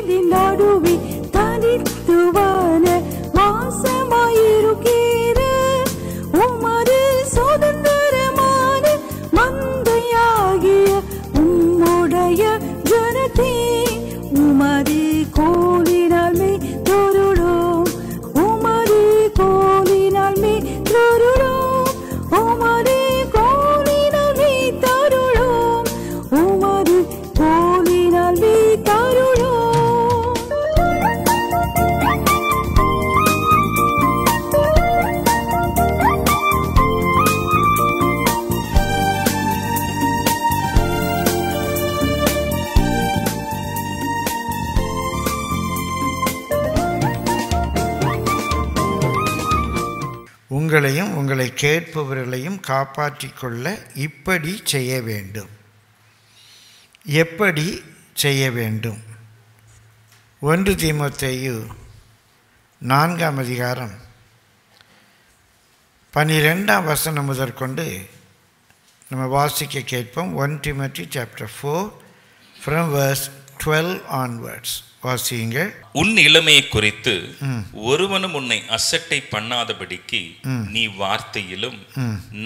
வேலின் நடுவே தனித்துவான வாசமாயிருக்கிற உமது சுதந்திரமான மந்தையாகிய உம்முடைய ஜனத்தே உமது கோலினால் மே தொருளோம் உமது கோலினால் மே தொருளோம் உமது கோலினால் மே தருளோம் உமது கோலினால் மே தருளோம். உங்களையும் உங்களை கேட்பவர்களையும் காப்பாற்றிக் கொள்ள இப்படி செய்ய வேண்டும். எப்படி செய்ய வேண்டும்? 1 தீமோத்தேயு 4ஆம் அதிகாரம் 12ஆம் வசனம் முதற்கொண்டு நம்ம வாசிக்க கேட்போம். 1 Timothy chapter 4 from verse 12 onwards. வாசியுங்கள். உன் இளமையை குறித்து ஒருவனும் உன்னை அசட்டை பண்ணாதபடிக்கு நீ வார்த்தையிலும்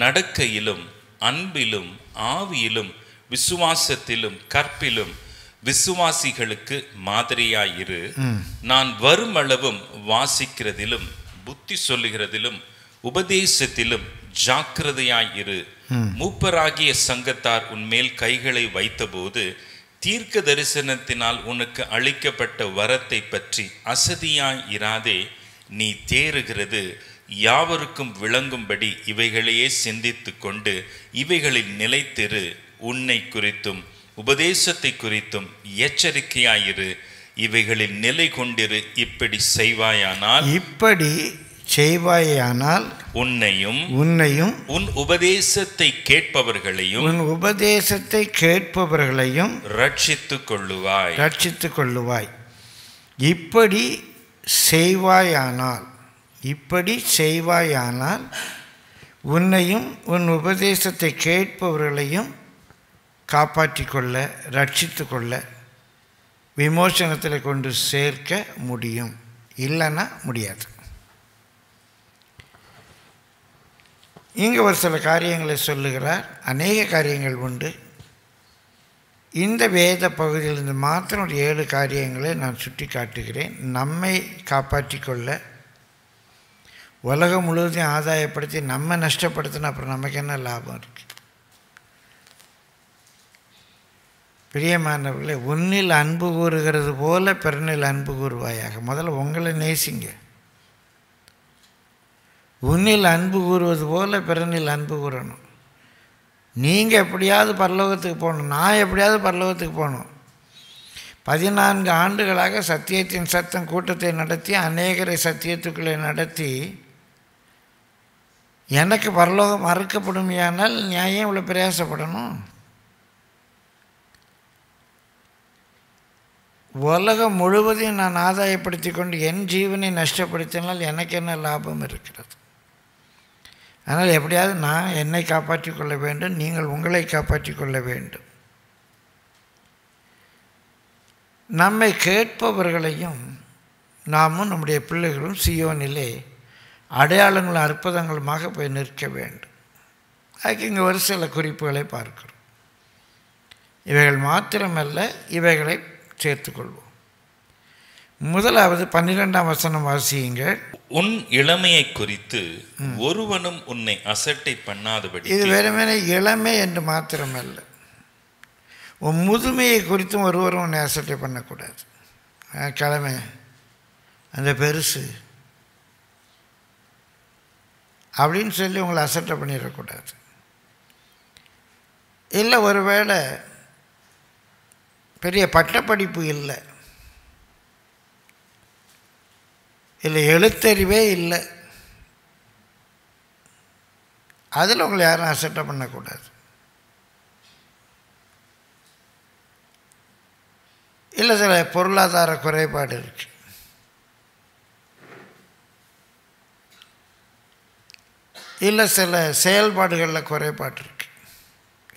நடக்கையிலும் அன்பிலும் ஆவியிலும் விசுவாசத்திலும் கற்பிலும் விசுவாசிகளுக்கு மாதிரியாயிரு. நான் வருமளவும் வாசிக்கிறதிலும் புத்தி சொல்லுகிறதிலும் உபதேசத்திலும் ஜாக்கிரதையாயிரு. மூப்பராகிய சங்கத்தார் உன்மேல் கைகளை வைத்தபோது தீர்க்க தரிசனத்தினால் உனக்கு அளிக்கப்பட்ட வரத்தை பற்றி அசதியாய் இராதே. நீ தேறுகிறது யாவருக்கும் விளங்கும்படி இவைகளையே சிந்தித்து கொண்டு இவைகளில் நிலைத்திரு. உன்னை குறித்தும் உபதேசத்தை குறித்தும் எச்சரிக்கையாயிரு. இவைகளில் நிலை கொண்டிரு. இப்படி செய்வாயானால் உன்னையும் உன் உபதேசத்தை கேட்பவர்களையும் ரட்சித்துக் கொள்ளுவாய். இப்படி செய்வாயானால் உன்னையும் உன் உபதேசத்தை கேட்பவர்களையும் காப்பாற்றிக் கொள்ள, ரட்சித்து கொள்ள, விமோசனத்தில் கொண்டு சேர்க்க முடியும். இல்லைன்னா முடியாது. இங்கே ஒரு சில காரியங்களை சொல்லுகிறார். அநேக காரியங்கள் உண்டு. இந்த வேத பகுதியிலிருந்து மாத்திரம் ஒரு 7 காரியங்களை நான் சுட்டி காட்டுகிறேன். நம்மை காப்பாற்றி கொள்ள, உலகம் முழுவதையும் ஆதாயப்படுத்தி நம்ம நஷ்டப்படுத்தினா அப்புறம் நமக்கு என்ன லாபம் இருக்கு? பிரியமானவர்களே, உன்னில் அன்பு கூறுகிறது போல பிறனில் அன்பு கூறுவாயாக. முதல்ல உங்களை நேசிங்க. உன்னில் அன்பு கூறுவது போல பிறனில் அன்பு கூறணும். நீங்கள் எப்படியாவது பரலோகத்துக்கு போகணும், நான் எப்படியாவது பரலோகத்துக்கு போகணும். 14 ஆண்டுகளாக சத்தியத்தின் சத்தம் கூட்டத்தை நடத்தி அநேகரை சத்தியத்துக்குள்ளே நடத்தி எனக்கு பரலோகம் மறுக்கப்படுமையானால் நியாயம் இவ்வளோ பிரயாசப்படணும்? உலகம் முழுவதையும் நான் ஆதாயப்படுத்தி கொண்டு என் ஜீவனை நஷ்டப்படுத்தினால் எனக்கு என்ன லாபம் இருக்கிறது? அதனால் எப்படியாவது நான் என்னை காப்பாற்றி கொள்ள வேண்டும், நீங்கள் உங்களை காப்பாற்றி கொள்ள வேண்டும். நம்மை கேட்பவர்களையும் நாமும் நம்முடைய பிள்ளைகளும் சீயோனிலே அடையாளங்களும் அற்புதங்களுமாக போய் நிற்க வேண்டும். அதுக்கு இங்கே ஒரு சில குறிப்புகளை பார்க்கிறோம். இவைகள் மாத்திரமல்ல, இவைகளை சேர்த்துக்கொள்வோம். முதலாவது 12ஆம் வசனம் வாசியுங்கள். உன் இளமையை குறித்து ஒருவனும் உன்னை அசட்டை பண்ணாதபடி. இது வெறுமனே இளமை என்று மாத்திரமல்ல, உன் முதுமையை குறித்தும் ஒருவரும் உன்னை அசட்டை பண்ணக்கூடாது. கிழமை அந்த பெருசு அப்படின்னு சொல்லி உங்களை அசட்டை பண்ணிடக்கூடாது. இல்லை ஒருவேளை பெரிய பட்டப்படிப்பு இல்லை, எழுத்தறிவே இல்லை, அதில் உங்களை யாரும் அசட்டை பண்ணக்கூடாது. இல்லை சில பொருளாதார குறைபாடு இருக்கு, இல்லை சில செயல்பாடுகளில் குறைபாடு இருக்கு,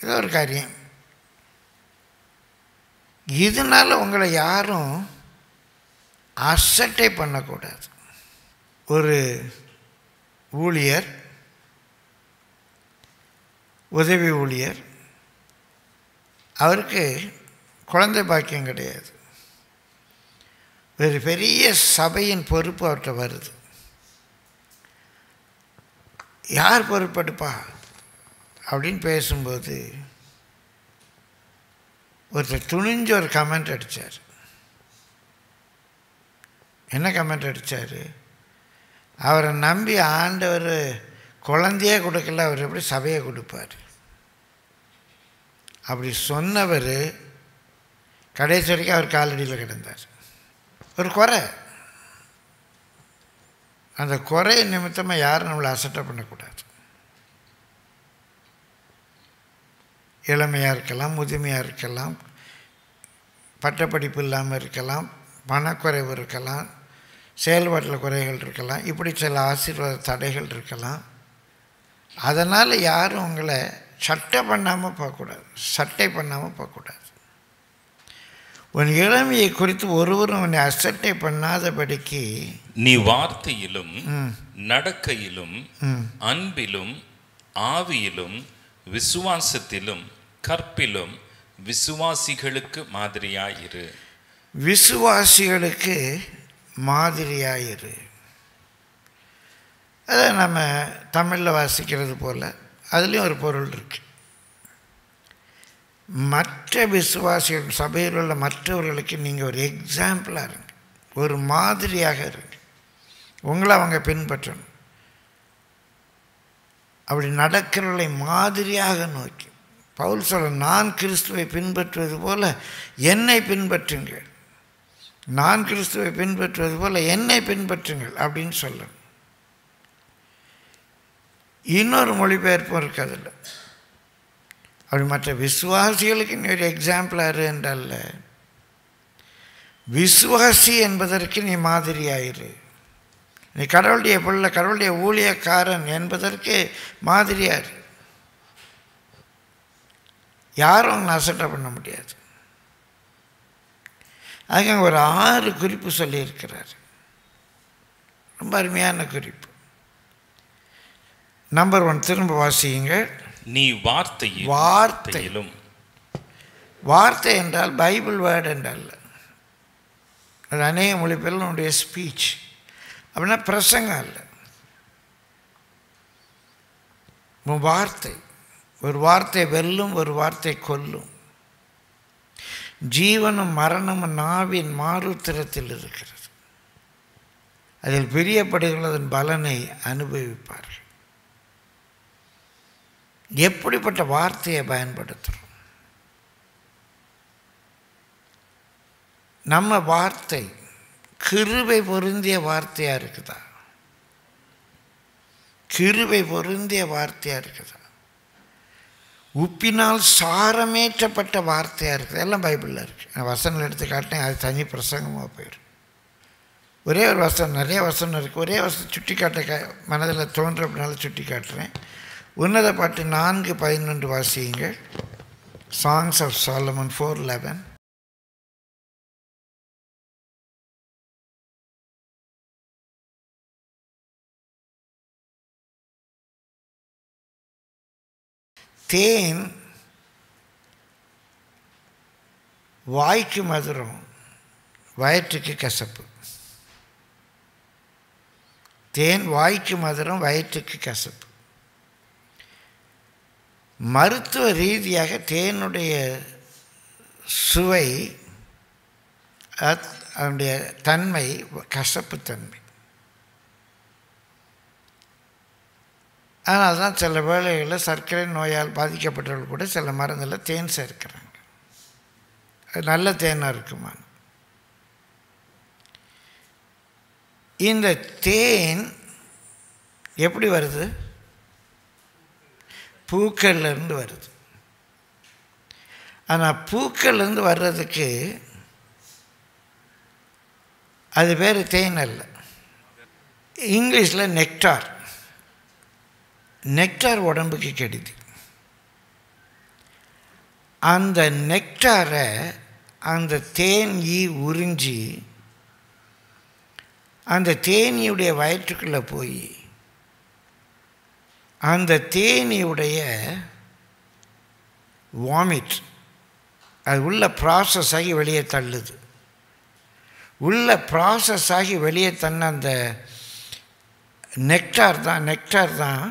இது ஒரு காரியம். இதனால் உங்களை யாரும் அசட்டை பண்ணக்கூடாது. ஒரு ஊழியர், உதவி ஊழியர், அவருக்கு குழந்தை பாக்கியம் கிடையாது. ஒரு பெரிய சபையின் பொறுப்பு அவர்கிட்ட வருது. யார் பொறுப்பெடுப்பா அப்படின்னு பேசும்போது ஒருத்தர் துணிஞ்சு ஒரு கமெண்ட் அடித்தார். என்ன கமெண்ட் அடித்தார்? அவரை நம்பி ஆண்டவர் குழந்தையே கொடுக்கல, அவர் எப்படி சபையை கொடுப்பார்? அப்படி சொன்னவர் கடைசி வரைக்கும் அவர் காலடியில் கிடந்தார். ஒரு குறை, அந்த குறை நிமித்தமாக யாரும் நம்மளை அசட்டை பண்ணக்கூடாது. இளமையாக இருக்கலாம், முதுமையாக இருக்கலாம், பட்டப்படிப்பு இல்லாமல் இருக்கலாம், பணக்குறைவு இருக்கலாம், செயல்பாட்டில் குறைகள் இருக்கலாம், இப்படி சில ஆசீர்வாத தடைகள் இருக்கலாம். அதனால் யாரும் உங்களை சட்டை பண்ணாமல் பார்க்கக்கூடாது. உன் இளமையை குறித்து ஒருவரும் உன்னை அசட்டை பண்ணாதபடிக்கு நீ வார்த்தையிலும் நடக்கையிலும் அன்பிலும் ஆவியிலும் விசுவாசத்திலும் கற்பிலும் விசுவாசிகளுக்கு மாதிரியாயிரு. விசுவாசிகளுக்கு மாதிரியாயிரு. அதை நம்ம தமிழில் வாசிக்கிறது போல் அதுலேயும் ஒரு பொருள் இருக்குது. மற்ற விசுவாசிகள், சபையில் உள்ள மற்றவர்களுக்கு நீங்கள் ஒரு எக்ஸாம்பிளாக இருங்க, ஒரு மாதிரியாக இருங்க. உங்களை அவங்க பின்பற்றணும். அப்படி நடக்கிறவர்களை மாதிரியாக நோக்கி பவுல் சொல்ல, நான் கிறிஸ்துவை பின்பற்றுவது போல என்னை பின்பற்றுங்கள், நான் கிறிஸ்துவை பின்பற்றுவது போல என்னை பின்பற்றுங்கள் அப்படின்னு சொல்லணும். இன்னொரு மொழிபெயர்ப்பும் இருக்குது அதில். அப்படி மற்ற விசுவாசிகளுக்கு நீ ஒரு எக்ஸாம்பிளாக என்றல்ல, விசுவாசி என்பதற்கு நீ மாதிரியாயிரு. நீ கடவுளுடைய பிள்ளை, கடவுளுடைய ஊழியக்காரன் என்பதற்கு மாதிரியாரு. யாரும் அவங்க அசட்டை பண்ண முடியாது. அதுக்கு ஒரு 6 குறிப்பு சொல்லியிருக்கிறார். ரொம்ப அருமையான குறிப்பு. நம்பர் 1, திரும்ப வாசியுங்க. நீ வார்த்தையிலும். வார்த்தை என்றால் பைபிள் வேர்டு என்றால் அது அநேக மொழிபெயர்ல உன்னுடைய ஸ்பீச் அப்படின்னா பிரசங்கம் இல்லை. வார்த்தை, ஒரு வார்த்தை வெல்லும், ஒரு வார்த்தை கொல்லும். ஜீவனும் மரணமும் நாவின் மாறுத்திரத்தில் இருக்கிறது. அதில் பிரியப்படுகிறதன் பலனை அனுபவிப்பார்கள். எப்படிப்பட்ட வார்த்தையை பயன்படுத்துகிறோம்? நம்ம வார்த்தை கிருபை பொருந்திய வார்த்தையாக இருக்குதா? கிருபை பொருந்திய வார்த்தையாக இருக்குதா? உப்பினால் சாரமேற்றப்பட்ட வார்த்தையாக இருக்குது. எல்லாம் பைபிளில் இருக்குது. நான் வசனம் எடுத்து காட்டினேன், அது தனி பிரசங்கமாக போயிடும். ஒரே ஒரு வசனம், நிறைய வசனம் இருக்குது. ஒரே வசனம் சுட்டி காட்ட மனதில் தோன்ற அப்படினால சுட்டி காட்டுறேன். உன்னத பாட்டு 4:11 வாசியுங்க. Songs of Solomon 4:11. தேன் வாய்க்கு மதுரம், வயிற்றுக்கு கசப்பு. தேன் வாய்க்கு மதுரம், வயிற்றுக்கு கசப்பு. மருத்துவ ரீதியாக தேனுடைய சுவை, அதனுடைய தன்மை கசப்புத்தன்மை. ஆனால் அதுதான் சில வேளைகளில் சர்க்கரை நோயால் பாதிக்கப்பட்டவர்கள் கூட சில மருந்தில் தேன் சேர்க்கிறாங்க. அது நல்ல தேனாக இருக்குமா? இந்த தேன் எப்படி வருது? பூக்கள்லேருந்து வருது. ஆனால் பூக்கள்லேருந்து வர்றதுக்கு அது பேர் தேன் அல்ல. இங்கிலீஷில் நெக்டார். நெக்டார் உடம்புக்கு கெடுதி. அந்த நெக்டாரை அந்த தேன் ஈ உறிஞ்சி அந்த தேனியுடைய வயிற்றுக்குள்ளே போய் அந்த தேனியுடைய வாமிட் அது உள்ள ப்ராசஸ் ஆகி வெளியே தள்ளுது. உள்ள ப்ராசஸ் ஆகி வெளியே தன்ன அந்த நெக்டார் தான்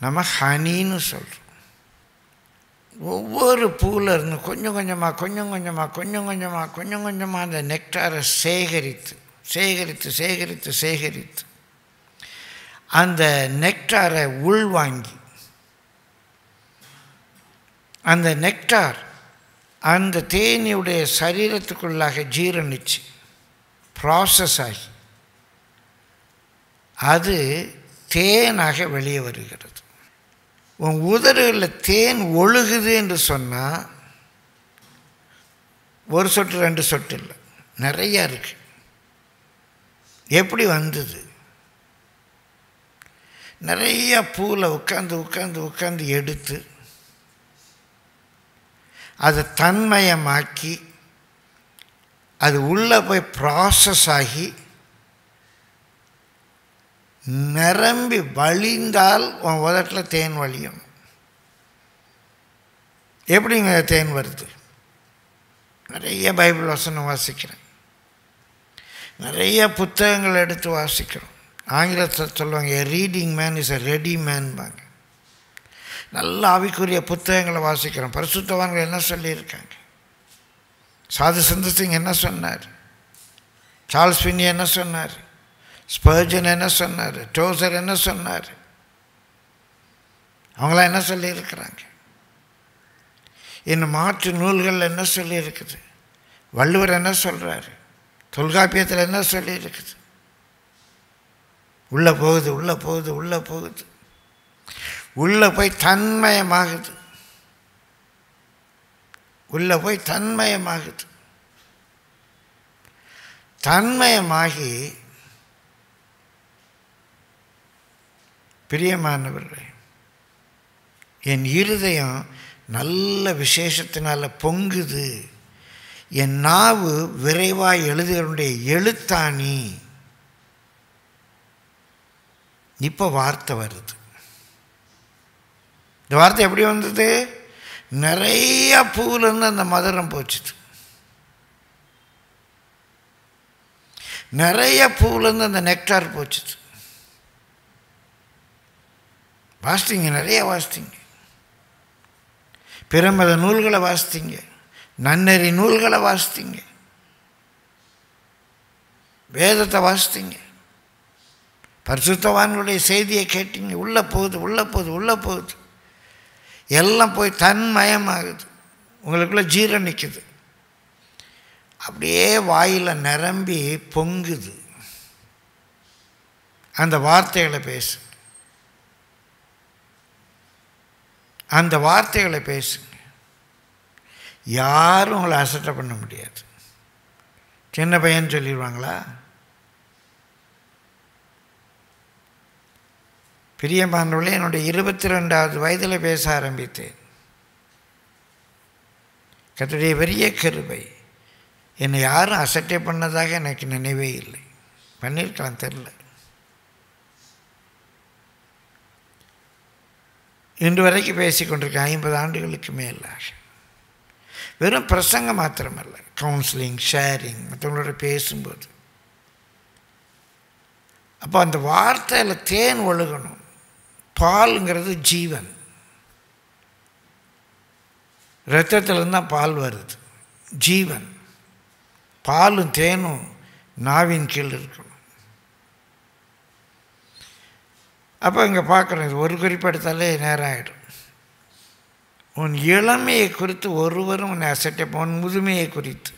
நம்ம ஹனின்னு சொல்கிறோம். ஒவ்வொரு பூவில் இருந்து கொஞ்சம் கொஞ்சமாக அந்த நெக்டாரை சேகரித்து அந்த நெக்டாரை உள்வாங்கி அந்த நெக்டார் அந்த தேனியுடைய சரீரத்துக்குள்ளாக ஜீரணிச்சு ப்ராசஸ் ஆகி அது தேனாக வெளியே வருகிறது. உன் உதடுகளில் தேன் ஒழுகுது என்று சொன்னால் ஒரு சொட்டு 2 சொட்டு இல்லை, நிறையா இருக்கு. எப்படி வந்தது? நிறைய பூவில் உட்காந்து எடுத்து அதை தன்மயமாக்கி அது உள்ளே போய் ப்ராசஸ் ஆகி நிரம்பி வழிந்தால் உன் உதட்டில் தேன் வழியும். எப்படிங்க தேன் வருது? நிறைய பைபிள் வசனம் வாசிக்கிறேன், நிறைய புத்தகங்கள் எடுத்து வாசிக்கிறோம். ஆங்கிலத்தில் சொல்லுவாங்க reading man is a ready மேன்பாங்க. நல்ல ஆவிக்குரிய புத்தகங்களை வாசிக்கிறோம். பரிசுத்தவான்கள் என்ன சொல்லியிருக்காங்க? சாது சுந்தர் சிங் என்ன சொன்னார்? சார்ல்ஸ் ஃபின்னி என்ன சொன்னார்? ஸ்பர்ஜன் என்ன சொன்னார்? டோசர் என்ன சொன்னார்? அவங்களாம் என்ன சொல்லியிருக்கிறாங்க? இன்னும் மாற்று நூல்கள் என்ன சொல்லியிருக்குது? வள்ளுவர் என்ன சொல்கிறாரு? தொல்காப்பியத்தில் என்ன சொல்லியிருக்குது? உள்ளே போகுது, உள்ளே போய் தன்மயமாகுது, தன்மயமாகி பிரியமானவர்களே, என் இருதயம் நல்ல விசேஷத்தினால பொங்குது. என் நாவு விரைவாய் எழுதுகிறவனுடைய எழுத்தாணி. இப்போ வார்த்தை வருது. இந்த வார்த்தை எப்படி வந்தது? நிறைய பூவிலேருந்து அந்த மதுரம் போச்சுது. நிறைய பூவிலேருந்து அந்த நெக்டார் போச்சுது. வாசித்தீங்க, நிறைய வாசித்தீங்க. பிரமத நூல்களை வாசித்தீங்க, நன்னெறி நூல்களை வாசித்தீங்க, வேதத்தை வாசித்தீங்க, பரிசுத்தவான்களுடைய செய்தியை கேட்டீங்க. உள்ளே போகுது, எல்லாம் போய் தன்மயமாகுது, உங்களுக்குள்ளே ஜீரணிக்குது, அப்படியே வாயில் நிரம்பி பொங்குது. அந்த வார்த்தைகளை பேசுங்க. யாரும் உங்களை அசட்டை பண்ண முடியாது. சின்ன பையன் சொல்லிடுவாங்களா? பிரியமானவர்களே, என்னுடைய 22வது வயதில் பேச ஆரம்பித்தேன். கர்த்தருடைய பெரிய கிருபை. என்னை யாரும் அசட்டை பண்ணதாக எனக்கு நினைவே இல்லை. பண்ணியிருக்கலாம், தெரில. இன்று வரைக்கும் பேசிக்கொண்டிருக்கேன், 50 ஆண்டுகளுக்கு மேலாக. வெறும் பிரசங்கம் மாத்திரமல்ல, கவுன்சிலிங், ஷேரிங், மற்றவங்களோட பேசும்போது. அப்போ அந்த வார்த்தையில் தேன் ஒழுகணும். பாலுங்கிறது ஜீவன். இரத்தத்திலிருந்து தான் பால் வருது, ஜீவன். பாலும் தேனும் நாவின் கீழ் இருக்கணும். அப்போ இங்கே பார்க்குறோம், இது ஒரு குறிப்பெடுத்தாலே நேரம் ஆகிடும். உன் இளமையை குறித்து ஒருவரும் உன்னை அசட்டை, உன் முதுமையை குறித்து,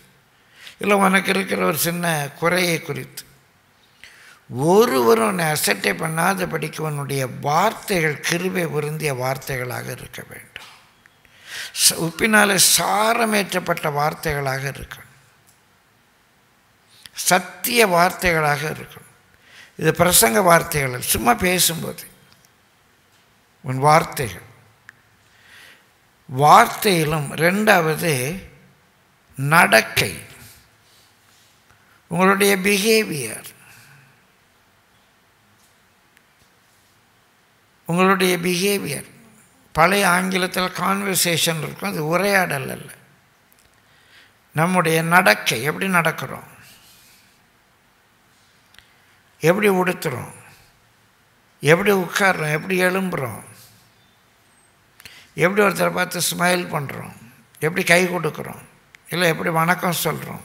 இல்லை உனக்கு இருக்கிற ஒரு சின்ன குறையை குறித்து ஒருவரும் உன்னை அசட்டை பண்ணாதபடிக்கு உன்னுடைய வார்த்தைகள் கிருபை பொருந்திய வார்த்தைகளாக இருக்க வேண்டும். உப்பினாலே சாரமேற்றப்பட்ட வார்த்தைகளாக இருக்கணும், சத்திய வார்த்தைகளாக இருக்கணும். இது பிரசங்க வார்த்தைகள், சும்மா பேசும்போது உன் வார்த்தையிலும். 2வது நடக்கை, உங்களுடைய பிஹேவியர். உங்களுடைய பிஹேவியர். பழைய ஆங்கிலத்தில் கான்வர்சேஷன் இருக்கும், அது உரையாடல் அல்ல. நம்முடைய நடக்கை, எப்படி நடக்கிறோம், எப்படி உடுத்துகிறோம், எப்படி உட்கார்றோம், எப்படி எழும்புகிறோம், எப்படி ஒருத்தரை பார்த்து ஸ்மைல் பண்ணுறோம், எப்படி கை கொடுக்குறோம், இல்லை எப்படி வணக்கம் சொல்கிறோம்,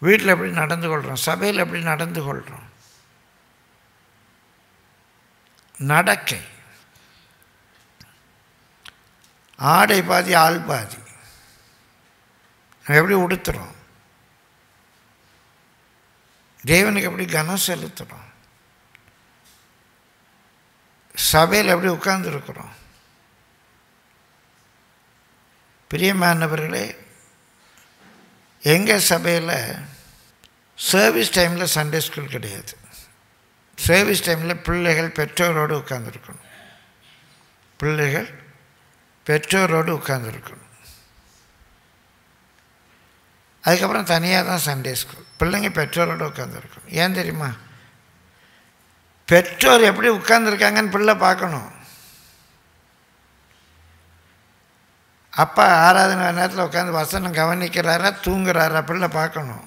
வீட்டில் எப்படி நடந்து கொள்கிறோம், சபையில் எப்படி நடந்து கொள்கிறோம். நடக்கை. ஆடை பாதி ஆள் பாதி. எப்படி உடுத்துகிறோம், தேவனுக்கு எப்படி கனம் செலுத்துகிறோம், சபையில் எப்படி உட்கார்ந்துருக்கிறோம். பிரியமானவர்களே, எங்கள் சபையில் சர்வீஸ் டைமில் சண்டே ஸ்கூல் கிடையாது. சர்வீஸ் டைமில் பிள்ளைகள் பெற்றோரோடு உட்கார்ந்துருக்கணும். பிள்ளைகள் பெற்றோரோடு உட்கார்ந்துருக்கணும். அதுக்கப்புறம் தனியாக தான் சண்டே ஸ்கூல். பிள்ளைங்க பெற்றோரோடு உட்காந்துருக்கணும். ஏன் தெரியுமா? பெற்றோர் எப்படி உட்காந்துருக்காங்கன்னு பிள்ளை பார்க்கணும். அப்பா ஆராதனை நேரத்தில் உட்காந்து வசனம் கவனிக்கிறாரா தூங்குறாரா பிள்ளை பார்க்கணும்.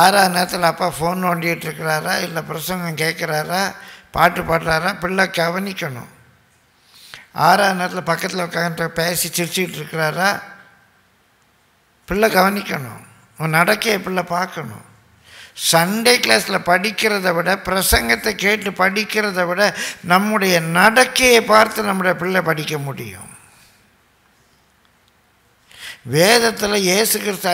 ஆறாவது நேரத்தில் அப்பா ஃபோன் நோண்டிகிட்டு இருக்கிறாரா இல்லை பிரசங்கம் கேட்குறாரா பாட்டு பாடுறாரா பிள்ளை கவனிக்கணும். ஆறாவது நேரத்தில் பக்கத்தில் உட்காந்து பேசி சிரிச்சுக்கிட்டு இருக்கிறாரா பிள்ளை கவனிக்கணும். நடக்கையை பிள்ளை பார்க்கணும். சண்டே கிளாஸில் படிக்கிறத விட பிரசங்கத்தை கேட்டு படிக்கிறத விட நம்முடைய நடக்கையை பார்த்து நம்முடைய பிள்ளை படிக்க முடியும். வேதத்தில் இயேசு கிறிஸ்து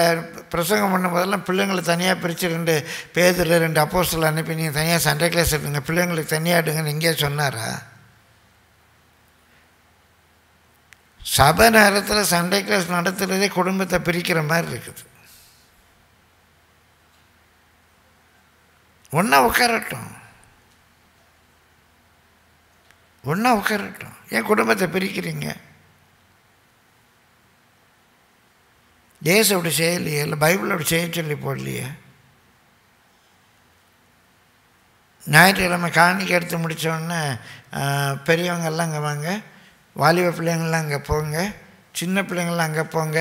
பிரசங்கம் பண்ணும் போதெல்லாம் பிள்ளைங்களை தனியாக பிரித்து 2 பேதுரு 2 அப்போஸ்தலர் அனுப்பி நீங்கள் தனியாக சண்டே கிளாஸ் எடுங்க, பிள்ளைங்களுக்கு தனியாக எடுங்கன்னு இங்கே சொன்னாரா? சபை நேரத்தில் சண்டே கிளாஸ் நடத்துகிறதே குடும்பத்தை பிரிக்கிற மாதிரி இருக்குது. ஒன்றா உட்காரட்டும், ஒன்றா உட்காரட்டும். ஏன் குடும்பத்தை பிரிக்கிறீங்க? ஏசு அப்படி செய்யலையே, இல்லை பைபிள் அப்படி செய்ய சொல்லி போடலையே. ஞாயிற்றுக்கிழமை காணிக்கை எடுத்து முடித்தோடனே பெரியவங்கெல்லாம் அங்கே வாங்க, வாலிப பிள்ளைங்கள்லாம் அங்கே போங்க, சின்ன பிள்ளைங்கள்லாம் அங்கே போங்க,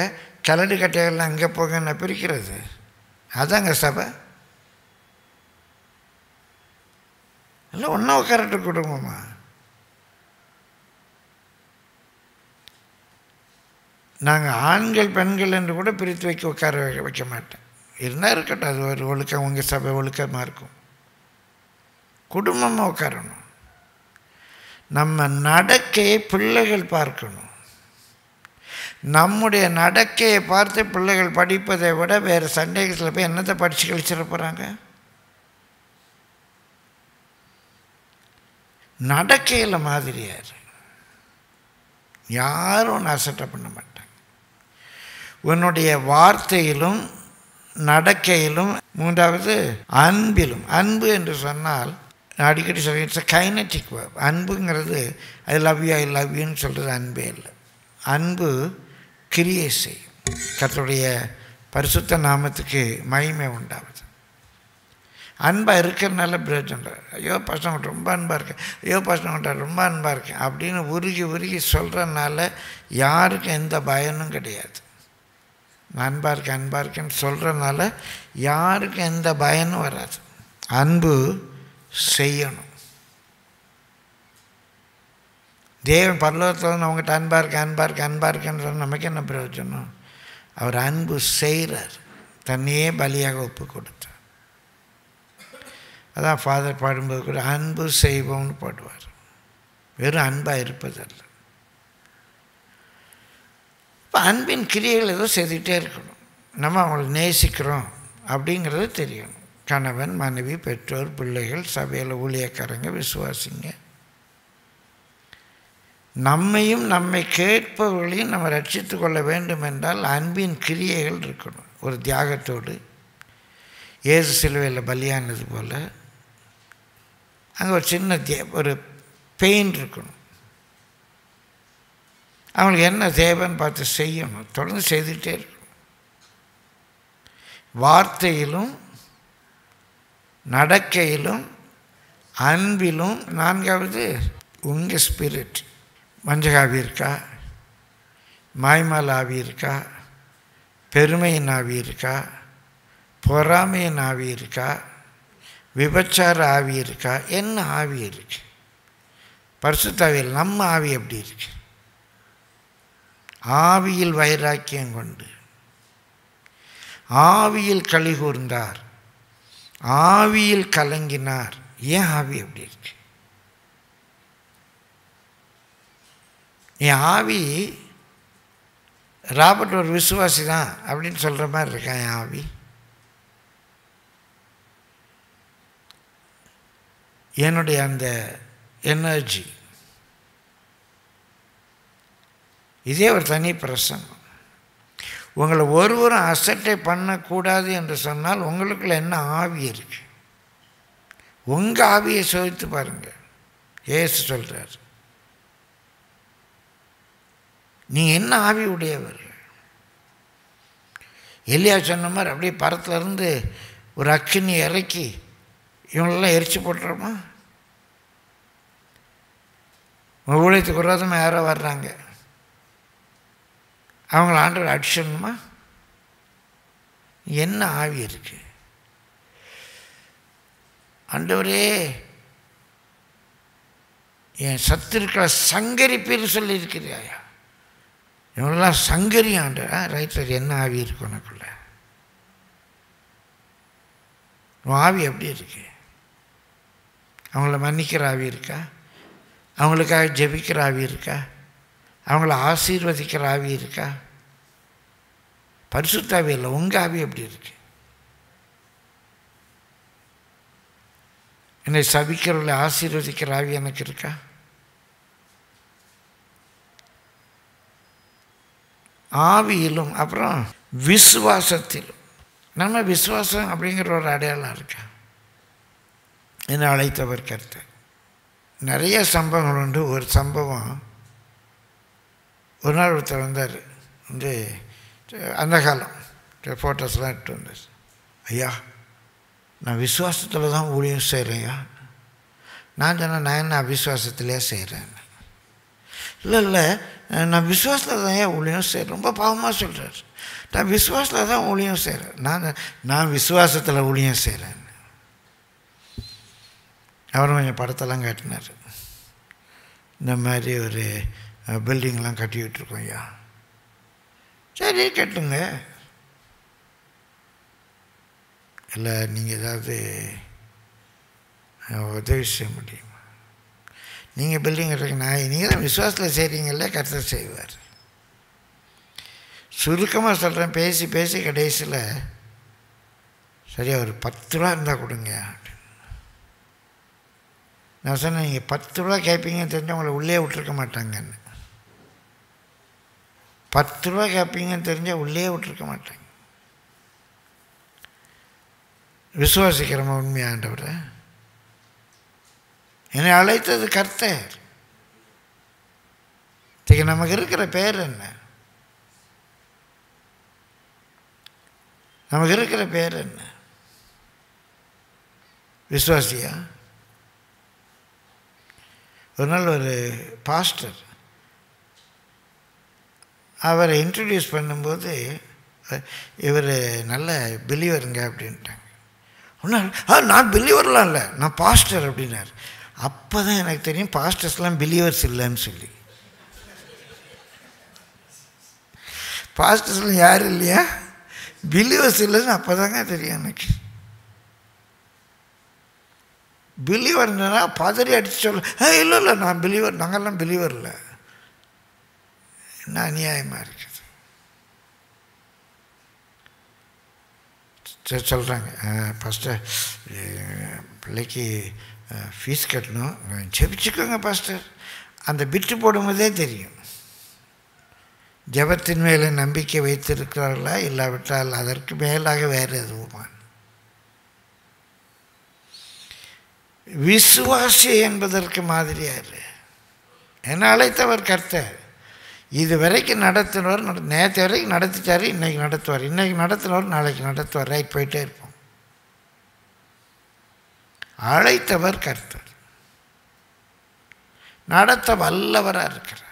கலடு கட்டைகள்லாம் அங்கே போங்கன்னு பிரிக்கிறது அதாங்க சபை. இல்லை ஒன்றா உட்காரட்டு குடும்பமா. நாங்கள் ஆண்கள் பெண்கள் என்று கூட பிரித்து உட்கார வைக்க மாட்டேன். இருந்தால் இருக்கட்டும், அது ஒரு ஒழுக்கம், உங்கள் சபை ஒழுக்கமாக இருக்கும். குடும்பமாக உட்காரணும். நம்ம நடக்கையை பிள்ளைகள் பார்க்கணும். நம்முடைய நடக்கையை பார்த்து பிள்ளைகள் படிப்பதை விட வேறு சண்டேஸில் போய் என்னத்தை படித்து கழிச்சிட போகிறாங்க? நடக்கையில் மாதிரியார் யாரும் அசட்டை பண்ண மாட்டாங்க. உன்னுடைய வார்த்தையிலும் நடக்கையிலும், மூன்றாவது அன்பிலும். அன்பு என்று சொன்னால் அடிக்கடி சொல்லி இட்ஸ் அ கைனட்டிக் வேர்ப். அன்புங்கிறது I love you I love யூன்னு சொல்கிறது அன்பே இல்லை. அன்பு கிரியை செய்யும். கர்த்தருடைய பரிசுத்த நாமத்துக்கு மகிமை உண்டாகுது. அன்பாக இருக்கிறதுனால பிரயோஜனம். ஐயோ பசங்க ரொம்ப அன்பாக இருக்கேன், ஐயோ பசங்க ரொம்ப அன்பாக இருக்கேன் அப்படின்னு உருகி உருகி சொல்கிறதுனால யாருக்கும் எந்த பயனும் கிடையாது. அன்பாக இருக்கேன் அன்பாக இருக்கேன்னு சொல்கிறதுனால யாருக்கும் எந்த பயனும் வராது. அன்பு செய்யணும். தேவன் பரலோகத்தில் வந்து அவங்ககிட்ட அன்பாக இருக்கேன் அன்பாக இருக்கேன் அன்பாக இருக்கேன்னு சொன்னால் நமக்கு என்ன பிரயோஜனம்? அவர் அன்பு செய்கிறார். தன்னையே பலியாக ஒப்பு கொடுத்தார். அதான் ஃபாதர் பாடும்போது கூட அன்பு செய்வோம்னு பாடுவார். வெறும் அன்பாக இருப்பதல்ல. இப்போ அன்பின் கிரியைகள் ஏதோ செய்துகிட்டே இருக்கணும். நம்ம அவங்களை நேசிக்கிறோம் அப்படிங்கிறது தெரியணும். கணவன் மனைவி பெற்றோர் பிள்ளைகள் சபையில் ஊழியக்காரங்க விசுவாசிங்க நம்மையும் நம்மை கேட்பவர்களையும் நம்ம ரட்சித்து கொள்ள வேண்டும் என்றால் அன்பின் கிரியைகள் இருக்கணும். ஒரு தியாகத்தோடு இயேசு சிலுவையில் பலியானது போல் அங்கே ஒரு சின்ன ஒரு பெயின் இருக்கணும். அவங்களுக்கு என்ன தேவைன்னு பார்த்து செய்யணும். தொடர்ந்து செய்துகிட்டே இருக்கணும். வார்த்தையிலும் நடக்கையிலும் அன்பிலும், நான்காவது உங்கள் ஸ்பிரிட். வஞ்சகாவி இருக்கா, மாய்மால் ஆவி இருக்கா, பெருமையின் ஆவி இருக்கா, பொறாமையின் ஆவி இருக்கா, விபச்சார ஆவி இருக்கா, என்ன ஆவி இருக்கு? பரிசுத்த ஆவியில் நம்ம ஆவி எப்படி இருக்கு? ஆவியில் வைராக்கியம் கொண்டு ஆவியில் களி கூர்ந்தார், ஆவியில் கலங்கினார். ஏன் ஆவி எப்படி இருக்கு? என் ஆவி ராபர்ட் ஒரு விசுவாசி தான் அப்படின்னு சொல்கிற மாதிரி இருக்கான் என் ஆவி. என்னுடைய அந்த எனர்ஜி இதே ஒரு தனி பிரசங்கம். உங்களை ஒருவரும் அசட்டை பண்ணக்கூடாது என்று சொன்னால் உங்களுக்குள்ள என்ன ஆவி இருக்கு? உங்கள் ஆவியை சோதித்து பாருங்கள். ஏசு சொல்கிறார், நீ என்ன ஆவி உடையவர்? எலியா சொன்ன மாதிரி அப்படியே பரத்துலேருந்து ஒரு அக்கினி இறக்கி இவங்களெல்லாம் எரிச்சு போட்டுறோமா? ஊழியத்துக்கு விரோதமாக யாரோ வர்றாங்க, அவங்கள ஆண்டவர் அடிச்சிடணுமா? என்ன ஆவி இருக்கு? ஆண்டவரே என் சத்துருக்களை சங்கரிப்பீர் சொல்லியிருக்கிறியா? இவங்களாம் சங்கரி ஆண்டவர். ரைட் சார், என்ன ஆவி இருக்கு உனக்குள்ள? உன் ஆவி எப்படி இருக்கு? அவங்கள மன்னிக்கிற ஆவி இருக்கா? அவங்களுக்காக ஜெபிக்கிற ஆவி இருக்கா? அவங்கள ஆசீர்வதிக்கிற ஆவி இருக்கா? பரிசுத்த ஆவி இல்லை. உங்கள் ஆவி எப்படி இருக்கு? என்னை சபிக்கிறவர்களை ஆசீர்வதிக்கிற ஆவி எனக்கு இருக்கா? ஆவியிலும் அப்புறம் விசுவாசத்திலும். நம்ம விசுவாசம் அப்படிங்கிற ஒரு அடையாளம் இருக்கா? என்னை அழைத்தவர் கர்த்தர். நிறைய சம்பவங்கள் உண்டு. ஒரு சம்பவம், ஒரு நாள் ஒருத்தர் வந்தார், வந்து அந்த காலம் ஃபோட்டோஸ்லாம் எடுத்து வந்தார். ஐயா, நான் விசுவாசத்தில் தான் ஊழியம் செய்கிறேன்யா. நான் சொன்னேன், நான் என்ன அவிசுவாசத்திலே செய்கிறேன்? இல்லை, நான் விசுவாசத்தில் தான் ஏன் ஊழியம் செய்கிறேன். ரொம்ப பாவமாக சொல்கிறார். நான் விசுவாசத்தில் தான் ஊழியம் செய்கிறேன். நான் விசுவாசத்தில் ஊழியம் செய்கிறேன். அவரும் கொஞ்சம் படத்தெல்லாம் காட்டினார். இந்த மாதிரி ஒரு பில்டிங்லாம் கட்டிக்கிட்டுருக்கோம் ஐயா. சரி, கட்டுங்க. இல்லை, நீங்கள் ஏதாவது உதவி செய்ய முடியுமா? நீங்கள் பில்டிங் கட்டுறீங்க, நீங்கள் தான் விசுவாசத்தில் செய்கிறீங்களே, கர்த்தர் செய்வார். சுருக்கமாக சொல்கிறேன், பேசி பேசி கடைசியில் சரியா ஒரு 10 ரூபா இருந்தால் கொடுங்க. நான் சொன்னேன், நீங்கள் 10 ரூபா கேட்பீங்கன்னு தெரிஞ்சு உங்களை உள்ளே விட்டுருக்க மாட்டாங்கன்னு. 10 ரூபா கேட்பீங்கன்னு தெரிஞ்சால் உள்ளே விட்டுருக்க மாட்டாங்க. விசுவாசிக்கிறோமா உண்மையாண்டவரை? என்னை அழைத்தது கர்த்தர். நமக்கு இருக்கிற பேர் என்ன? நமக்கு இருக்கிற பேர் என்ன? விசுவாசியா? ஒரு நாள் ஒரு பாஸ்டர் அவரை இன்ட்ரடியூஸ் பண்ணும்போது, இவர் நல்ல பிலீவருங்க அப்படின்ட்டாங்க. ஒன்றும் நான் பிலீவர்லாம் இல்லை, நான் பாஸ்டர் அப்படின்னார். அப்போ தான் எனக்கு தெரியும் பாஸ்டர்ஸ்லாம் பிலீவர்ஸ் இல்லைன்னு சொல்லி. பாஸ்டர்ஸ்லாம் யாரும் இல்லையா, பிலீவர்ஸ் இல்லைன்னு அப்போ தாங்க தெரியும் எனக்கு. பிலீவர்னா பதறி அடித்து சொல்ல, இல்லை இல்லை நான் பிலீவர், நாங்கள்லாம் பிலீவர் இல்லை. என்ன அநியாயமாக இருக்குது. சொல்கிறாங்க, ஃபஸ்ட்டு பிள்ளைக்கு ஃபீஸ் கட்டணும், ஜெபிச்சுக்கோங்க பாஸ்டர். அந்த பிட்டு போடும்போதே தெரியும் ஜெபத்தின் மேலே நம்பிக்கை வைத்திருக்கிறார்களா, இல்லாவிட்டால் அதற்கு மேலாக வேறு எதுவுமா. விசுவாசி என்பதற்கு மாதிரியார். என்னை அழைத்தவர் கர்த்தர். இது வரைக்கும் நடத்தினவர் நேற்று வரைக்கும் நடத்திட்டார், இன்றைக்கி நடத்துவார். இன்றைக்கி நடத்தினவர் நாளைக்கு நடத்துவார். ரைட், போயிட்டே இருப்போம். அழைத்தவர் கர்த்தர், நடத்த வல்லவராக இருக்கிறார்.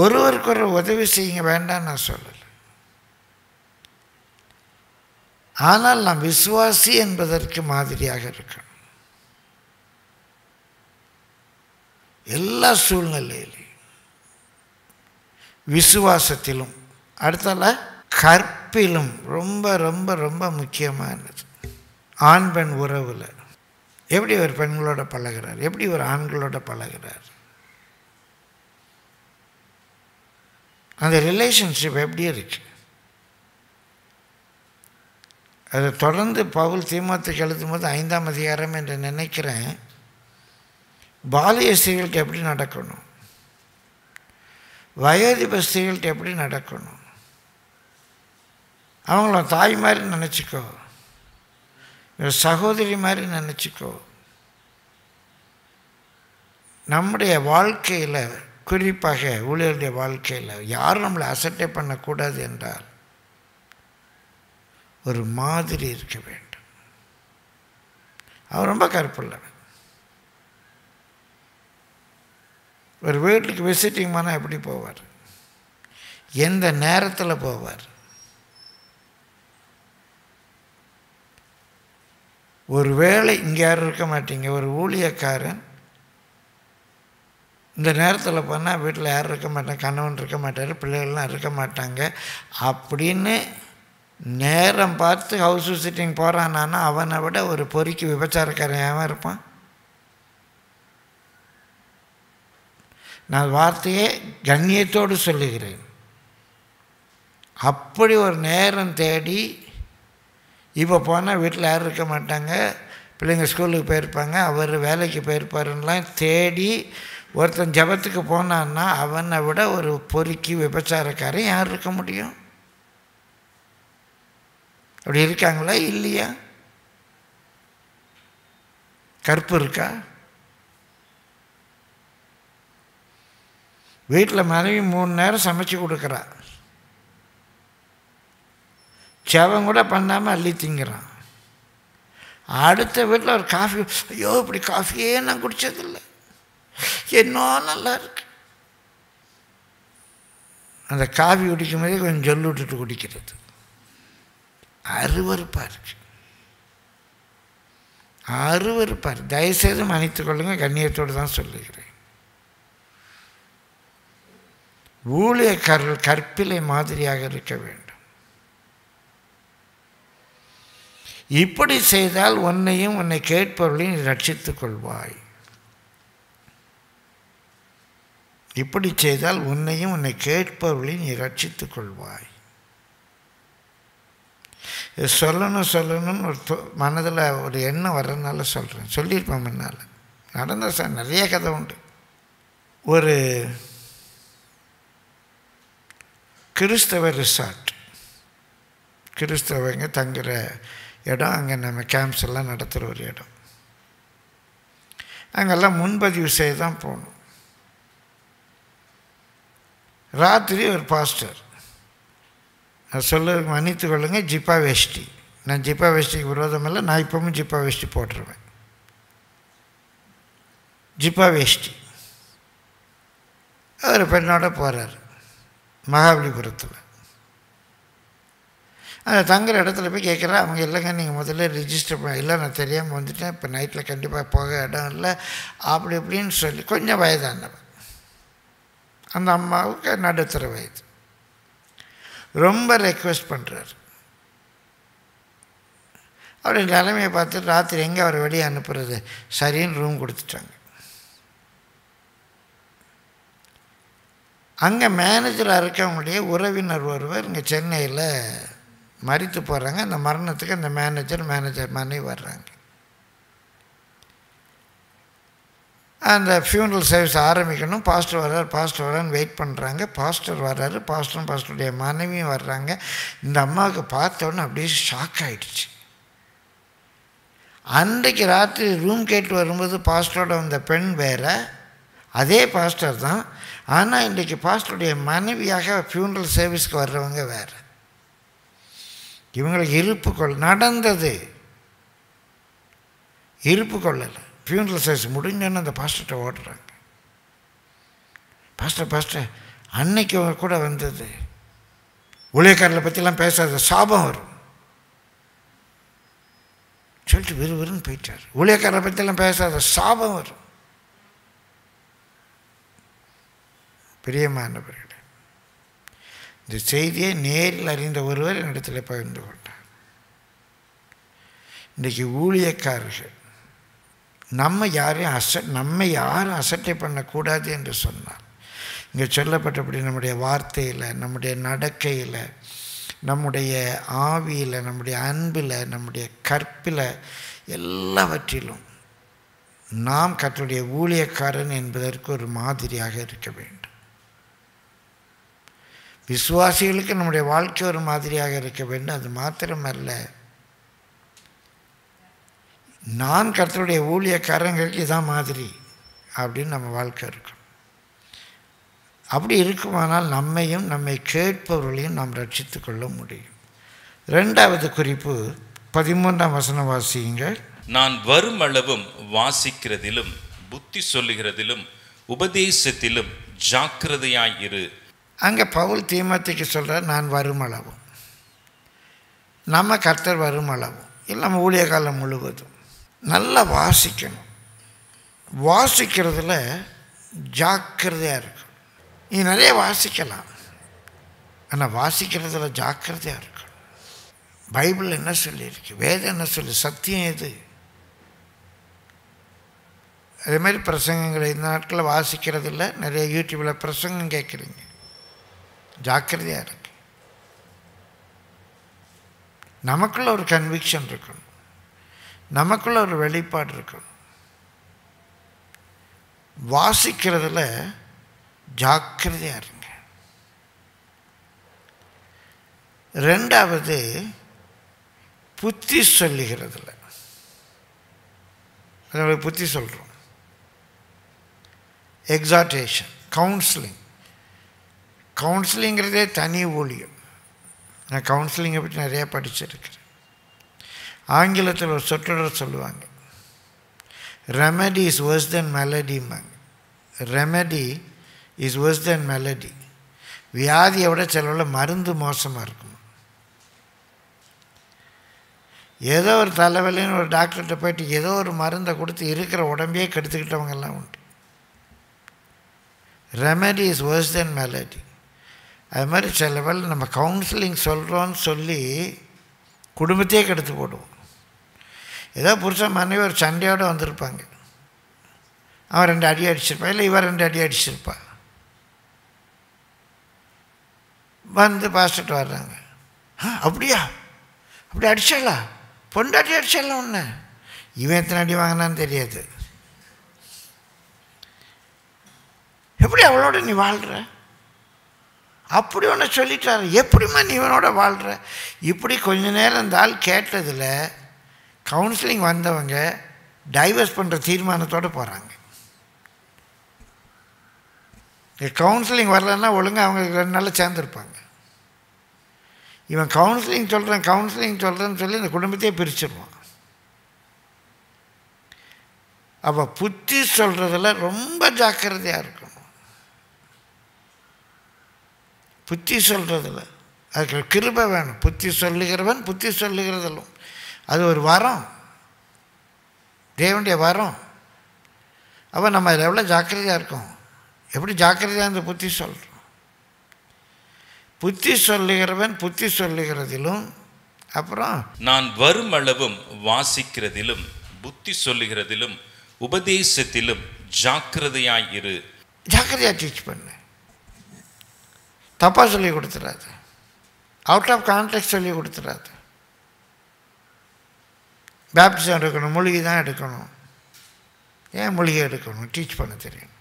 ஒருவருக்கு ஒரு உதவி செய்யுங்க வேண்டாம் நான் சொல்லலை. ஆனால் நாம் விசுவாசி என்பதற்கு மாதிரியாக இருக்கணும். எல்லா சூழ்நிலையிலும் விசுவாசத்திலும், அடுத்தால கற்பிலும், ரொம்ப ரொம்ப ரொம்ப முக்கியமானது. ஆண் பெண் உறவில் எப்படி ஒரு பெண்களோட பழகிறார், எப்படி ஒரு ஆண்களோட பழகிறார், அந்த ரிலேஷன்ஷிப் எப்படி இருக்கு, அதை தொடர்ந்து பவுல் தீமோத்தேயுக்கு எழுதும்போது 5ஆம் அதிகாரம் என்று நினைக்கிறேன், பாலிய ஸ்திரீகள்கிட்ட எப்படி நடக்கணும், வயோதிப ஸ்திரீகள்கிட்ட எப்படி நடக்கணும், அவங்கள தாய் மாதிரி நினச்சிக்கோ, சகோதரி மாதிரி நினச்சிக்கோ. நம்முடைய வாழ்க்கையில், குறிப்பாக ஊழியருடைய வாழ்க்கையில் யாரும் நம்மளை அசட்டை பண்ணக்கூடாது என்றால் ஒரு மாதிரி இருக்க வேண்டும். அவர் ரொம்ப கருப்புள்ளவன். ஒரு வீட்டுக்கு விசிட்டிங் போனால் எப்படி போவார், எந்த நேரத்தில் போவார், ஒரு வேளை இங்கே யாரும் இருக்க மாட்டீங்க, ஒரு ஊழியக்காரன் இந்த நேரத்தில் போனால் வீட்டில் யாரும் இருக்க மாட்டாங்க, கணவன் இருக்க மாட்டார், பிள்ளைகள்லாம் இருக்க மாட்டாங்க அப்படின்னு நேரம் பார்த்து ஹவுஸ் விசிட்டிங் போகிறான்னா அவனை விட ஒரு பொறுக்கி விபச்சாரக்காரன் ஏன் இருப்பான்? நான் வார்த்தையே கண்ணியத்தோடு சொல்லுகிறேன். அப்படி ஒரு நேரம் தேடி இப்போ போனால் வீட்டில் யாரும் இருக்க மாட்டாங்க, பிள்ளைங்க ஸ்கூலுக்கு போயிருப்பாங்க, அவர் வேலைக்கு போயிருப்பாருன்னெலாம் தேடி ஒருத்தன் ஜபத்துக்கு போனான்னா அவனை விட ஒரு பொறுக்கி விபச்சாரக்காரன் யார் இருக்க முடியும்? அப்படி இருக்காங்களா இல்லையா? கற்பு இருக்கா? வீட்டில் மனைவி 3 நேரம் சமைச்சு கொடுக்குறா, செவன் கூட பண்ணாமல் அள்ளி திங்கிறான். அடுத்த வீட்டில் ஒரு காஃபி, ஐயோ இப்படி காஃபியே நான் குடித்ததில்லை, என்ன நல்லா இருக்கு. அந்த காஃபி குடிக்கும் போதே கொஞ்சம் ஜொல்லு விட்டுட்டு குடிக்கிறது அருவருப்பாக இருக்கு, அருவருப்பாக இருக்கு. தயவுசெய்து மன்னித்துக் கொள்ளுங்க, கண்ணியத்தோடு தான் சொல்லுகிறேன். ஊழியக்காரர்கள் கற்பிலை மாதிரியாக இருக்க வேண்டும். இப்படி செய்தால் உன்னையும் உன்னை கேட்பவர்களையும் நீ ரட்சித்துக் கொள்வாய். இப்படி செய்தால் உன்னையும் உன்னை கேட்பவர்களையும் நீ ரட்சித்துக் கொள்வாய். சொல்லணும்னு ஒரு மனதில் ஒரு எண்ணம் வர்றதுனால சொல்கிறேன். சொல்லியிருப்பேன் முன்னால், நடந்த சார் நிறைய கதை உண்டு. ஒரு கிறிஸ்தவ ரிசார்ட், கிறிஸ்தவங்க தங்குற இடம், அங்கே நம்ம கேம்ப்ஸ் எல்லாம் நடத்துகிற ஒரு இடம். அங்கெல்லாம் முன்பதிவு செய்து தான் போகணும். ராத்திரி ஒரு பாஸ்டர், நான் சொல்ல மன்னித்து கொள்ளுங்க, ஜிப்பா வேஷ்டி, நான் ஜிப்பா வேஷ்டிக்கு விரோதம் இல்லை, நான் இப்போவும் ஜிப்பா வேஷ்டி போட்டுருவேன். ஜிப்பா வேஷ்டி ஒரு பெண்ணோட போகிறார் மகாபலிபுரத்தில். அந்த தங்குற இடத்துல போய் கேட்குறா, அவங்க இல்லைங்க நீங்கள் முதல்ல ரிஜிஸ்டர் பண்ண, இல்லை நான் தெரியாமல் வந்துட்டேன், இப்போ நைட்டில் கண்டிப்பாக போக இடம் இல்லை அப்படி இப்படின்னு சொல்லி. கொஞ்சம் வயதானவன், அந்த அம்மாவுக்கு நடுத்தர வயது. ரொம்ப ரெக்வெஸ்ட் பண்ணுறார். அவருடைய நிலைமையை பார்த்துட்டு ராத்திரி எங்கே அவரை வெளியே அனுப்புறது, சரின்னு ரூம் கொடுத்துட்டாங்க. அங்கே மேனேஜராக இருக்கவங்களுடைய உறவினர் ஒருவர் இங்கே சென்னையில் மரித்து போகிறாங்க. அந்த மரணத்துக்கு அந்த மேனேஜர் மனைவி வர்றாங்க. அந்த ஃபியூனரல் சர்வீஸ் ஆரம்பிக்கணும். பாஸ்டர் வர்றான்னு வெயிட் பண்ணுறாங்க. பாஸ்டர் வர்றாரு, பாஸ்டருடைய மனைவியும் வர்றாங்க. இந்த அம்மாவுக்கு பார்த்தோன்னே அப்படியே ஷாக் ஆகிடுச்சு. அன்றைக்கு ராத்திரி ரூம் கேட்டு வரும்போது பாஸ்டரோட வந்த பெண் வேறு, அதே பாஸ்டர் தான். ஆனால் இன்றைக்கி பாஸ்டருடைய மனைவியாக ஃபியூனரல் சர்வீஸ்க்கு வர்றவங்க வேறு. இவங்களுக்கு இருப்பு நடந்தது. இருப்பு கொள்ளலை. ஃபியூனரல் சர்வீஸ் முடிஞ்சோன்னு அந்த பாஸ்டர்கிட்ட ஓடுறாங்க. பாஸ்டர் அன்னைக்கு கூட வந்தது, ஊழியக்காரர்களை பற்றிலாம் பேசாத, சாபம் வரும் சொல்லிட்டு விறுவிறுன்னு போயிட்டார். ஊழியக்காரரை பற்றிலாம் பேசாத, சாபம் வரும். பிரியமானவர்களே, இந்த செய்தியை நேரில் அறிந்த ஒருவர் என்னிடத்தில் பகிர்ந்து கொண்டார். இன்றைக்கி ஊழியக்காரர்கள் நம்ம யாரும் அசட்டை பண்ணக்கூடாது என்று சொன்னார். இங்கே சொல்லப்பட்டபடி நம்முடைய வார்த்தையில், நம்முடைய நடக்கையில், நம்முடைய ஆவியில், நம்முடைய அன்பில், நம்முடைய கற்பில், எல்லாவற்றிலும் நாம் கர்த்தருடைய ஊழியக்காரன் என்பதற்கு ஒரு மாதிரியாக இருக்க வேண்டும். விசுவாசிகளுக்கு நம்முடைய வாழ்க்கை ஒரு மாதிரியாக இருக்க வேண்டும். அது மாத்திரமல்ல, நான் கர்த்தருடைய ஊழியக்காரங்களுக்கு இதான் மாதிரி அப்படின்னு நம்ம வாழ்க்கை இருக்கும். அப்படி இருக்குமானால் நம்மையும் நம்மை கேட்பவர்களையும் நாம் ரட்சித்து கொள்ள முடியும். 2வது குறிப்பு 13ஆம் வசனம் வாசியுங்கள். நான் வருமளவும் வாசிக்கிறதிலும் புத்தி சொல்லுகிறதிலும் உபதேசத்திலும் ஜாக்கிரதையாயிரு. அங்கே பவுல் தீமோத்தேயுக்கு சொல்கிறார், நான் வருமளவும். நம்ம கர்த்தர் வருமளவும் இல்லை, நம்ம ஊழிய காலம் முழுவதும் நல்லா வாசிக்கணும். வாசிக்கிறதுல ஜாக்கிரதையாக இருக்கும். நீ நிறைய வாசிக்கலாம், ஆனால் வாசிக்கிறதுல ஜாக்கிரதையாக இருக்கும். பைபிள் என்ன சொல்லியிருக்கு, வேதம் என்ன சொல்லி, சத்தியம் எது? அதேமாதிரி பிரசங்கங்களை இந்த நாட்களில் வாசிக்கிறதில்ல, நிறைய யூடியூப்பில் பிரசங்கம் கேட்குறீங்க. ஜாக்கிரதையாக இருக்கு. நமக்குள்ள ஒரு கன்விக்ஷன் இருக்கணும், நமக்குள்ள ஒரு வெளிப்பாடு இருக்கணும். வாசிக்கிறதுல ஜாக்கிரதையாக இருங்க. 2வது புத்தி சொல்லுகிறதுல, அதோட புத்தி சொல்கிறோம். எக்ஸார்டேஷன், கவுன்சிலிங்கிறதே தனி ஊழியம். நான் கவுன்சிலிங்கை பற்றி நிறையா படிச்சிருக்கிறேன். ஆங்கிலத்தில் ஒரு சொற்றொடர் சொல்லுவாங்க, ரெமெடி இஸ் worse than மெலடிம்பாங்க. Remedy is worse than malady. வியாதியை விட சிலவில் மருந்து மோசமாக இருக்கும். ஏதோ ஒரு தலைவலின்னு ஒரு டாக்டர்கிட்ட போயிட்டு ஏதோ ஒரு மருந்தை கொடுத்து இருக்கிற உடம்பையே கெடுத்துக்கிட்டவங்கெல்லாம் உண்டு. Remedy is worse than melody. அது மாதிரி சில வேளை நம்ம கவுன்சிலிங் சொல்கிறோன்னு சொல்லி குடும்பத்தையே கெடுத்து போடுவோம். ஏதோ புருஷன் மனைவி ஒரு சண்டையோடு வந்திருப்பாங்க, அவன் 2 அடி அடிச்சிருப்பான், இல்லை இவன் 2 அடி அடிச்சிருப்பா. வந்து பாஸ்டர்கிட்ட வர்றாங்க, அப்படியா, அப்படி அடிச்சாளா, பொண்டாட்டி அடிச்சாலாம் ஒன்று, இவன் எத்தனை அடி வாங்கினான்னு தெரியாது. எப்படி அவளோட நீ வாழ்கிற, அப்படி ஒன்று சொல்லிட்டாரு, எப்படிம்மா நீ இவனோட வாழ்கிற? இப்படி கொஞ்ச நேரம் இந்த ஆள் கேட்டதில் கவுன்சிலிங் வந்தவங்க டைவர்ஸ் பண்ணுற தீர்மானத்தோடு போகிறாங்க. கவுன்சிலிங் வரலன்னா ஒழுங்காக அவங்க 2 நாளில் சேர்ந்துருப்பாங்க. இவன் கவுன்சிலிங் சொல்கிறேன்னு சொல்லி இந்த குடும்பத்தையே பிரிச்சிடுவான். அப்போ புத்தி சொல்கிறதுல ரொம்ப ஜாக்கிரதையாக இருக்கணும். புத்தி சொல்கிறதில்ல அதுக்கு கிருபை வேணும். புத்தி சொல்லுகிறவன் புத்தி சொல்லுகிறதில்லும், அது ஒரு வரம், தேவனுடைய வரம். அப்போ நம்ம அதில் எவ்வளோ ஜாக்கிரதையாக இருக்கோம், எப்படி ஜாக்கிரதையாக இந்த புத்தி சொல்கிறோம். புத்தி சொல்லுகிறவன் புத்தி சொல்லுகிறதிலும், அப்புறம் நான் வருமளவும் வாசிக்கிறதிலும் புத்தி சொல்லுகிறதிலும் உபதேசத்திலும் ஜாக்கிரதையாயிரு. ஜாக்கிரதையாக டீச் பண்ணு, தப்பாக சொல்லி கொடுத்துடாது, அவுட் ஆஃப் கான்டெக்ட் சொல்லி கொடுத்துடாது. பேப்டிசம் எடுக்கணும், மூலிகை தான் எடுக்கணும், ஏன் மூலிகை எடுக்கணும், டீச் பண்ண தெரியும்.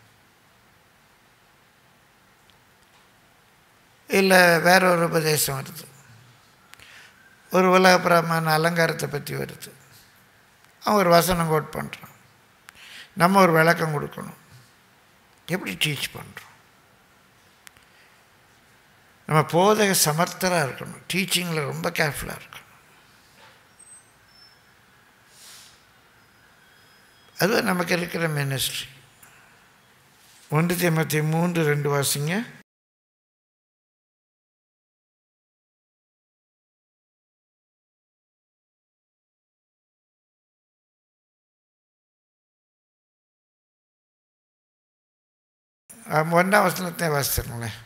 இல்லை வேற ஒரு உபதேசம் வருது, ஒரு உலகப்பிரமான அலங்காரத்தை பற்றி வருது, அவன் ஒரு வசனம் கோட் பண்ணுறான், நம்ம ஒரு விளக்கம் கொடுக்கணும். எப்படி டீச் பண்ணுறோம்? நம்ம போதக சமர்த்தராக இருக்கணும், டீச்சிங்கில் ரொம்ப கேர்ஃபுல்லாக இருக்கணும். அது நமக்கு இருக்கிற மினிஸ்ட்ரி. 1 தீமோத்தேயு 3:2 வாசிங்க. ஒன்றாம் வசனத்தை வாசிச்சிருங்களேன்.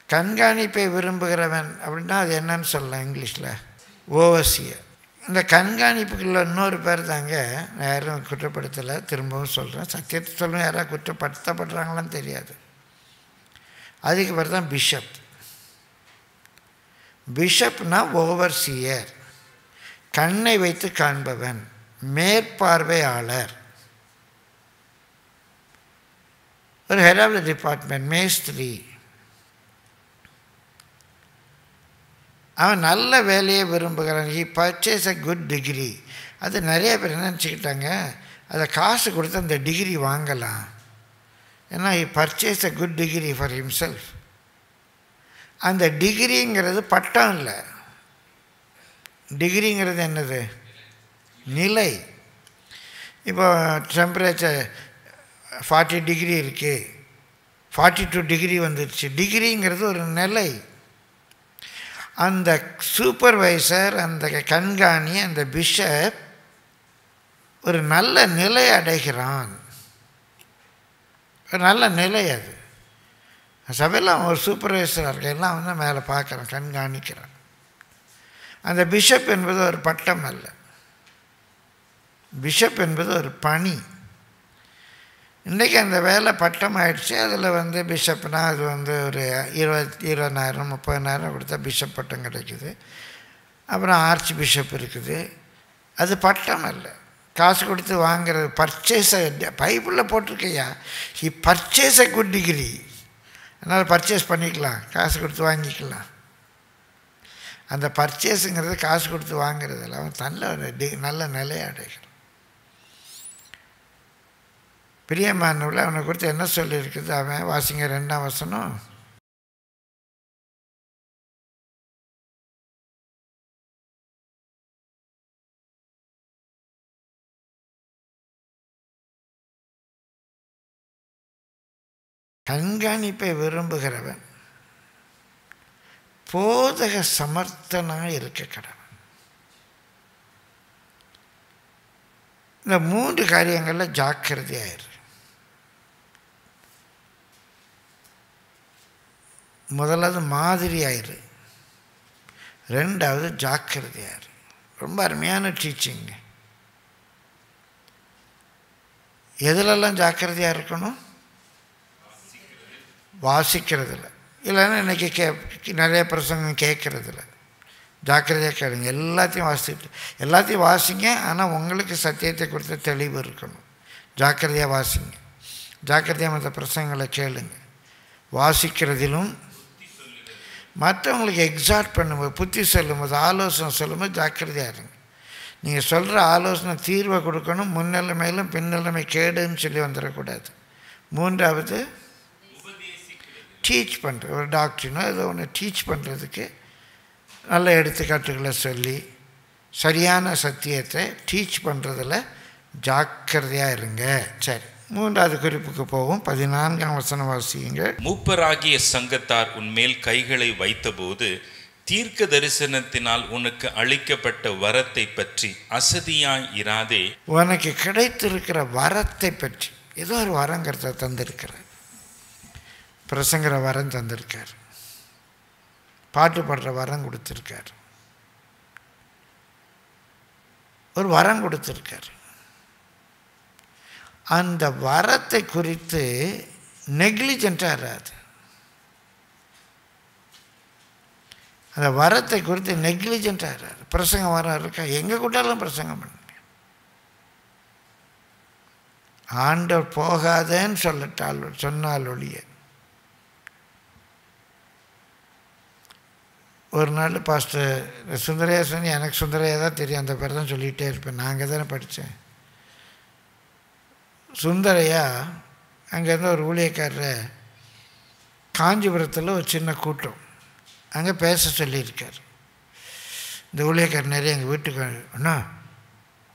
கண்காணிப்பை விரும்புகிறவன் அப்படின்னா அது என்னன்னு சொல்லலாம் இங்கிலீஷில்? ஓவர்சியர். இந்த கண்காணிப்புக்குள்ள இன்னொரு பேர் தாங்க, நான் யாரும் குற்றப்படுத்தலை, திரும்பவும் சொல்கிறேன், சத்தியத்தை சொல்லுவேன், யாராவது குற்றப்படுத்தப்படுறாங்களான்னு தெரியாது. அதுக்கு பேர் தான் பிஷப். பிஷப்னா ஓவர்சியர், கண்ணை வைத்து காண்பவன், மேற்பார்வையாளர், ஒரு ஹெட் ஆஃப் த டிபார்ட்மெண்ட், மேஸ்திரி. அவன் நல்ல வேலையை விரும்புகிறான். He purchase a good degree. அது நிறைய பேர் என்ன நினச்சிக்கிட்டாங்க, அதை காசு கொடுத்து அந்த டிகிரி வாங்கலாம். ஏன்னா he purchase a good degree for himself. அந்த டிகிரிங்கிறது பட்டம் இல்லை. டிகிரிங்கிறது என்னது? நிலை. இப்போ டெம்பரேச்சர் 40 டிகிரி இருக்குது, 42 டிகிரி வந்துடுச்சு. டிகிரிங்கிறது ஒரு நிலை. அந்த சூப்பர்வைசர், அந்த கண்காணி, அந்த பிஷப் ஒரு நல்ல நிலை அடைகிறான். ஒரு நல்ல நிலை. அது சபையெல்லாம் ஒரு சூப்பர்வைசராக இருக்க, எல்லாம் வந்து மேலே பார்க்குறான், கண்காணிக்கிறான். அந்த பிஷப் என்பது ஒரு பட்டம் அல்ல. பிஷப் என்பது ஒரு பணி. இன்றைக்கி அந்த வேலை பட்டம் ஆகிடுச்சு. அதில் வந்து பிஷப்னால் அது வந்து ஒரு 20,000 30,000 கொடுத்தா பிஷப் பட்டம் கிடைக்குது. அப்புறம் ஆர்ச் பிஷப் இருக்குது. அது பட்டம் அல்ல, காசு கொடுத்து வாங்கிறது. பர்ச்சேஸை பைபிளில் போட்டிருக்கையா, he purchase a good degree. அதனால் பர்ச்சேஸ் பண்ணிக்கலாம், காசு கொடுத்து வாங்கிக்கலாம். அந்த பர்ச்சேஸுங்கிறது காசு கொடுத்து வாங்கிறது இல்லை. அவன் நல்ல நிலையை அடைகிறான். பிரியமானவர்களே, அவனை குறித்து என்ன சொல்லியிருக்குது? அவன் வாசிங்க 2ஆம் வசனம். கண்காணிப்பை விரும்புகிறவன் போதக சமர்த்தனாக இருக்க கடவன். இந்த 3 காரியங்களில் ஜாக்கிரதையாயிரு. முதலாவது மாதிரி ஆயிரு, 2வது ஜாக்கிரதையாயிரு. ரொம்ப அருமையான டீச்சிங்க. எதுலெல்லாம் ஜாக்கிரதையாக இருக்கணும்? வாசிக்கிறதில்ல. இல்லைன்னா இன்றைக்கி நிறைய பிரசங்கம் கேட்குறதில்ல. ஜாக்கிரதையாக கேளுங்க. எல்லாத்தையும் வாசிட்டு எல்லாத்தையும் வாசிங்க. ஆனால் உங்களுக்கு சத்தியத்தை கொடுத்த தெளிவு இருக்கணும். ஜாக்கிரதையாக வாசிங்க. ஜாக்கிரதையாக மற்ற பிரசங்களை கேளுங்க. வாசிக்கிறதிலும் மற்றவங்களுக்கு எக்ஸாட் பண்ணும்போது, புத்தி சொல்லும்போது, ஆலோசனை சொல்லும்போது ஜாக்கிரதையாக இருங்க. நீங்கள் சொல்கிற ஆலோசனை தீர்வை கொடுக்கணும். முன்னிலைமையிலும் பின்னிலைமை கேடுன்னு சொல்லி வந்துடக்கூடாது. 3வது டீச் பண்ணுற ஒரு டாக்டரினோ ஏதோ ஒன்று டீச் பண்ணுறதுக்கு நல்ல எடுத்துக்காட்டுகளை சொல்லி சரியான சத்தியத்தை டீச் பண்ணுறதில் ஜாக்கிரதையாக இருங்க. சரி, 3வது குறிப்புக்கு போவோம். 14ஆம் வசனம் வாசியுங்க. மூப்பராகிய சங்கத்தார் உன்மேல் கைகளை வைத்தபோது தீர்க்க தரிசனத்தினால் உனக்கு அளிக்கப்பட்ட வரத்தை பற்றி அசதியாய் இராதே. உனக்கு கிடைத்திருக்கிற வரத்தை பற்றி, ஏதோ ஒரு வரங்கிறத தந்திருக்கிறார். பிரசங்கிற வரம் தந்திருக்கார், பாட்டு பாடுற வரம் கொடுத்துருக்கார், ஒரு வரம் கொடுத்துருக்கார். அந்த வரத்தை குறித்து நெக்லிஜென்ட்டாக இராது. அந்த வரத்தை குறித்து நெக்லிஜென்ட்டாக இராது. பிரசங்கம் வரம் இருக்கா, எங்கே கூட்டாலும் பிரசங்கம் பண்ணுங்க. ஆண்டவர் போகாதேன்னு சொன்னால் ஒழிய. ஒரு நாள் பாஸ்டர் சுந்தரையா சொன்னி, எனக்கு சுந்தரையா தான் தெரியும், அந்த பேர் தான் சொல்லிகிட்டே இருப்பேன். நான் அங்கே தானே படித்தேன். சுந்தரையா அங்கேருந்து ஒரு ஊழியக்காரர் காஞ்சிபுரத்தில் ஒரு சின்ன கூட்டம் அங்கே பேச சொல்லியிருக்கார். இந்த ஊழியக்காரர் நிறைய எங்கள் வீட்டுக்கு அண்ணா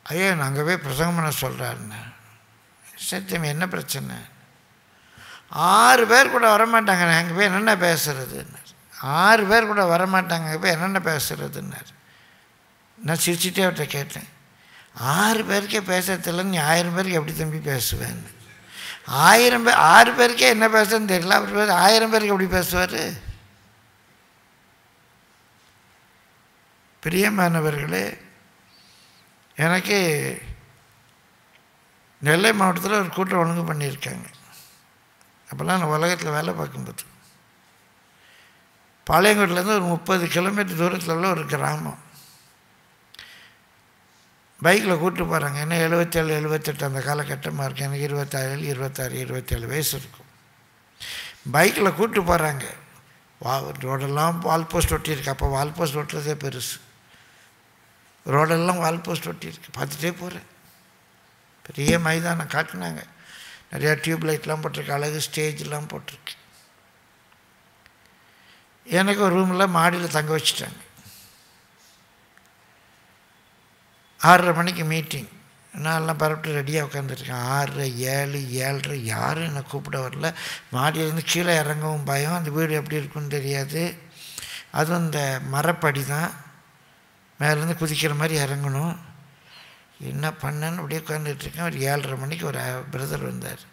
ஐயா நான் அங்கே போய் பிரசங்கம் பண்ண சொல்கிறாருண்ணா. சத்தியம் என்ன பிரச்சனை? 6 பேர் கூட வரமாட்டாங்க, நான் அங்கே போய் என்னென்ன பேசுகிறதுன்னார். 6 பேர் கூட வரமாட்டாங்க, அங்கே போய் என்னென்ன பேசுகிறதுன்னார். நான் சிரிச்சுட்டே அவர்கிட்ட கேட்டேன், 6 பேருக்கே பேசுறதில்ல, நீ 1000 பேருக்கு எப்படி தம்பி பேசுவேன்னு. 1000 பேர் 6 பேருக்கே என்ன பேசுறதுன்னு தெரியல, அவர் 1000 பேருக்கு எப்படி பேசுவார்? பிரியமானவர்களே, எனக்கு நெல்லை மாவட்டத்தில் ஒரு கூட்டம் ஒழுங்கு பண்ணியிருக்காங்க. அப்போல்லாம் நான் உலகத்தில் வேலை பார்க்கும்போது பாளையங்கோட்டிலேருந்து ஒரு 30 கிலோமீட்டர் தூரத்தில் உள்ள ஒரு கிராமம். பைக்கில் கூப்பிட்டு போகிறாங்க. ஏன்னா 77 78 அந்த காலகட்டமாக இருக்குது. எனக்கு 26 27 வயசு இருக்கும். பைக்கில் கூப்பிட்டு போகிறாங்க. ரோடெல்லாம் வால் போஸ்ட் ஒட்டியிருக்கு. அப்போ வால் போஸ்ட் ஒட்டுறதே பெருசு. ரோடெல்லாம் வால் போஸ்ட் ஒட்டியிருக்கு. பார்த்துட்டே போகிறேன். பெரிய மைதானம் காட்டினாங்க. நிறையா டியூப் லைட்லாம் போட்டிருக்கு, அழகு ஸ்டேஜ்லாம் போட்டிருக்கு. எனக்கு ஒரு ரூமில் மாடியில் தங்க வச்சுட்டாங்க. 6:30 மணிக்கு மீட்டிங். நான் எல்லாம் பரப்பிட்டு ரெடியாக உட்காந்துருக்கேன். 6, 7, 7:30 யாரும் என்னை கூப்பிட வரல. மாடியிலேருந்து கீழே இறங்கவும் பயம். அந்த வீடு எப்படி இருக்குன்னு தெரியாது. அதுவும் இந்த மரப்படி தான், மேலேருந்து குதிக்கிற மாதிரி இறங்கணும். என்ன பண்ணேன்னு அப்படியே உட்காந்துட்ருக்கேன். ஒரு 7:30 மணிக்கு ஒரு பிரதர் வந்தார்.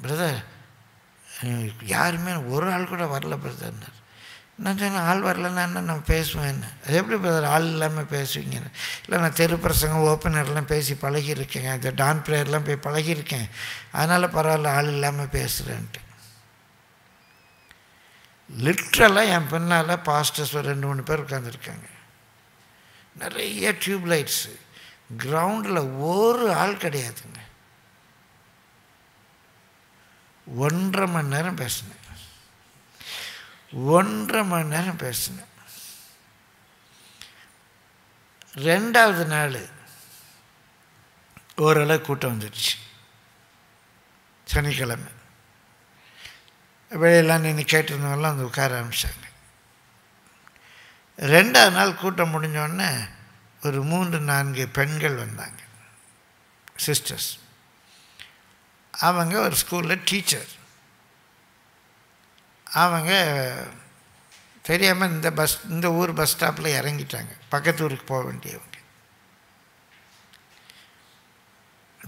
பிரதர் யாருமே ஒரு ஆள் கூட வரல பிரதர்னார். நான் சொன்னேன், ஆள் வரலன்னா என்ன நான் பேசுவேன்னு. அது எப்படி பிரதர் ஆள் இல்லாமல் பேசுவீங்கன்னு. இல்லை நான் தெரு பிரசங்கம் ஓப்பனர்லாம் பேசி பழகியிருக்கேங்க, இந்த டான் ப்ரேயர்லாம் போய் பழகியிருக்கேன், அதனால் பரவாயில்ல ஆள் இல்லாமல் பேசுகிறேன்ட்டு. லிட்ரலாக என் பின்னால் பாஸ்டர்ஸ் ஒரு 2-3 பேர் உட்காந்துருக்காங்க. நிறைய டியூப் லைட்ஸு. கிரவுண்டில் ஒரு ஆள் கிடையாதுங்க. 1.5 மணி நேரம் பேசினேன். 1.5 மணி நேரம் பேசினேன். 2வது நாள் ஓரளவு கூட்டம் வந்துடுச்சு. சனிக்கிழமை வெளியெல்லாம் நின்று கேட்டிருந்தவங்களாம் வந்து உட்கார ஆரம்பித்தாங்க. 2வது நாள் கூட்டம் முடிஞ்சோடனே ஒரு 3-4 பெண்கள் வந்தாங்க, சிஸ்டர்ஸ். அவங்க ஒரு ஸ்கூலில் டீச்சர். அவங்க தெரியாமல் இந்த ஊர் பஸ் ஸ்டாப்பில் இறங்கிட்டாங்க. பக்கத்து ஊருக்கு போக வேண்டியவங்க.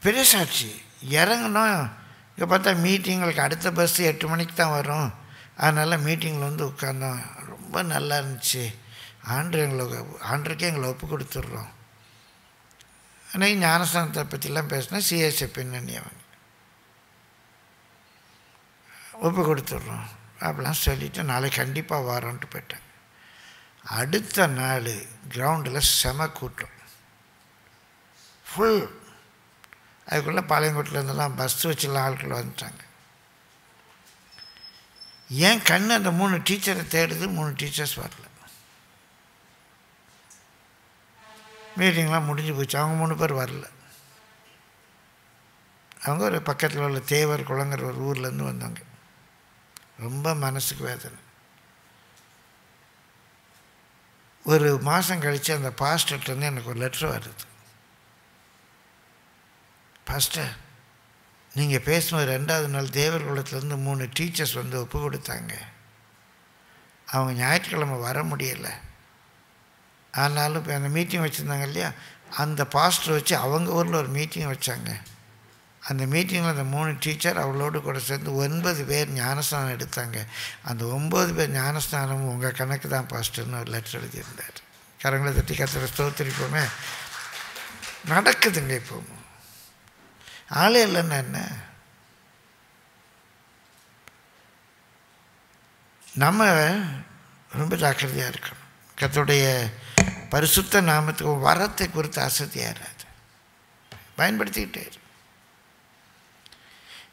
பெரிய சாட்சி. இறங்கணும். இங்கே பார்த்தா மீட்டிங்களுக்கு அடுத்த பஸ் 8 மணிக்கு தான் வரும். அதனால் மீட்டிங்கில் வந்து உட்காந்தோம். ரொம்ப நல்லா இருந்துச்சு. ஆண்டருக்கே எங்களை ஒப்பு கொடுத்துட்றோம். அன்றைக்கி ஞானஸ்தானத்தை பற்றிலாம் பேசினா சிஎஸ்ஐ பின்னணி அவங்க ஒப்பு கொடுத்துட்றோம் அப்படிலாம் சொல்லிவிட்டு நாளைக்கு கண்டிப்பாக வரோன்ட்டு போயிட்டேன். அடுத்த நாள் கிரவுண்டில் செம கூட்டம், ஃபுல். அதுக்குள்ளே பாளையங்கோட்டிலேருந்துலாம் பஸ் வச்சுலாம் ஆட்கள் வந்துட்டாங்க. என் கண் அந்த 3 டீச்சரை தேடுது. 3 டீச்சர்ஸ் வரல. மீட்டிங்லாம் முடிஞ்சு போச்சு. அவங்க 3 பேர் வரல. அவங்க ஒரு பக்கத்தில் உள்ள தேவர் குளங்கிற ஒரு ஊர்லேருந்து வந்தாங்க. ரொம்ப மனசுக்கு வேதனை. ஒரு மாதம் கழித்து அந்த பாஸ்டர்கிட்டருந்து எனக்கு ஒரு லெட்டர் வருது. பாஸ்டர், நீங்கள் பேசும்போது 2வது நாள் தேவர் குளத்துலேருந்து 3 டீச்சர்ஸ் வந்து ஒப்பு கொடுத்தாங்க. அவங்க ஞாயிற்றுக்கிழமை வர முடியலை. ஆனாலும் இப்போ அந்த மீட்டிங் வச்சுருந்தாங்க இல்லையா, அந்த பாஸ்டர் வச்சு அவங்க ஊரில் ஒரு மீட்டிங் வச்சாங்க. அந்த மீட்டிங்கில் அந்த 3 டீச்சர் அவளோடு கூட சேர்ந்து 9 பேர் ஞானஸ்தானம் எடுத்தாங்க. அந்த 9 பேர் ஞானஸ்தானமும் உங்கள் கணக்கு தான் பாஸ்டர்னு ஒரு லெட்டர் எழுதியிருந்தார். கரங்களை தட்டி கத்திர ஸ்தோத்திரிப்போமே. நடக்குதுங்க. இப்போ ஆளே இல்லைன்னா என்ன? நம்ம ரொம்ப ஜாக்கிரதையாக இருக்கணும். கர்த்தருடைய பரிசுத்த நாமத்துக்கு வரத்தை குறித்து அசதியாராது, பயன்படுத்திக்கிட்டே.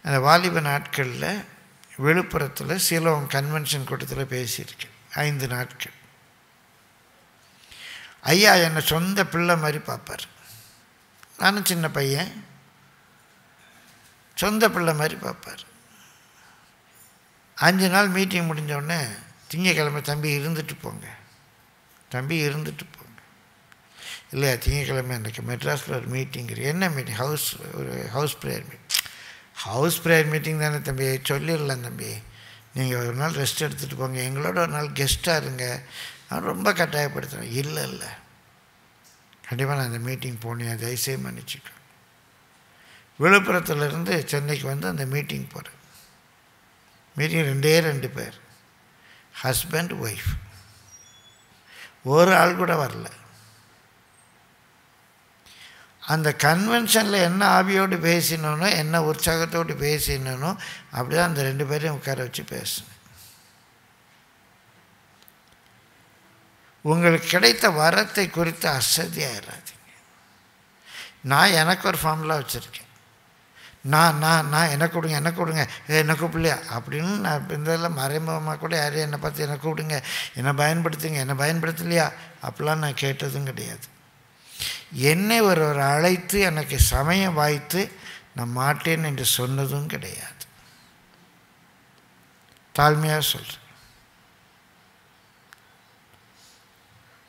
அந்த வாலிப நாட்களில் விழுப்புரத்தில் சிலோன் கன்வென்ஷன் கூட்டத்தில் பேசியிருக்கேன். 5 நாட்கள். ஐயா என்னை சொந்த பிள்ளை மாதிரி பார்ப்பார். நானும் சின்ன பையன், சொந்த பிள்ளை மாதிரி பார்ப்பார். 5 நாள் மீட்டிங் முடிஞ்சோடனே திங்கக்கிழமை தம்பி இருந்துட்டு போங்க, தம்பி இருந்துட்டு போங்க. இல்லையா, திங்கக்கிழமை எனக்கு மெட்ராஸில் ஒரு மீட்டிங் இருக்குது. என்ன மீட்டிங்? ஒரு house prayer meeting. House prayer meeting தானே தம்பி, சொல்லிடலாம் தம்பி, நீங்கள் ஒரு நாள் ரெஸ்ட் எடுத்துகிட்டு போங்க, எங்களோட ஒரு நாள் கெஸ்ட்டாக இருங்க. நான் ரொம்ப கட்டாயப்படுத்துகிறேன். இல்லை கண்டிப்பாக நான் அந்த மீட்டிங் போனேன், தயவுசெய்து மன்னிச்சுக்கோ. விழுப்புரத்துலேருந்து சென்னைக்கு வந்து அந்த மீட்டிங் போகிறேன். மீட்டிங் 2 பேர், ஹஸ்பண்ட் ஒய்ஃப், ஒரு ஆள் கூட வரல. அந்த கன்வென்ஷனில் என்ன ஆவியோடு பேசினோனோ, என்ன உற்சாகத்தோடு பேசினோ, அப்படி தான் அந்த 2 பேரையும் உட்கார வச்சு பேசினேன். உங்களுக்கு கிடைத்த வரத்தை குறித்து அசதியாயிடாதீங்க. நான் எனக்கு ஒரு ஃபார்முலா வச்சுருக்கேன். நான் என்ன கொடுங்க என்ன கூப்பிடலையா அப்படின்னு நான் இதெல்லாம் மறைமுகமாக கூட யாரையும் என்னை பார்த்து என்ன கூப்பிடுங்க, என்னை பயன்படுத்துங்க, என்னை பயன்படுத்தலையா அப்படிலாம் நான் கேட்டதும் கிடையாது. என்னை ஒரு அழைத்து எனக்கு சமயம் வாய்த்து நான் மாட்டேன் என்று சொன்னதும் கிடையாது. தாழ்மையாக சொல்கிறேன்.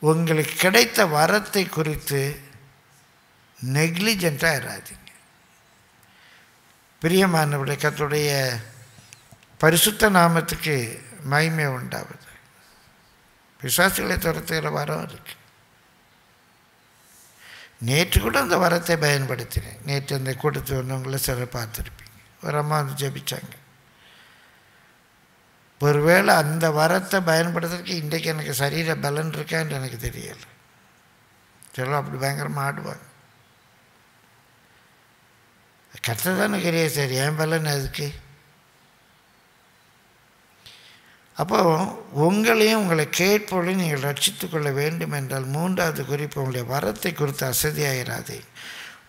உங்களுக்கு கிடைத்த வரத்தை குறித்து நெக்லிஜெண்ட்டாக இராதீங்க. பிரியமானவர்களே, கர்த்தருடைய பரிசுத்த நாமத்துக்கு மகிமை உண்டாவது. பிசாசுகளை துரத்துகிற வரம் இருக்கு. நேற்று கூட அந்த வரத்தை பயன்படுத்தினேன். நேற்று அந்த கூட்டத்து வந்தவங்கள சிலர் பார்த்துருப்பீங்க. ஒரு அம்மா வந்து ஜெபிச்சாங்க. ஒருவேளை அந்த வரத்தை பயன்படுத்துறதுக்கு இன்றைக்கு எனக்கு சரீர பலன் இருக்கான்னு எனக்கு தெரியலை. சிலர் அப்படி பயங்கரமாக ஆடுவாங்க. கர்த்தர் தானே கிரியை சரி, என் பலன் அதுக்கு. அப்போ உங்களையும் உங்களை கேட்பொழுது நீங்கள் ரட்சித்து கொள்ள வேண்டும் என்றால் 3வது குறிப்பு, உங்களுடைய வரத்தை குறித்து அசதியாகிறாதே.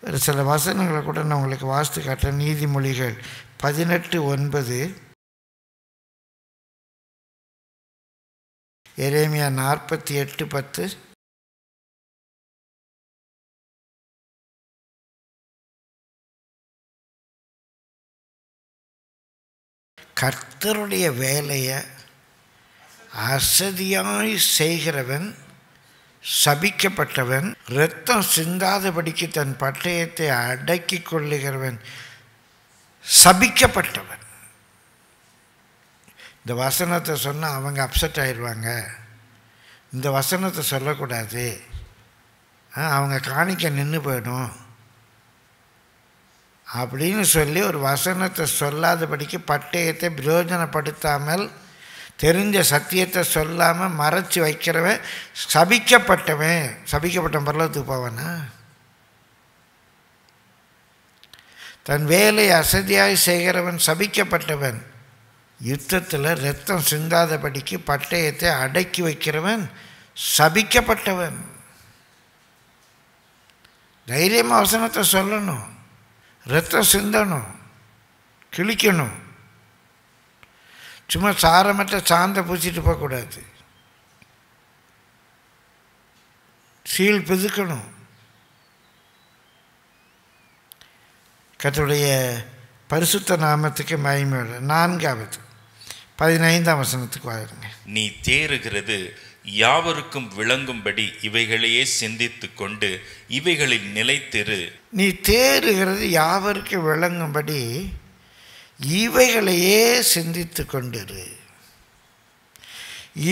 ஒரு சில வசனங்களை கூட நான் உங்களுக்கு வாசித்து காட்டுறேன். நீதிமொழிகள் 18:9, எரேமியா 48:10, கர்த்தருடைய வேலையை அசதியாய் செய்கிறவன் சபிக்கப்பட்டவன், இரத்தம் சிந்தாதபடிக்கு தன் பட்டயத்தை அடக்கி கொள்ளுகிறவன் சபிக்கப்பட்டவன். இந்த வசனத்தை சொன்னால் அவங்க அப்செட் ஆயிடுவாங்க, இந்த வசனத்தை சொல்லக்கூடாது, அவங்க காணிக்க நின்று போயிடும் அப்படின்னு சொல்லி ஒரு வசனத்தை சொல்லாதபடிக்கு பட்டயத்தை பிரயோஜனப்படுத்தாமல் தெரிஞ்ச சத்தியத்தை சொல்லாமல் மறைச்சி வைக்கிறவன் சபிக்கப்பட்டவன். சபிக்கப்பட்டவன் பரலோகத்துக்கு போவானா? தன் வேலையை அசதியாய் செய்கிறவன் சபிக்கப்பட்டவன். யுத்தத்தில் இரத்தம் சிந்தாதபடிக்கு பட்டயத்தை அடக்கி வைக்கிறவன் சபிக்கப்பட்டவன். தைரியமாக வசனத்தை சொல்லணும், இரத்தம் சிந்தணும், கிழிக்கணும். சும்மா சாரமற்ற சாந்தை பூச்சிட்டு போகக்கூடாது, சீல் பிதுக்கணும். கர்த்தருடைய பரிசுத்த நாமத்துக்கு மகிமை. 4வது 15ஆம் வசனத்துக்கு வாருங்க. நீ தேறுகிறது யாவருக்கும் விளங்கும்படி இவைகளையே சிந்தித்து கொண்டு இவைகளில் நிலைத்திரு. நீ தேறுகிறது யாவருக்கு விளங்கும்படி இவைகளையே சிந்தித்து கொண்டிரு.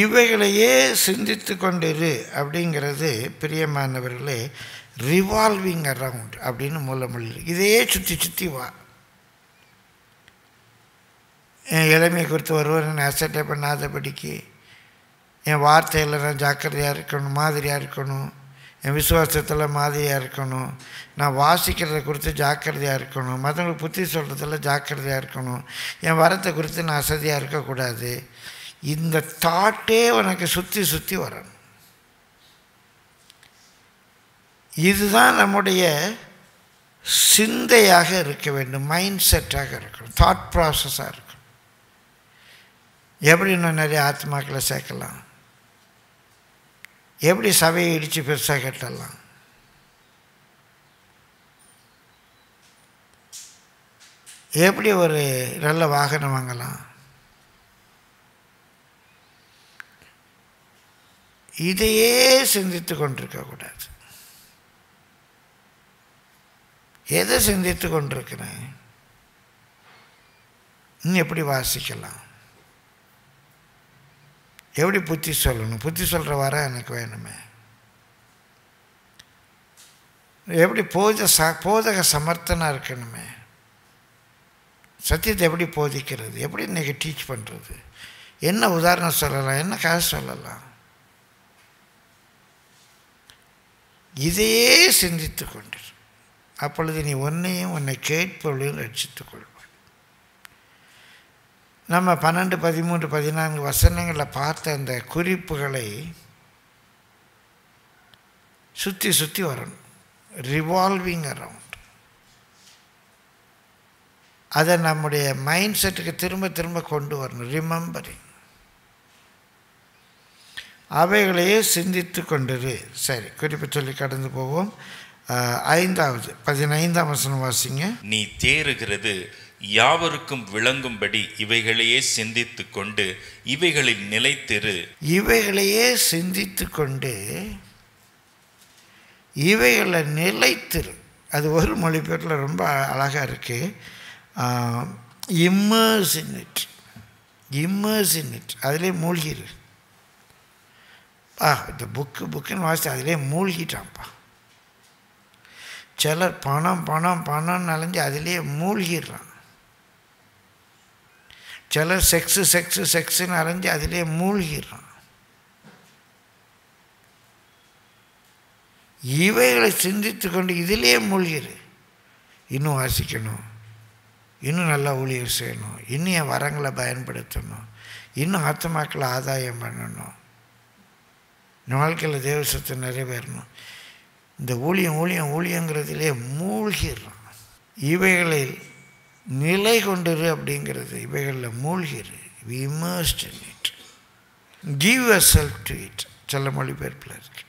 இவைகளையே சிந்தித்து கொண்டிரு அப்படிங்கிறது பிரியமானவர்களே ரிவால்விங் அரவுண்ட் அப்படின்னு மூலமொழி. இதையே சுற்றி சுற்றி வா. என் இளமையை குறித்து ஒருவர் அசட்டை பண்ணாதபடிக்கு, என் வார்த்தையில் நான் ஜாக்கிரதையாக இருக்கணும், மாதிரியாக இருக்கணும், என் விசுவாசத்தில் மாதிரியாக இருக்கணும், நான் வாசிக்கிறத குறித்து ஜாக்கிரதையாக இருக்கணும், மற்றவங்களுக்கு புத்தி சொல்கிறதில் ஜாக்கிரதையாக இருக்கணும், என் வரத்தை குறித்து நான் அசதியாக இருக்கக்கூடாது. இந்த தாட்டே உனக்கு சுற்றி சுற்றி வரணும். இதுதான் நம்முடைய சிந்தையாக இருக்க வேண்டும், மைண்ட் செட்டாக இருக்கணும், தாட் ப்ராசஸாக இருக்கணும். எப்படி இன்னும் நிறைய ஆத்மாக்களை சேர்க்கலாம், எப்படி சபையை இடித்து பெருசாக கட்டலாம், எப்படி ஒரு நல்ல வாகனம் வாங்கலாம், இதையே சிந்தித்து கொண்டிருக்கக்கூடாது. எதை சிந்தித்து கொண்டிருக்கிறேன்? இன்னும் எப்படி வாசிக்கலாம், எப்படி புத்தி சொல்லணும், புத்தி சொல்கிற வர எனக்கு வேணுமே, எப்படி போதக சமர்த்தனாக இருக்கணுமே, சத்தியத்தை எப்படி போதிக்கிறது, எப்படி இன்றைக்கி டீச் பண்ணுறது, என்ன உதாரணம் சொல்லலாம், என்ன கதை சொல்லலாம், இதையே சிந்தித்து கொண்டிரு. அப்பொழுது நீ உன்னையும் உன்னை கேட்பவர்களையும் ரட்சித்துக் கொள்வாய். நம்ம 12, 13, 14 வசனங்களில் பார்த்த அந்த குறிப்புகளை சுற்றி சுற்றி வரணும், ரிவால்விங் அரவுண்ட். அதை நம்முடைய மைண்ட் செட்டுக்கு திரும்ப திரும்ப கொண்டு வரணும், ரிமெம்பரிங். அவைகளையே சிந்தித்து கொண்டிரு. சரி, குறிப்பு சொல்லி கடந்து போவோம். 5வது 15ஆம் வசனம் வாசிங்க. நீ தேறுகிறது யாவருக்கும் விளங்கும்படி இவைகளையே சிந்தித்து கொண்டு இவைகளில் நிலைத்திரு. இவைகளையே சிந்தித்து கொண்டு இவைகளில் நிலைத்திரு. அது ஒரு மொழிபெயர்ப்பில் ரொம்ப அழகாக இருக்குது. Immerse in it, immerse in it, அதிலே மூழ்கிரு. இந்த புக்குன்னு வாசித்து அதிலே மூழ்கிட்டான்ப்பா. சிலர் பணம் பணம் பணம்னு அலைஞ்சு அதிலே மூழ்கிடுறான். சிலர் செக்ஸுன்னு அலைஞ்சு அதிலே மூழ்கிடுறான். இவைகளை சிந்தித்து கொண்டு இதிலே மூழ்கிரு. இன்னும் வாசிக்கணும், இன்னும் நல்லா ஊழியர் செய்யணும், இன்னும் என் வரங்களை பயன்படுத்தணும், இன்னும் ஆத்மாக்களை ஆதாயம் பண்ணணும், வாழ்க்கையில் தேவசத்தை நிறைவேறணும். இந்த ஊழியங்கிறதுலே மூழ்கிடுறான். இவைகளில் நிலை கொண்டிரு அப்படிங்கிறது, இவைகளில் மூழ்கிரு. immersed in it, give yourself to it. சில மொழிபெயர்ப்பில் இருக்கு.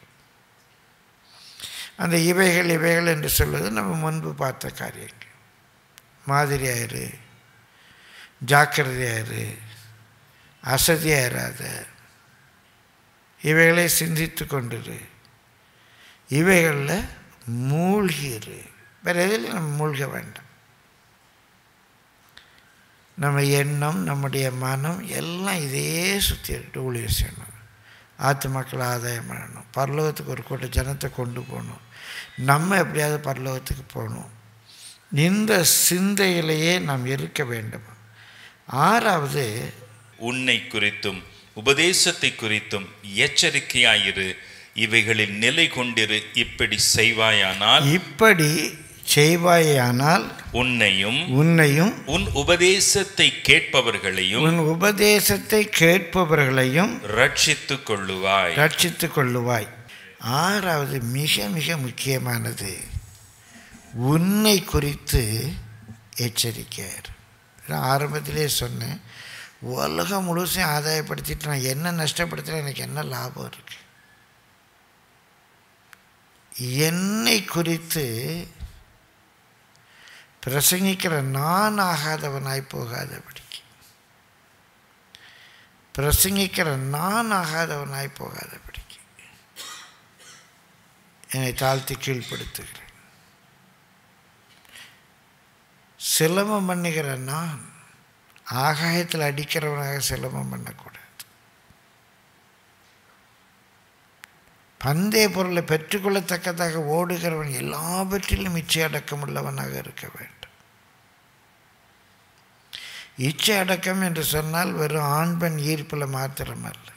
அந்த இவைகள் என்று சொல்வது நம்ம முன்பு பார்த்த காரியங்கள். மாதிரியாயிரு, ஜாக்கிரதையாயிரு, அசதியாயிராத, இவைகளை சிந்தித்து கொண்டிரு, இவைகளில் மூழ்கிரு. வேறு எதில் நம்ம மூழ்க வேண்டாம். நம்ம எண்ணம், நம்முடைய மனம் எல்லாம் இதையே சுற்றிட்டு ஊழியர் செய்யணும், ஆத்துமக்களை ஆதாயம் பண்ணணும், பரலோகத்துக்கு ஒரு கூட்ட ஜனத்தை கொண்டு போகணும், நம்ம எப்படியாவது பரலோகத்துக்கு போகணும். இந்த சிந்தையிலேயே நாம் இருக்க வேண்டும். 6வது, உன்னை குறித்தும் உபதேசத்தை குறித்தும் எச்சரிக்கையாயிரு, இவைகளில் நிலை கொண்டிரு. இப்படி செய்வாயானால் உன்னையும் உன் உபதேசத்தை கேட்பவர்களையும் ரட்சித்துக் கொள்ளுவாய். 6வது மிக மிக முக்கியமானது, உன்னை குறித்து எச்சரிக்கையார். ஆரம்பத்திலே சொன்னேன், உலகம் முழுசும் ஆதாயப்படுத்திட்டு நான் என்ன நஷ்டப்படுத்தினா எனக்கு என்ன லாபம் இருக்கு? என்னை குறித்து பிரசங்கிக்கிற நான் ஆகாதவனாய் போகாதபடிக்கு, என்னை தாழ்த்தி கீழ்ப்படுத்துகிறேன். சிலம்பம் பண்ணுகிற நான் ஆகாயத்தில் அடிக்கிறவனாக சிலம்பம் பண்ணக்கூடாது. பந்தய பொருளை பெற்றுக்கொள்ளத்தக்கதாக ஓடுகிறவன் எல்லாவற்றிலும் இச்சை அடக்கமுள்ளவனாக இருக்க வேண்டும். இச்சை அடக்கம் என்று சொன்னால் வெறும் ஆண் பெண் ஈர்ப்பில் மாத்திரமல்ல,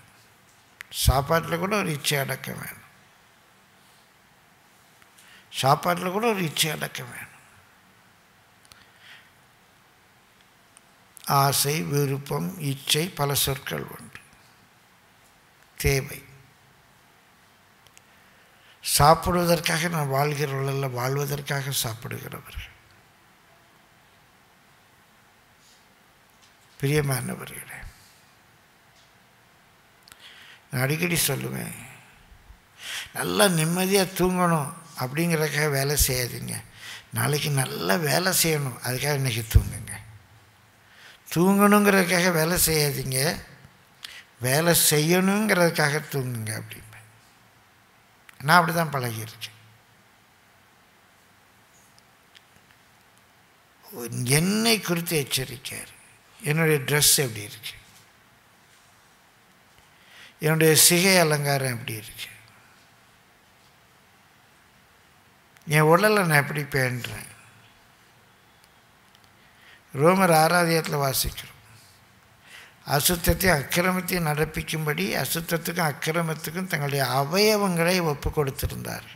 சாப்பாட்டில் கூட ஒரு இச்சை அடக்கம் வேணும். ஆசை, விருப்பம், இச்சை, பல சொற்கள் உண்டு, தேவை. சாப்பிடுவதற்காக நான் வாழ்கிறவர்கள் அல்ல, வாழ்வதற்காக சாப்பிடுகிறவர்கள். பிரியமானவர்களே, நான் அடிக்கடி சொல்லுவேன், நல்லா நிம்மதியாக தூங்கணும் அப்படிங்கிறதுக்காக வேலை செய்யாதீங்க. நாளைக்கு நல்லா வேலை செய்யணும், அதுக்காக இன்றைக்கி தூங்குங்க. தூங்கணுங்கிறதுக்காக வேலை செய்யாதீங்க, வேலை செய்யணுங்கிறதுக்காக தூங்குங்க அப்படிம்பேன். நான் அப்படி தான் பழகியிருக்கேன். என்னை குறித்து எச்சரிக்கார். என்னுடைய ட்ரெஸ் எப்படி இருக்கு, என்னுடைய சிகை அலங்காரம் எப்படி இருக்கு, என் உடலை நான் எப்படி பேணுறேன். ரோமர் 6 வாசிக்கிறோம், அசுத்தத்தையும் அக்கிரமத்தையும் நடப்பிக்கும்படி அசுத்தத்துக்கும் அக்கிரமத்துக்கும் தங்களுடைய அவயவங்களை ஒப்பு கொடுத்திருந்தார்.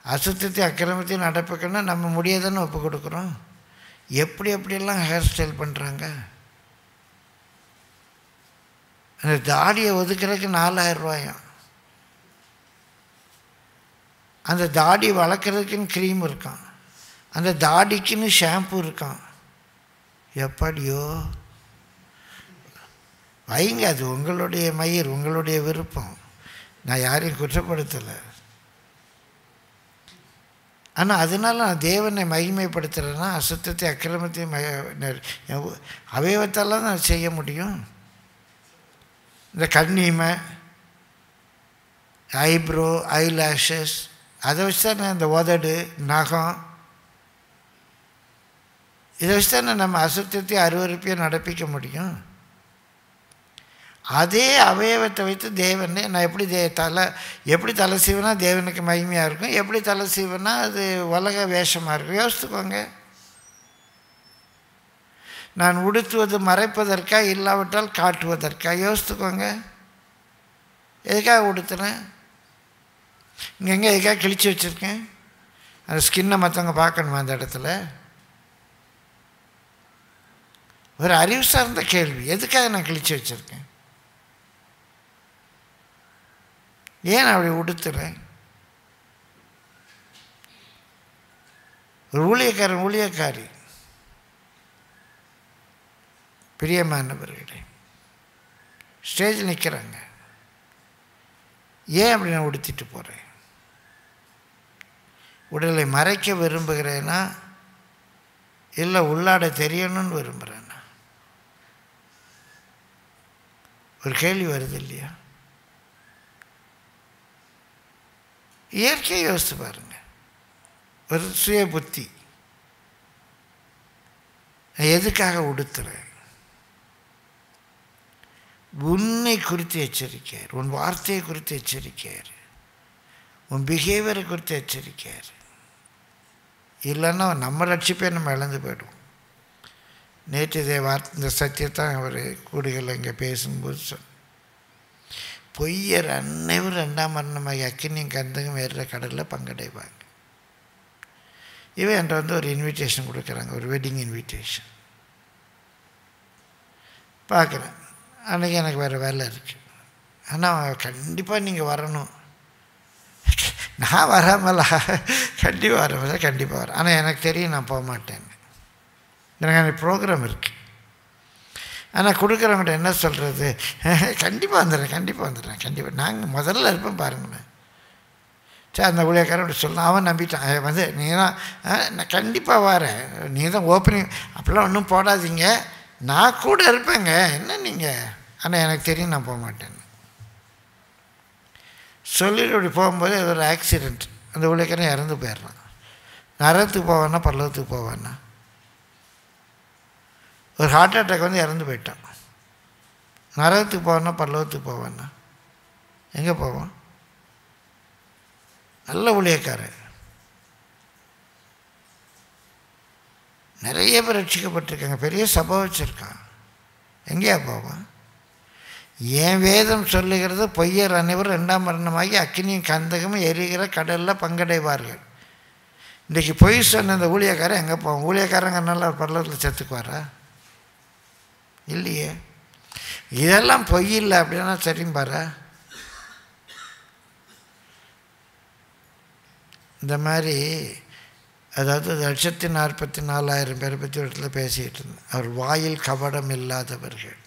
அசுத்தத்தையும் அக்கிரமத்தையும் நடப்பிக்கணும்னா நம்ம முடியாதுன்னு ஒப்பு கொடுக்குறோம். எப்படியெல்லாம் ஹேர் ஸ்டைல் பண்ணுறாங்க. அந்த தாடியை ஒதுக்கிறதுக்கு 4000 ரூபாயாம். அந்த தாடி வளர்க்குறதுக்குன்னு க்ரீம் இருக்கான், அந்த தாடிக்குன்னு ஷாம்பு இருக்கான். எப்படியோ வைங்க, அது உங்களுடைய மயிர், உங்களுடைய விருப்பம். நான் யாரையும் குற்றப்படுத்தலை. ஆனால் அதனால் நான் தேவனை மகிமைப்படுத்துகிறேன்னா அசுத்தத்தை அக்கிரமத்தையும் அவயவத்தால் நான் செய்ய முடியும். இந்த கண்ணீமை, ஐப்ரோ, ஐலாஷஸ், அதை வச்சு தான் நான் இந்த உதடு, நகம், இதை வச்சு தான் நம்ம அசுத்தத்தையும் அருவருப்பையும் நடப்பிக்க முடியும். அதே அவயவத்தை வைத்து தேவனை நான் எப்படி தலை சீவனா தேவனுக்கு மகிமையாக இருக்கும், எப்படி தலை சீவனா அது உலக வேஷமாக இருக்கும். யோசித்துக்கோங்க. நான் உடுத்துவது மறைப்பதற்கா இல்லாவிட்டால் காட்டுவதற்கா? யோசித்துக்கோங்க. எதுக்காக உடுத்துறேன்? இங்கே எதுக்காக கிழிச்சு வச்சுருக்கேன்? அந்த ஸ்கின்னை மற்றவங்க பார்க்கணுமா அந்த இடத்துல? ஒரு அறிவு சார்ந்த கேள்வி. எதுக்காக நான் கிழிச்சு வச்சுருக்கேன்? ஏன் அப்படி உடுத்துறேன்? ஒரு ஊழியக்காரி, பிரியமானவர்களே, ஸ்டேஜில் நிற்கிறாங்க. ஏன் அப்படி நான் உடுத்திட்டு போகிறேன்? உடலை மறைக்க விரும்புகிறேன்னா இல்லை உள்ளாட தெரியணும்னு விரும்புகிறேன்னா? ஒரு கேள்வி வருது இல்லையா? இயற்கையை யோசித்து பாருங்க. ஒரு சுய புத்தி. எதுக்காக உடுத்துறேன்? உன்னை குறித்து எச்சரிக்கார், உன் வார்த்தையை குறித்து எச்சரிக்கார், உன் பிஹேவியரை குறித்து எச்சரிக்கார். இல்லைன்னா நம்ம ரட்சிப்பே நம்ம இழந்து போய்டுவோம். நேற்று இந்த சத்தியத்தான் அவர் கூடுகள் இங்கே பேசும்போது சொன்ன, பொய்யர் அனைவரும் 2ஆம் மரணமாகி அக்கினியும் கந்தகம் ஏறுற கடலில் பங்கடைவாங்க. இவன் என்கிட்ட ஒரு இன்விடேஷன் கொடுக்குறாங்க, ஒரு வெட்டிங் இன்விடேஷன். பார்க்குறேன். அன்றைக்கி எனக்கு வேறு வேலை இருக்குது. ஆனால் கண்டிப்பாக நீங்கள் வரணும். நான் வராமலா? கண்டிப்பாக வரமல்ல, கண்டிப்பாக வரேன். ஆனால் எனக்கு தெரியும் நான் போக மாட்டேன்னு. எனக்கு அந்த ப்ரோக்ராம் இருக்குது. ஆனால் கொடுக்குறவங்கள்ட்ட என்ன சொல்கிறது? கண்டிப்பாக வந்துடுறேன். கண்டிப்பாக நாங்கள் முதல்ல இருப்பேன் பாருங்களேன். சரி, அந்த ஊழியக்காரன் அப்படி சொல்லலாம். அவன் நம்பிட்டான். நீ தான் நான் கண்டிப்பாக வரேன், நீ தான் ஓப்பனிங், அப்படிலாம் ஒன்றும் போடாதீங்க, நான் கூட இருப்பேங்க, என்ன நீங்கள். ஆனால் எனக்கு தெரியும் நான் போக மாட்டேன்னு சொல்லிட்டு அப்படி போகும்போது அது ஒரு ஆக்சிடெண்ட். அந்த ஊழியக்காரன் இறந்து போயிடுறான். நரகத்துக்கு போவான்னா பரலோகத்துக்கு போவான்னா? ஒரு ஹார்ட் அட்டாக் வந்து இறந்து போயிட்டான். நரகத்துக்கு போவான்னா பரலோகத்துக்கு போவான்னா? எங்கே போவான்? நல்ல ஊழியக்காரன், நிறைய பேர் ரட்சிக்கப்பட்டிருக்காங்க, பெரிய சபை வச்சுருக்கான். எங்கேயா போவான்? என் வேதம் சொல்லுகிறது, பொய்யர் அனைவரும் 2ஆம் மரணமாகி அக்கினியும் கந்தகமும் எரிகிற கடலில் பங்கடைவார்கள். இன்றைக்கி பொய் சொன்ன இந்த ஊழியக்காரன் எங்கே போவான்? ஊழியக்காரங்கனால பரலோகத்தில் செத்துக்குவாரா? இல்லையே. இதெல்லாம் பொய் இல்லை அப்படின்னா சரிம்பாரா? இந்த மாதிரி அதாவது 1,44,000 பேரை பற்றி ஒரு இடத்துல பேசிக்கிட்டு இருந்தேன். அவர் வாயில் கபடம் இல்லாதவர்கள்.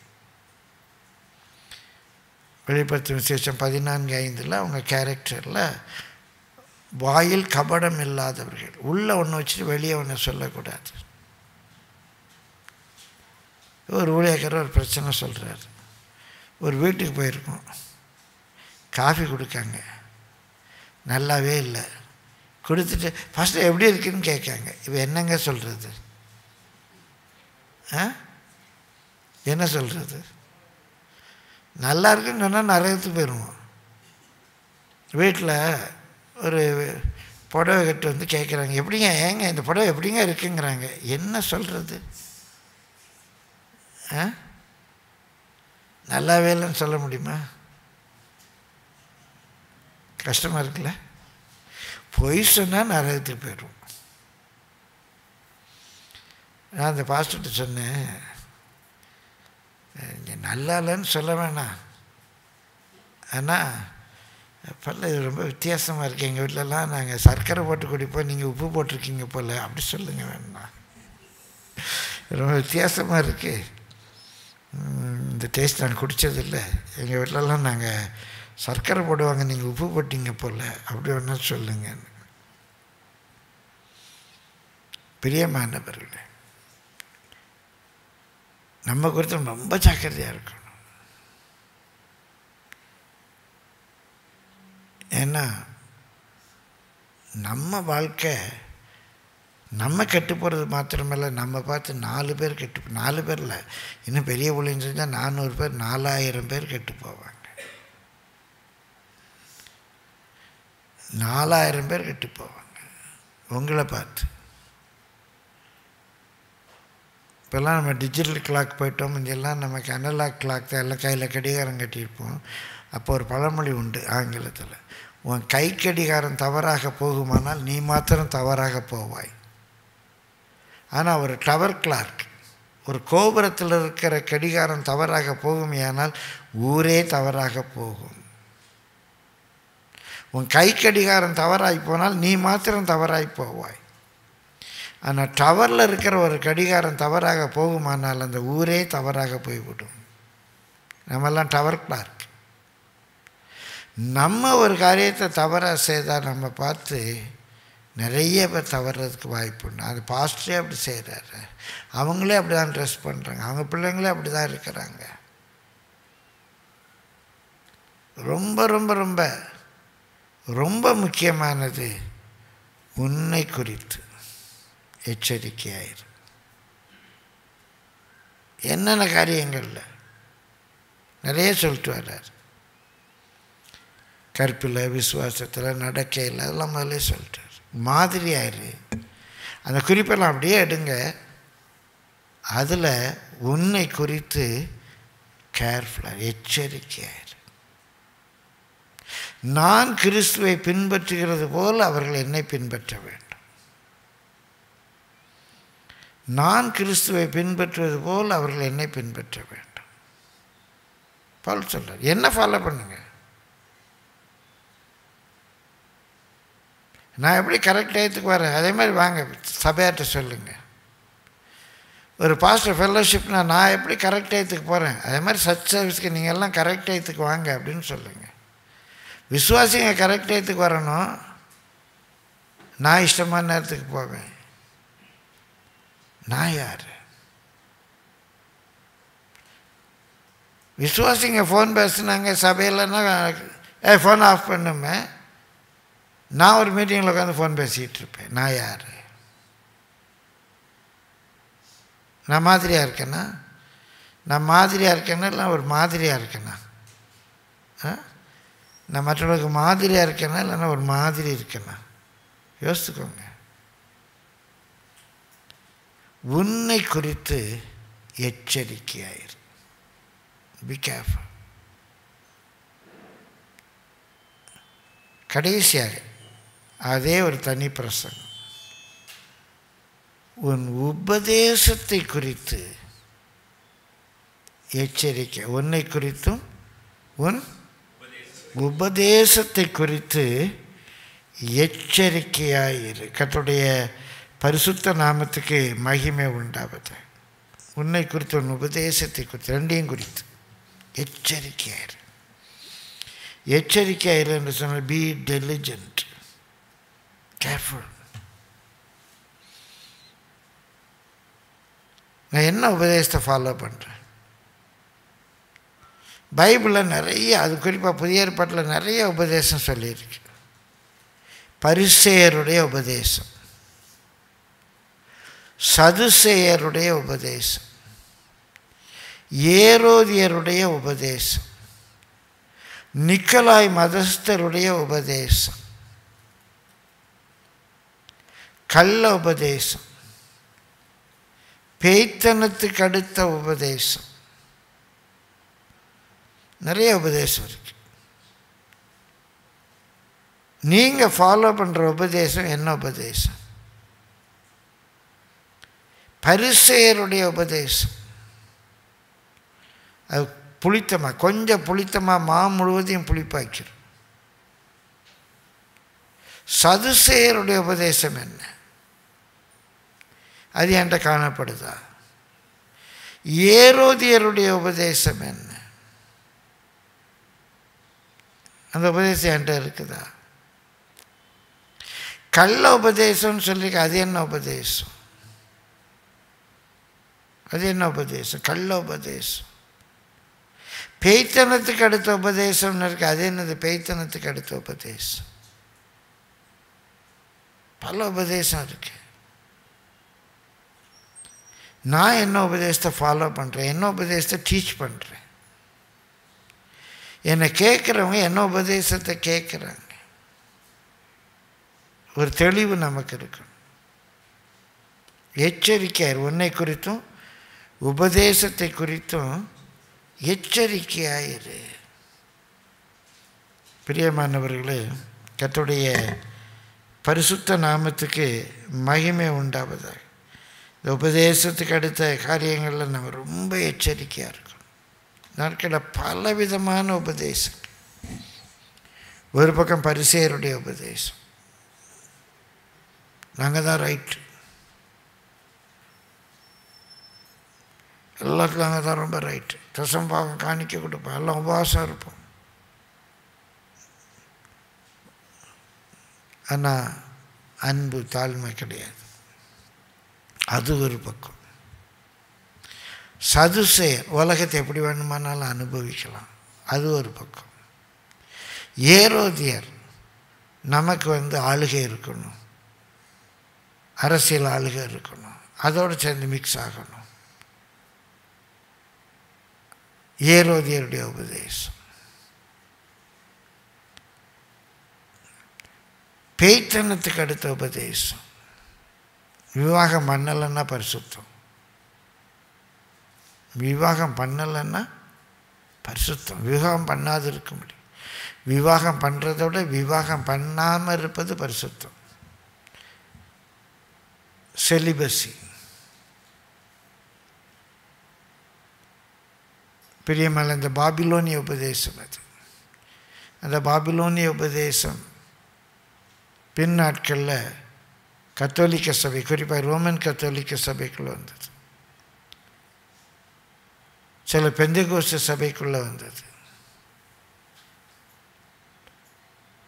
வெளிப்படுத்தும் விசேஷம் 14:5 அவங்க கேரக்டரில் வாயில் கபடம் இல்லாதவர்கள். உள்ளே ஒன்று வச்சுட்டு வெளியே ஒன்று சொல்லக்கூடாது. ஒரு ஊழியக்காரர் ஒரு பிரச்சனை சொல்கிறார். ஒரு வீட்டுக்கு போயிருக்கோம், காஃபி கொடுக்காங்க, நல்லாவே இல்லை. கொடுத்துட்டு ஃபஸ்ட்டு எப்படி இருக்குன்னு கேட்காங்க. இப்போ என்னங்க சொல்கிறது? என்ன சொல்கிறது? நல்லா இருக்குன்னு சொன்னால் நரகத்துக்கு போயிடுவோம். வீட்டில் ஒரு புடவை கட்டு வந்து கேட்குறாங்க, எப்படிங்க ஏங்க இந்த புடவை எப்படிங்க இருக்குங்கிறாங்க. என்ன சொல்கிறது? நல்லாவே இல்லைன்னு சொல்ல முடியுமா? கஷ்டமாக இருக்குல்ல? பொய் சொன்னால் நரகத்துக்கு போயிடுவோம். நான் அந்த பாஸ்டர்கிட்ட சொன்னேன், நல்லா இல்லைன்னு சொல்ல வேணாம், ஆனால் பல்ல இது ரொம்ப வித்தியாசமாக இருக்குது, எங்கள் வீட்டிலலாம் நாங்கள் சர்க்கரை போட்டு குடிப்போம், நீங்கள் உப்பு போட்டிருக்கீங்க போல், அப்படி சொல்லுங்க வேணாம், ரொம்ப வித்தியாசமாக இருக்குது, இந்த டேஸ்ட் நான் குடித்ததில்லை, எங்கள் வீட்டிலலாம் நாங்கள் சர்க்கரை போடுவாங்க, நீங்கள் உப்பு போட்டிங்க போல், அப்படி வேணா சொல்லுங்க. பிரியமானவர்களே, நம்ம குறித்து ரொம்ப ஜாக்கிரதையாக இருக்கணும். ஏன்னா நம்ம வாழ்க்கை நம்ம கெட்டு போகிறது மாத்திரமில்லை, நம்ம பார்த்து 4 பேர் கெட்டு, 4 பேர் இல்லை, இன்னும் பெரிய ஊழியம் செஞ்சால் 400 பேர் 4000 பேர் கெட்டு போவாங்க. 4000 பேர் கெட்டு போவாங்க உங்களை பார்த்து. இப்போல்லாம் நம்ம டிஜிட்டல் கிளாக் போயிட்டோம், இங்கெல்லாம் நமக்கு அனலாக் கிளாக் தான், எல்லாம் கையில் கடிகாரம் கட்டியிருப்போம். அப்போ ஒரு பழமொழி உண்டு ஆங்கிலத்தில், உன் கை கடிகாரம் தவறாக போகுமானால் நீ மாத்திரம் தவறாக போவாய். ஆனால் ஒரு டவர் கிளாக், ஒரு கோபுரத்தில் இருக்கிற கடிகாரம் தவறாக போகும், ஏனால் ஊரே தவறாக போகும். உன் கை கடிகாரம் தவறாய் போனால் நீ மாத்திரம் தவறாய் போவாய். ஆனால் டவரில் இருக்கிற ஒரு கடிகாரம் தவறாக போகுமானால் அந்த ஊரே தவறாக போய்விடும். நம்மெல்லாம் டவர் கிளாக். நம்ம ஒரு காரியத்தை தவறாக செய்தால் நம்ம பார்த்து நிறைய பேர் தவறதுக்கு வாய்ப்பு உண்டு. அது பாஸ்டரே அப்படி செய்கிறாரு, அவங்களே அப்படி தான் ட்ரெஸ் பண்ணுறாங்க, அவங்க பிள்ளைங்களே அப்படி தான் இருக்கிறாங்க. ரொம்ப ரொம்ப ரொம்ப ரொம்ப முக்கியமானது உன்னை குறித்து எச்சரிக்கையாயிரு. என்னென்ன காரியங்களில் நிறைய சொல்லிட்டு வர்றார். கற்பில், விசுவாசத்தில், நடக்கையில், அதெல்லாம் முதலே சொல்லிட்டார். மாதிரி ஆயிரு. அந்த குறிப்பெல்லாம் அப்படியே எடுங்க. அதில் உன்னை குறித்து கேர்ஃபுல்லாக எச்சரிக்கையாயிரு. நான் கிறிஸ்துவை பின்பற்றுகிறது போல் அவர்கள் என்னை பின்பற்ற வேண்டும். நான் கிறிஸ்துவை பின்பற்றுவது போல் அவர்கள் என்னை பின்பற்ற வேண்டும். பவுல் சொல்றார், என்ன ஃபாலோ பண்ணுங்க. நான் எப்படி கரெக்ட் டயத்துக்கு வரேன் அதே மாதிரி வாங்க, சபையார்ட்ட சொல்லுங்க. ஒரு பாஸ்டர் ஃபெல்லோஷிப்னா நான் எப்படி கரெக்ட் டயத்துக்கு போகிறேன் அதே மாதிரி சர்ச் சர்வீஸ்க்கு நீங்கள் எல்லாம் கரெக்ட் டயத்துக்கு வாங்க அப்படின்னு சொல்லுங்கள். விசுவாசிங்க கரெக்ட் டயத்துக்கு வரணும். நான் இஷ்டமான நேரத்துக்கு போவேன். நான் யார்? விசுவாசிங்க ஃபோன் பேசுனாங்க சபையிலன்னா ஃபோன் ஆஃப் பண்ணுமே. நான் ஒரு மீட்டிங்கில் உட்காந்து ஃபோன் பேசிகிட்டு இருப்பேன். நான் யார்? நான் மாதிரியாக இருக்கேன்னா? நான் மாதிரியாக இருக்கேன்னா இல்லை ஒரு மாதிரியாக இருக்கேன்னா? நான் மற்றவர்களுக்கு மாதிரியாக இருக்கேன்னா இல்லைன்னா ஒரு மாதிரி இருக்கேன்னா? யோசித்துக்கோங்க. உன்னை குறித்து எச்சரிக்கையாயிரு. Be careful. கடைசியாக அதே ஒரு தனி பிரசங்கம். உன் உபதேசத்தை குறித்து எச்சரிக்கை. உன்னை குறித்தும் உன் உபதேசத்தை குறித்து எச்சரிக்கையாயிரு. கர்த்தருடைய பரிசுத்த நாமத்துக்கு மகிமை உண்டாவது. உன்னை குறித்து உன் உபதேசத்தை குறித்து ரெண்டையும் குறித்து எச்சரிக்கையாயிரு. எச்சரிக்கையாயிரு என்று சொன்னால் பி டெலிஜென்ட், கேர்ஃபுல். நான் என்ன உபதேசத்தை ஃபாலோ பண்ணுறேன்? பைபிளில் நிறைய, அது குறிப்பாக புதிய ஏற்பாட்டில் நிறைய உபதேசம் சொல்லியிருக்கு. பரிசேயருடைய உபதேசம், சதுசேயருடைய உபதேசம், ஏரோதியருடைய உபதேசம், நிக்கலாய் மதஸ்தருடைய உபதேசம், கள்ள உபதேசம், பேய்த்தனத்துக்கு அடுத்த உபதேசம், நிறைய உபதேசம் இருக்கு. நீங்கள் ஃபாலோ பண்ணுற உபதேசம் என்ன உபதேசம்? பரிசேயருடைய உபதேசம். அது புளித்தமாக, கொஞ்சம் புளித்தமாக மா முழுவதையும் புளிப்பாக்கிடும். சதுசேயருடைய உபதேசம் என்ன? அது என்கிட்ட காணப்படுதா? ஏரோதியருடைய உபதேசம் என்ன? அந்த உபதேசம் என்கிட்ட இருக்குதா? கள்ள உபதேசம்னு சொல்லியிருக்க, அது என்ன உபதேசம்? அது என்ன உபதேசம்? கள்ள உபதேசம். பேய்த்தனத்துக்கு அடுத்த உபதேசம்னு இருக்கு, அது என்னது? பேய்த்தனத்துக்கு அடுத்த உபதேசம். பல உபதேசம் இருக்கு. நான் என்ன உபதேசத்தை ஃபாலோ பண்ணுறேன், என்ன உபதேசத்தை டீச் பண்ணுறேன். என்னை கேட்குறவங்க என்ன உபதேசத்தை கேட்குறாங்க. ஒரு தெளிவு நமக்கு இருக்கணும். எச்சரிக்கையார், உன்னை குறித்தும் உபதேசத்தை குறித்தும் எச்சரிக்கையாயிரு. பிரியமானவர்களே, கர்த்தருடைய பரிசுத்த நாமத்துக்கு மகிமை உண்டாவதாக. இந்த உபதேசத்துக்கு அடுத்த காரியங்களில் நம்ம ரொம்ப எச்சரிக்கையாக இருக்கணும். நாட்களில் பலவிதமான உபதேசம். ஒரு பக்கம் பரிசேயருடைய உபதேசம், நாங்கள் தான் ரைட்டு, எல்லாத்துக்கும் நாங்கள் தான் ரொம்ப ரைட்டு, தசம்பாகம் காணிக்க கொடுப்போம், எல்லாம் உபவாசம் இருப்போம். ஆனால் அன்பு தாழ்மை கிடையாது. அது ஒரு பக்கம். சதுசேயர், உலகத்தை எப்படி வேணுமானாலும் அனுபவிக்கலாம், அது ஒரு பக்கம். ஏரோதியர், நமக்கு ஆளுகை இருக்கணும், அரசியல் ஆளுகை இருக்கணும், அதோடு சேர்ந்து மிக்ஸ் ஆகணும். ஏரோதியருடைய உபதேசம். பேய்த்தனத்துக்கு அடுத்த உபதேசம், விவாகம் பண்ணலைன்னா பரிசுத்தம், விவாகம் பண்ணலைன்னா பரிசுத்தம். விவாகம் பண்ணாது இருக்க முடியும். விவாகம் பண்ணுறத விட விவாகம் பண்ணாமல் இருப்பது பரிசுத்தம். செலிபசி. பிரியமான இந்த பாபிலோனிய உபதேசம், அது அந்த பாபிலோனிய உபதேசம் பின் நாட்களில் கத்தோலிக்க சபை, குறிப்பாக ரோமன் கத்தோலிக்க சபைக்குள்ளே வந்தது, சில பெந்தெகோஸ்து சபைக்குள்ளே வந்தது.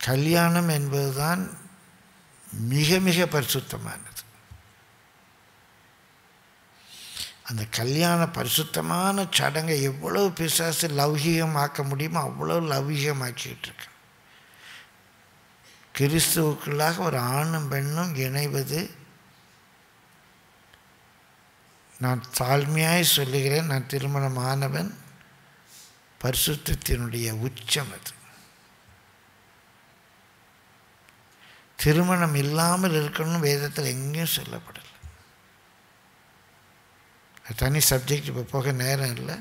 கல்யாணம் என்பதுதான் மிக மிக பரிசுத்தமானது. அந்த கல்யாண பரிசுத்தமான சடங்கை எவ்வளவு பிசாசு லௌகீகமாக்க முடியுமோ அவ்வளோ லௌகீகமாக்கிட்டு இருக்க. கிறிஸ்துவுக்குள்ளாக ஒரு ஆணும் பெண்ணும் இணைவது, நான் தாழ்மையாய் சொல்லுகிறேன், நான் திருமணமானவன், பரிசுத்தத்தினுடைய உச்சம் அது. திருமணம் இல்லாமல் இருக்கணும்னு வேதத்தில் எங்கேயும் சொல்லப்படலை. தனி சப்ஜெக்ட், இப்போ போக நேரம் இல்லை.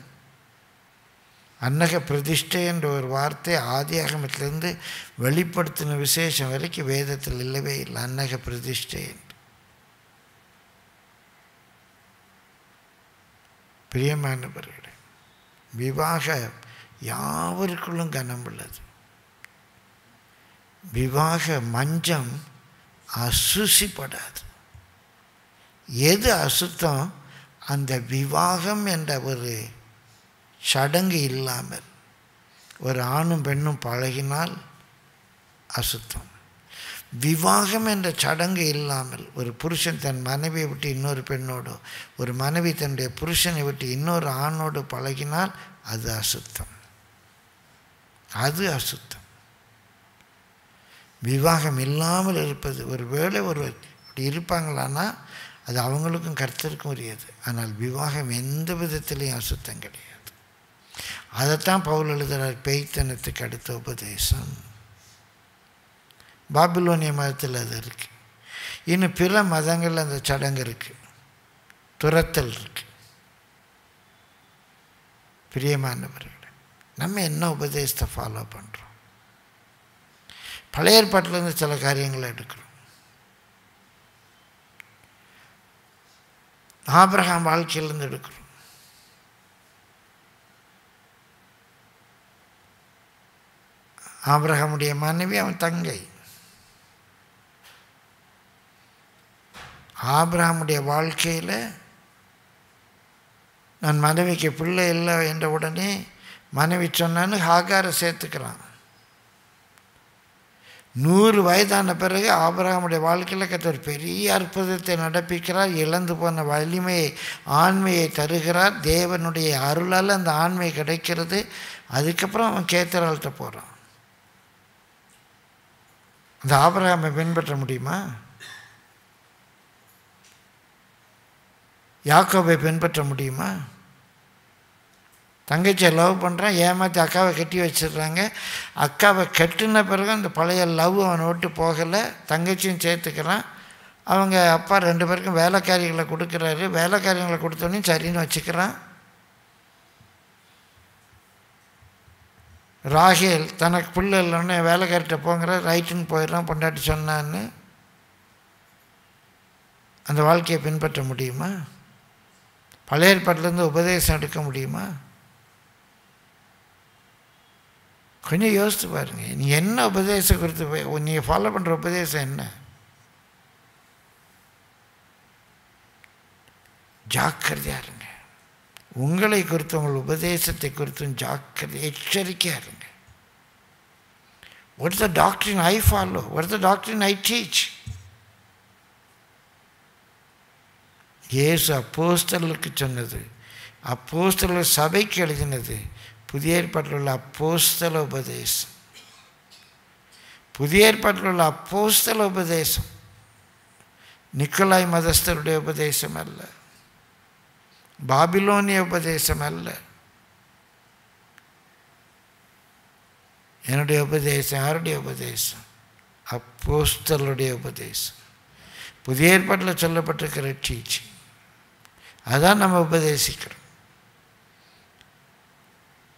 அன்னக பிரதிஷ்டை என்ற ஒரு வார்த்தை ஆதி ஆகமத்திலிருந்து வெளிப்படுத்தின விசேஷம் வரைக்கும் வேதத்தில் இல்லவே இல்லை. அன்னக பிரதிஷ்டை என்று. பிரியமானவர்களே, விவாக யாவருக்குள்ளும் கனம் உள்ளது. விவாக மஞ்சம் அசுசிப்படாது. எது அசுத்தம்? அந்த விவாகம் என்ற ஒரு சடங்கு இல்லாமல் ஒரு ஆணும் பெண்ணும் பழகினால் அசுத்தம். விவாகம் என்ற சடங்கு இல்லாமல் ஒரு புருஷன் தன் மனைவியை விட்டு இன்னொரு பெண்ணோடு, ஒரு மனைவி தன்னுடைய புருஷனை விட்டு இன்னொரு ஆணோடு பழகினால் அது அசுத்தம். அது அசுத்தம். விவாகம் இல்லாமல் இருப்பது. ஒரு வேளை ஒருவர் அப்படி இருப்பாங்களான்னா அது அவங்களுக்கும் கர்த்தருக்கும் உரியது. ஆனால் விவாகம் எந்த விதத்திலையும் அசுத்தம் கிடையாது. அதைத்தான் பவுல் எழுதுகிறார், பேய்த்தனத்துக்கு அடுத்த உபதேசம். பாபிலோனிய மதத்தில் அது இருக்குது. இன்னும் பிற மதங்களில் அந்த சடங்கு இருக்குது, துரத்தல் இருக்குது. பிரியமானவர்களே, நம்ம என்ன உபதேசத்தை ஃபாலோ பண்ணுறோம்? பழைய ஏற்பாட்டிலேருந்து சில காரியங்களை எடுக்கிறோம். ஆபிரகாம் வாழ்க்கையிலேருந்து எடுக்கிறோம். ஆபிரகாமுடைய மனைவி அவன் தங்கை. ஆபிரகாமுடைய வாழ்க்கையில் நான் மனைவிக்கு பிள்ளை இல்லை என்ற உடனே மனைவி சொன்னான்னு ஹாகாரை சேர்த்துக்கிறான். 100 வயதான பிறகு ஆபிரகாமுடைய வாழ்க்கையில் கர்த்தர் பெரிய அற்புதத்தை நடப்பிக்கிறார். இழந்து போன வலிமையை, ஆண்மையை தருகிறார். தேவனுடைய அருளால் அந்த ஆண்மை கிடைக்கிறது. அதுக்கப்புறம் அவன் கேத்தரால்கிட்ட போகிறான். அந்த ஆபிரகாமை பின்பற்ற முடியுமா? யாக்கோபை பின்பற்ற முடியுமா? தங்கச்சியை லவ் பண்ணுறான், ஏமாற்றி அக்காவை கட்டி வச்சிடுறாங்க. அக்காவை கட்டின பிறகு அந்த பழைய லவ் அவனை விட்டு போகலை. தங்கச்சியும் சேர்த்துக்கிறான். அவங்க அப்பா 2 பேருக்கும் வேலைக்காரிகளை கொடுக்குறாரு. வேலைக்காரிகளை கொடுத்தோன்னே சரின்னு வச்சுக்கிறான். ராகேல் தனக்கு பிள்ளை இல்லைன்னு வேலைக்காரிட்ட போங்கிற ரைட்டுன்னு போயிடுறான். பொண்டாட்டி சொன்னான்னு அந்த வாழ்க்கையை பின்பற்ற முடியுமா? பழைய ஏற்பாட்டிலேருந்து உபதேசம் எடுக்க முடியுமா? கொஞ்சம் யோசித்து பாருங்கள். நீ என்ன உபதேசம் குறித்து நீங்கள் ஃபாலோ பண்ணுற உபதேசம் என்ன? ஜாக்கிரதையாக இருங்க. உங்களை குறித்து, உங்கள் உபதேசத்தை குறித்தும் ஜாக்கிரதை, எச்சரிக்கையாக இருங்க. What is the doctrine I follow? What is the doctrine I teach? இயேசு அப்போஸ்தலருக்கு சொன்னது, அப்போஸ்தலர் சபைக்கு எழுதினது புதிய ஏற்பாட்டில் உள்ள அப்போஸ்தல உபதேசம். புதிய ஏற்பாட்டில் உள்ள அப்போஸ்தல உபதேசம் நிக்கோலாய் மதஸ்தருடைய உபதேசம் அல்ல, பாபிலோனிய உபதேசம் அல்ல. என்னுடைய உபதேசம் யாருடைய உபதேசம்? அப்போஸ்தலருடைய உபதேசம். புதிய ஏற்பாட்டில் சொல்லப்பட்டிருக்கிற டீச்சிங் அதான் நம்ம உபதேசிக்கிறோம்.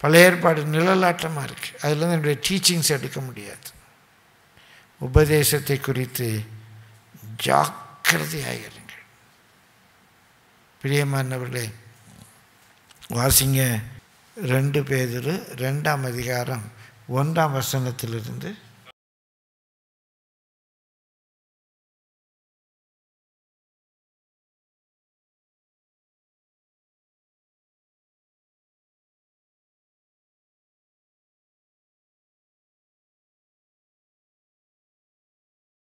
பழைய ஏற்பாடு நிழலாட்டமாக இருக்குது. அதுலேருந்து என்னுடைய டீச்சிங்ஸ் எடுக்க முடியாது. உபதேசத்தை குறித்து ஜாக்கிரதையாயிருங்கள். பிரியமானவர்களே, வாசிங்க 2 பேதுரு 2ஆம் அதிகாரம் 1ஆம் வசனத்திலிருந்து.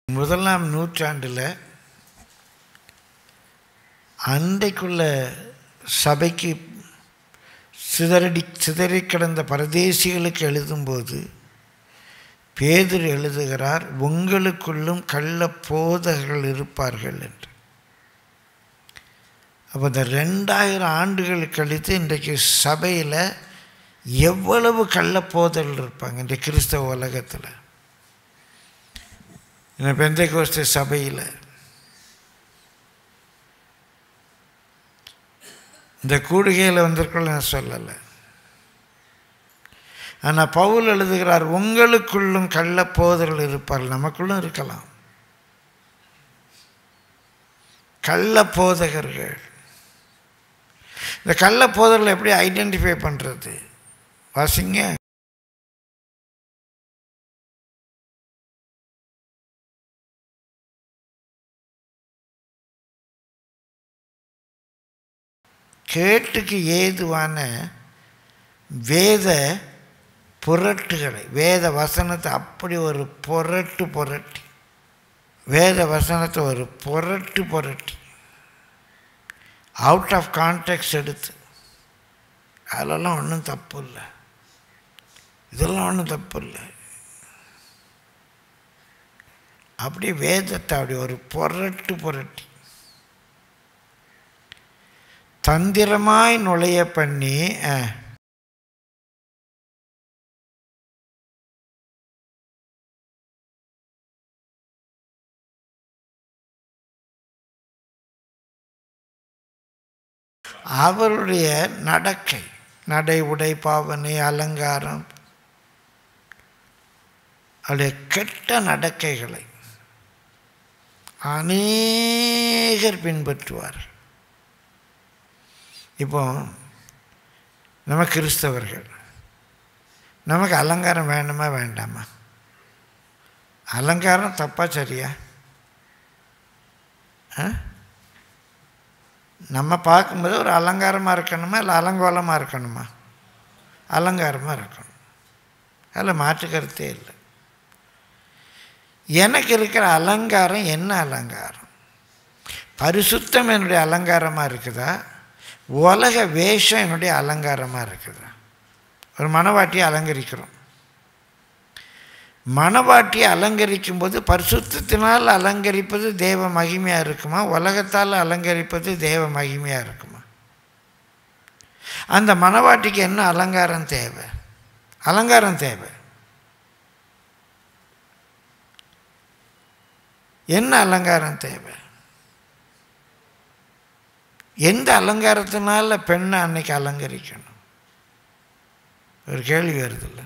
முதலாம் நூற்றாண்டில் அன்றைக்குள்ள சபைக்கு சிதறி கிடந்த பரதேசிகளுக்கு எழுதும்போது பேதுரு எழுதுகிறார், உங்களுக்குள்ளும் கள்ள போதகர்கள் இருப்பார்கள் என்று. அப்போ இந்த 2000 ஆண்டுகள் கழித்து இன்றைக்கு சபையில் எவ்வளவு கள்ள போதகர்கள் இருப்பாங்க இந்த கிறிஸ்தவ உலகத்தில். இந்த பெந்தைக்கோஸ்து சபையில் இந்த கூடுகையில் வந்திருக்கோம் நான் சொல்லலை. ஆனால் பவுல் எழுதுகிறார், உங்களுக்குள்ளும் கள்ள போதகர்கள் இருப்பார்கள். நமக்குள்ளும் இருக்கலாம் கள்ள போதகர்கள். இந்த கள்ள போதகர்களை எப்படி ஐடென்டிஃபை பண்ணுறது? வாசிங்க. கேட்டுக்கு ஏதுவான வேத புரட்டுகளை, வேத வசனத்தை அப்படி ஒரு புரட்டி, வேத வசனத்தை ஒரு புரட்டி அவுட் ஆஃப் கான்டெக்ஸ்ட் எடுத்து, அதெல்லாம் ஒன்றும் தப்பு இல்லை, இதெல்லாம் ஒன்றும் தப்பு இல்லை. அப்படி வேதத்தை அப்படி ஒரு புரட்டி தந்திரமாய் நுழைய பண்ணி அவருடைய நடக்கை, நடை, உடை, பாவனை, அலங்காரம், அவருடைய கெட்ட நடக்கைகளை அநேகர் பின்பற்றுவார். இப்போ நம்ம கிறிஸ்தவர்கள், நமக்கு அலங்காரம் வேணுமா வேண்டாமா? அலங்காரம் தப்பா சரியா? நம்ம பார்க்கும்போது ஒரு அலங்காரமாக இருக்கணுமா இல்லை அலங்கோலமாக இருக்கணுமா? அலங்காரமாக இருக்கணும். அதில் மாற்று கருத்தே இல்லை. எனக்கு இருக்கிற அலங்காரம் என்ன அலங்காரம்? பரிசுத்தம் என்னுடைய அலங்காரமாக இருக்குதா? உலக வேஷம் என்னுடைய அலங்காரமாக இருக்குதா? ஒரு மணவாட்டியை அலங்கரிக்கிறோம். மணவாட்டியை அலங்கரிக்கும் போது பரிசுத்தத்தினால் அலங்கரிப்பது தேவ மகிமையாக இருக்குமா? உலகத்தால் அலங்கரிப்பது தேவ மகிமையாக இருக்குமா? அந்த மணவாட்டிக்கு என்ன அலங்காரம் தேவை? அலங்காரம் தேவை. என்ன அலங்காரம் தேவை? எந்த அலங்காரத்தினால பெண்ணை அன்னைக்கு அலங்கரிக்கணும்? ஒரு கேள்வி வருதில்லை?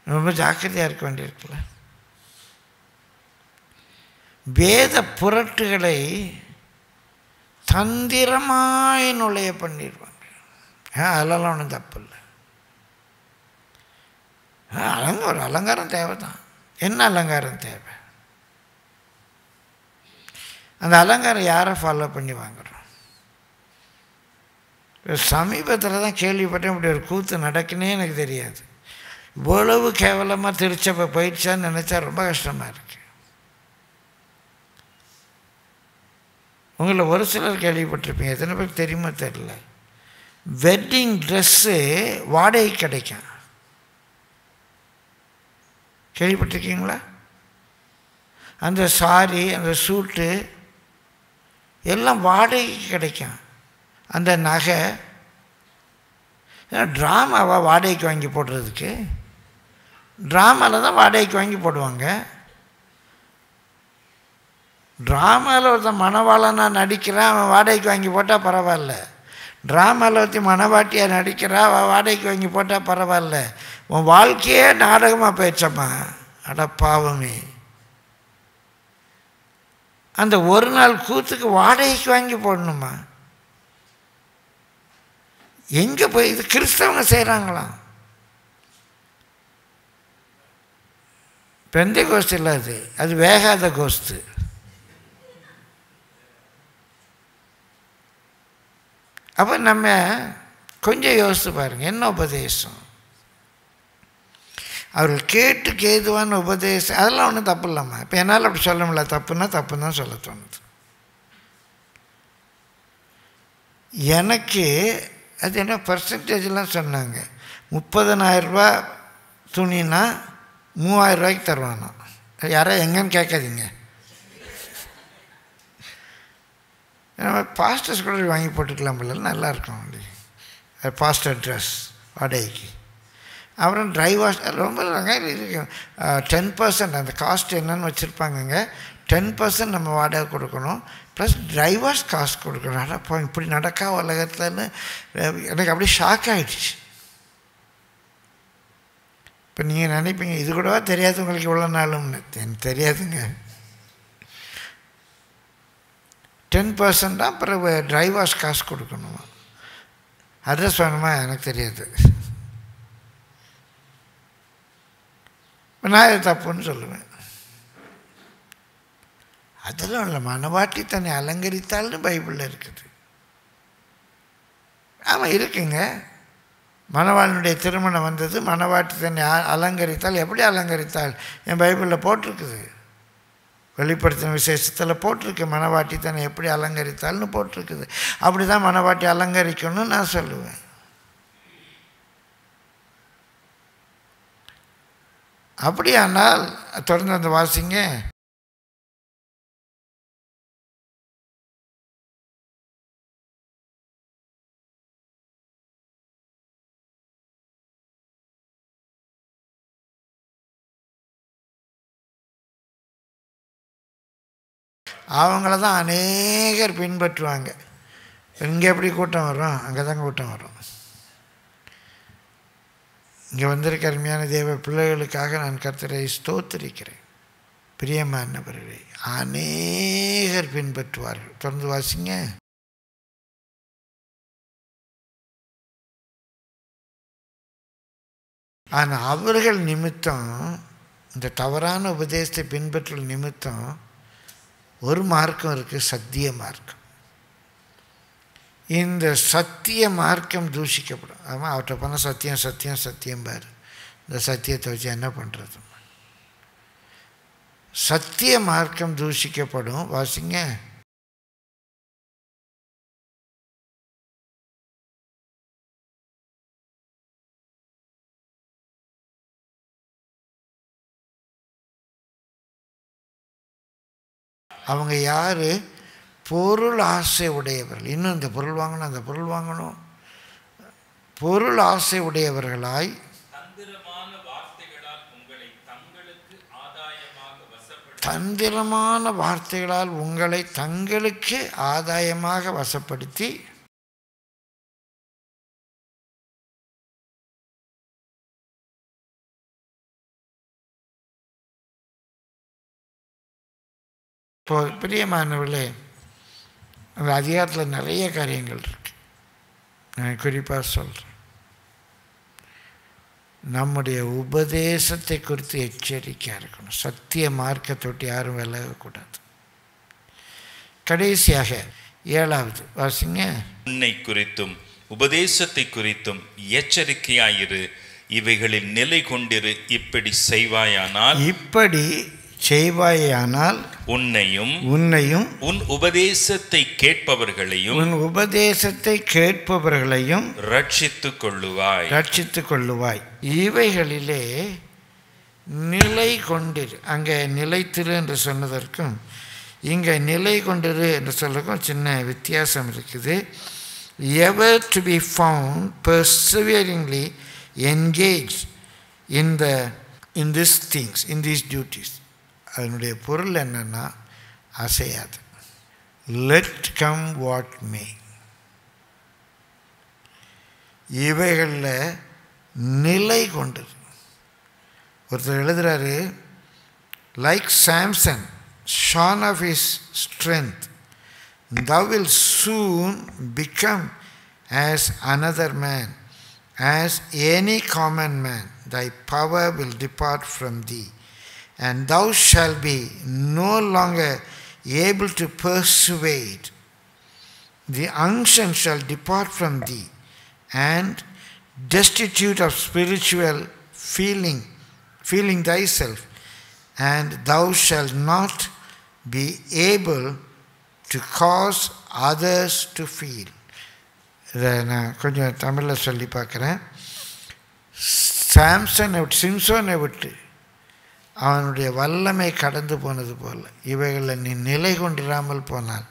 ரொம்ப ஜாக்கிரதையாக இருக்க வேண்டியிருக்குல்ல. வேத புரட்டுகளை தந்திரமாய் நுழைய பண்ணிடுவாங்க. அதெல்லாம் ஒன்றும் தப்பு இல்லை. ஒரு அலங்காரம் தேவை தான். என்ன அலங்காரம் தேவை? அந்த அலங்காரம் யாரை ஃபாலோ பண்ணி வாங்குறோம்? சமீபத்தில் தான் கேள்விப்பட்டேன், இப்படி ஒரு கூத்து நடக்குன்னே எனக்கு தெரியாது. இவ்வளவு கேவலமாக திருச்சபை போயிடுச்சான்னு நினச்சா ரொம்ப கஷ்டமாக இருக்கு. உங்களை ஒரு சிலர் கேள்விப்பட்டிருப்பீங்க, எத்தனை பேருக்கு தெரியுமா தெரியல, வெட்டிங் ட்ரெஸ்ஸு வாடகை கிடைக்கும். கேள்விப்பட்டிருக்கீங்களா? அந்த சாரி, அந்த சூட்டு எல்லாம் வாடகைக்கு கிடைக்கும். அந்த நகை ட்ராமாவாக வாடகைக்கு வாங்கி போடுறதுக்கு, ட்ராமாவில் தான் வாடகைக்கு வாங்கி போடுவாங்க. ட்ராமாவில் ஒருத்தன் மணவாளனாக நடிக்கிறான், அவன் வாடகைக்கு வாங்கி போட்டால் பரவாயில்ல. ட்ராமாவில் ஒருத்தி மணவாட்டியாக நடிக்கிறா, அவன் வாடகைக்கு வாங்கி போட்டால் பரவாயில்ல. உன் வாழ்க்கையே நாடகமாக போயிடுச்சம்மா. அட பாவமே, அந்த ஒரு நாள் கூத்துக்கு வாடகைக்கு வாங்கி போடணுமா? எங்கே போய் இது கிறிஸ்தவங்க செய்கிறாங்களாம். பெந்தை கோஸ்து இல்லை, அது வேகாத கோஸ்து. அப்போ நம்ம கொஞ்சம் யோசித்து பாருங்கள், என்ன உபதேசம் அவர்கள் கேட்டுக்கு ஏதுவான உபதேசம். அதெல்லாம் ஒன்றும் தப்பு இல்லாமா? இப்போ என்னால் அப்படி சொல்ல முடியல, தப்புன்னா தப்புன்னு தான் சொல்ல தோணுது. எனக்கு அது என்ன பர்சன்டேஜெலாம் சொன்னாங்க, 30,000 துணினா 3,000 ரூபாய்க்கு தருவானா. யாரோ எங்கன்னு கேட்காதீங்க. நம்ம பாஸ்டர்ஸ் கூட வாங்கி போட்டுக்கலாம் போல, நல்லாயிருக்கும். அப்படி பாஸ்டர் ட்ரெஸ் வாடகைக்கு. அப்புறம் ட்ரை வாஷ் ரொம்ப இருக்கு. 10% அந்த காஸ்ட் என்னன்னு வச்சுருப்பாங்கங்க. 10% நம்ம வாடகை கொடுக்கணும், ப்ளஸ் ட்ரை வாஷ் காசு கொடுக்கணும். அப்போ இப்படி நடக்கா உலகத்துலன்னு எனக்கு அப்படியே ஷாக் ஆகிடுச்சு. இப்போ நீங்கள் நினைப்பீங்க, இது கூடவா தெரியாது உங்களுக்கு இவ்வளோ நாளும்னு. எனக்கு தெரியாதுங்க. 10% தான் அப்புறம் ட்ரை வாஷ் காசு கொடுக்கணுமா? அட்ரஸ் வேணுமா? எனக்கு தெரியாது. நான் இது தப்புன்னு சொல்லுவேன். அதெல்லாம் இல்லை, மணவாட்டி தன்னை அலங்கரித்தால்னு பைபிளில் இருக்குது. ஆமாம் இருக்குங்க. மணவாளனுடைய திருமணம் வந்தது, மணவாட்டி தன்னை அலங்கரித்தால். எப்படி அலங்கரித்தால்? என் பைபிளில் போட்டிருக்குது. வெளிப்படுத்தின விசேஷத்தில் போட்டிருக்கு, மணவாட்டி தன்னை எப்படி அலங்கரித்தால்னு போட்டிருக்குது. அப்படி தான் மணவாட்டி அலங்கரிக்கணும்னு நான் சொல்லுவேன். அப்படியானால் தொடர்ந்து அந்த வாசிங்க. அவங்கள தான் அநேகர் பின்பற்றுவாங்க. இங்கே எப்படி கூட்டம் வரும், அங்கே தான் கூட்டம் வரும். இங்கே வந்திருக்க அருமையான தேவ பிள்ளைகளுக்காக நான் கர்த்தரை ஸ்தோத்திரிக்கிறேன். பிரியமானவர்களே, அநேகர் பின்பற்றுவார்கள். தொடர்ந்து வாசிங்க. ஆனால் அவர்கள் நிமித்தம், இந்த தவறான உபதேசத்தை பின்பற்றல் நிமித்தம் ஒரு மார்க்கம் இருக்குது, சத்திய மார்க்கம். இந்த சத்திய மார்க்கம் தூஷிக்கப்படும். ஆமாம், அவர்கிட்ட போனால் சத்தியம் சத்தியம் சத்தியம் பாரு. இந்த சத்தியத்தை வச்சு என்ன பண்ணுறது? சத்திய மார்க்கம் தூஷிக்கப்படும். வாசிங்க. அவங்க யார்? பொருள் ஆசை உடையவர்கள். இன்னும் இந்த பொருள் வாங்கணும், அந்த பொருள் வாங்கணும். பொருள் ஆசை உடையவர்களாய் தந்திரமான வார்த்தைகளால் உங்களை தங்களுக்கு ஆதாயமாக வசப்படுத்தி இப்போ பிரியமானவர்களே, அந்த அதிகாரத்தில் நிறைய காரியங்கள் இருக்கு. நான் குறிப்பாக சொல்கிறேன், நம்முடைய உபதேசத்தை குறித்து எச்சரிக்கையாக இருக்கணும். சத்திய மார்க்கத்தொட்டு யாரும் விலகக்கூடாது. கடைசியாக 7வது வாசிங்க. உன்னை குறித்தும் உபதேசத்தை குறித்தும் எச்சரிக்கையாயிரு, இவைகளில் நிலை கொண்டிரு. இப்படி செய்வாயானால் உன்னையும் உன் உபதேசத்தை கேட்பவர்களையும் ரட்சித்துக் கொள்ளுவாய். இவைகளிலே நிலை கொண்டிரு. அங்கே நிலைத்திரு என்று சொன்னதற்கும் இங்கே நிலை கொண்டிரு என்று சொல்றதுக்கும் சின்ன வித்தியாசம் இருக்குது. ever to be found perseveringly engaged in these things, in these duties. அதனுடைய பொருள் என்னன்னா, அசையாது. Let come what may. இவைகளில் நிலை கொண்டது. ஒருத்தர் எழுதுகிறாரு, like Samson shorn of his strength, thou wilt soon become as another man, as any common man. Thy power will depart from thee, and thou shalt be no longer able to persuade. The unction shall depart from thee, and destitute of spiritual feeling thyself, and thou shalt not be able to cause others to feel. இதை நான் கொஞ்சம் தமிழில் சொல்லி பார்க்குறேன். சிம்சோனை விட்டு அவனுடைய வல்லமை கடந்து போனது போல் இவைகளில் நீ நிலை கொண்டிராமல் போனால்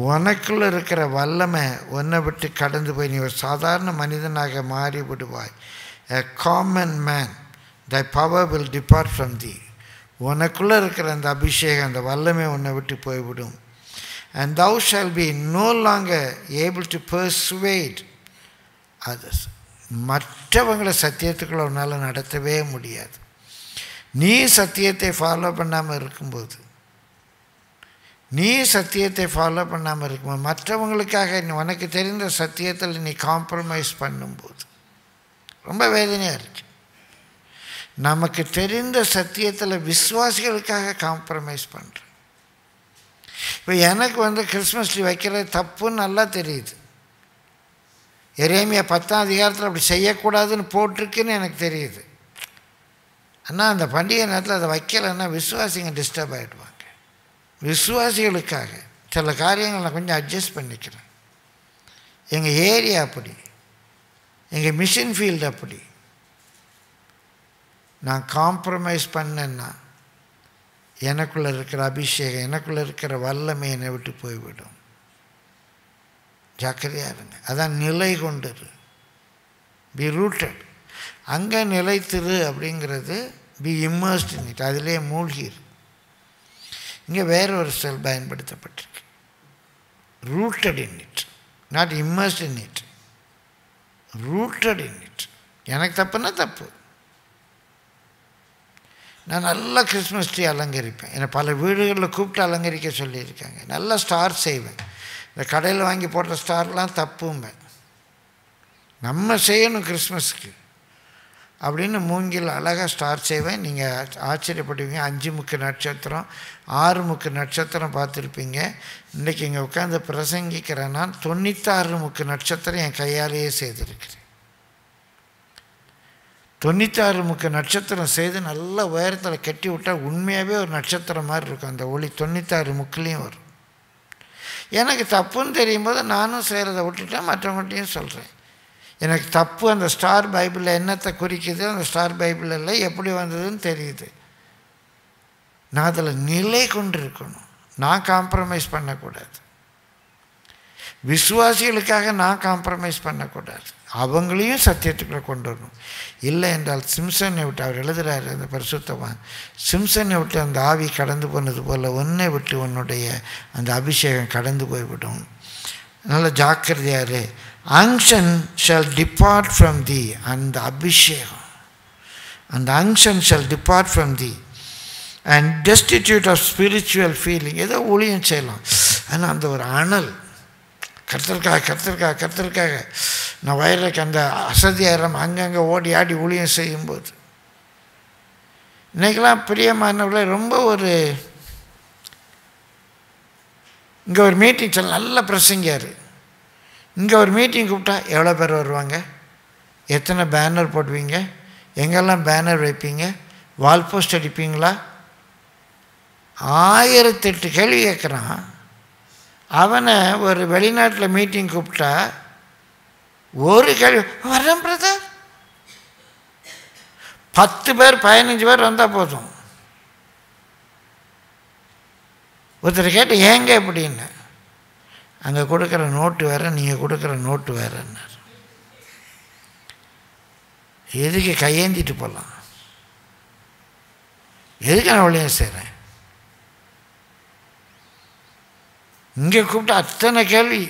உனக்குள்ளே இருக்கிற வல்லமை உன்னை விட்டு கடந்து போய் நீ ஒரு சாதாரண மனிதனாக மாறி விடுவாய். A common man, thy power will depart from thee. உனக்குள்ளே இருக்கிற அந்த அபிஷேகம், அந்த வல்லமை உன்னை விட்டு போய்விடும். And thou shalt be no longer able to persuade others. மற்றவங்களை சத்தியத்துக்குள்ள உன்னால் நடத்தவே முடியாது. நீ சத்தியத்தை ஃபாலோ பண்ணாமல் இருக்கும்போது மற்றவங்களுக்காக உனக்கு தெரிந்த சத்தியத்தில் நீ காம்ப்ரமைஸ் பண்ணும்போது ரொம்ப வேதனையாக இருக்கு. நமக்கு தெரிந்த சத்தியத்தில் விசுவாசிகளுக்காக காம்ப்ரமைஸ் பண்ணுறேன். இப்போ எனக்கு கிறிஸ்மஸ் ட்ரீ வைக்கிறது தப்புன்னு நல்லா தெரியுது. எரேமியா 10ஆம் அதிகாரத்தில் அப்படி செய்யக்கூடாதுன்னு போட்டிருக்குன்னு எனக்கு தெரியுது. ஆனால் அந்த பண்டிகை நேரத்தில் அதை வைக்கலைன்னா விசுவாசிங்க டிஸ்டர்ப் ஆகிடுவாங்க. விசுவாசிகளுக்காக சில காரியங்கள் நான் கொஞ்சம் அட்ஜஸ்ட் பண்ணிக்கிறேன். எங்கள் ஏரியா அப்படி, எங்கள் மிஷன் ஃபீல்டு அப்படி. நான் காம்ப்ரமைஸ் பண்ணேன்னா எனக்குள்ளே இருக்கிற அபிஷேகம், எனக்குள்ளே இருக்கிற வல்லமை என்னை விட்டு போய்விடும். ஜாக்கிரதையாக இருங்க. அதான் நிலை கொண்டது. Be rooted. அங்கே நிலைத்திரு அப்படிங்கிறது பி இம்மர்ஸ்ட் இன் இட், அதிலே மூழ்கிரு. இங்கே வேற ஒரு சொல் பயன்படுத்தப்பட்டிருக்கு, rooted in it, not immersed in it, rooted in it. எனக்கு தப்புன்னா தப்பு. நான் நல்லா கிறிஸ்மஸ் ட்ரீ அலங்கரிப்பேன். என்னை பல வீடுகளில் கூப்பிட்டு அலங்கரிக்க சொல்லியிருக்காங்க. நல்லா ஸ்டார் செய்வேன். இந்த கடையில் வாங்கி போடுற ஸ்டார்லாம் தப்பும்பேன். நம்ம செய்யணும் கிறிஸ்மஸுக்கு அப்படின்னு மூங்கில் அழகாக ஸ்டார் செய்வேன். நீங்கள் ஆச்சரியப்படுவீங்க. 5 முக்கு நட்சத்திரம், 6 முக்கு நட்சத்திரம் பார்த்துருப்பீங்க. இன்றைக்கி இங்கே உட்காந்து பிரசங்கிக்கிறேன். நான் 96 முக்கு நட்சத்திரம் என் கையாலேயே செய்திருக்கிறேன். 96 முக்கு நட்சத்திரம் செய்து நல்ல உயரத்தில் கட்டி விட்டால் உண்மையாகவே ஒரு நட்சத்திரம் மாதிரி இருக்கும். அந்த ஒளி 96 முக்குலேயும் வரும். எனக்கு தப்புன்னு தெரியும் போது நானும் செய்கிறத விட்டுட்டேன், மற்றவங்கள்ட்டையும் சொல்கிறேன். எனக்கு தப்பு அந்த ஸ்டார் பைபிளில் என்னத்தை குறிக்குது, அந்த ஸ்டார் பைபிளில் எப்படி வந்ததுன்னு தெரியுது. நான் அதில் நிலை கொண்டு இருக்கணும். நான் காம்ப்ரமைஸ் பண்ணக்கூடாது. விசுவாசிகளுக்காக நான் காம்ப்ரமைஸ் பண்ணக்கூடாது. அவங்களையும் சத்தியத்துக்குள்ளே கொண்டு வரணும். இல்லை என்றால் சிம்சனை விட்டு, அவர் எழுதுகிறாரு அந்த பரிசுத்தவான், சிம்சனை விட்டு அந்த ஆவி கடந்து போனது போல் ஒன்றை விட்டு உன்னுடைய அந்த அபிஷேகம் கடந்து போய்விடும். அதனால் ஜாக்கிரதையாரு. Unction shall depart from thee, அந்த அபிஷேகம், அந்த unction shall depart from thee and destitute of spiritual feeling. ஏதோ ஊழியம் செய்யலாம், ஆனால் அந்த ஒரு அனல், கர்த்தருக்காக நான் வயலுக்கு அந்த அசதியாயிரம் அங்கங்கே ஓடி ஆடி ஊழியம் செய்யும்போது, இன்றைக்கெல்லாம் பிரியமானவர்களே ரொம்ப ஒரு, இங்கே ஒரு மீட்டிங் சொல்ல நல்ல பிரசங்கியார், இங்கே ஒரு மீட்டிங் கூப்பிட்டா எவ்வளோ பேர் வருவாங்க, எத்தனை பேனர் போடுவீங்க, எங்கெல்லாம் பேனர் வைப்பீங்க, வால் போஸ்ட் அடிப்பீங்களா, 1008 கேள்வி கேட்குறான். அவனை ஒரு வெளிநாட்டில் மீட்டிங் கூப்பிட்டா ஒரு கேள்வி, வரேன் பிரதர். 10 பேர் 15 பேர் வந்தால் போதும். ஒருத்தர் கேட்டு ஏங்க எப்படின்னு, அங்கே கொடுக்குற நோட்டு வேறு, நீங்கள் கொடுக்குற நோட்டு வேறுன்னார். எதுக்கு கையேந்திட்டு போகலாம், எதுக்கு நான் ஒழியம் செய்கிறேன். இங்கே கூப்பிட்டா அத்தனை கேள்வி,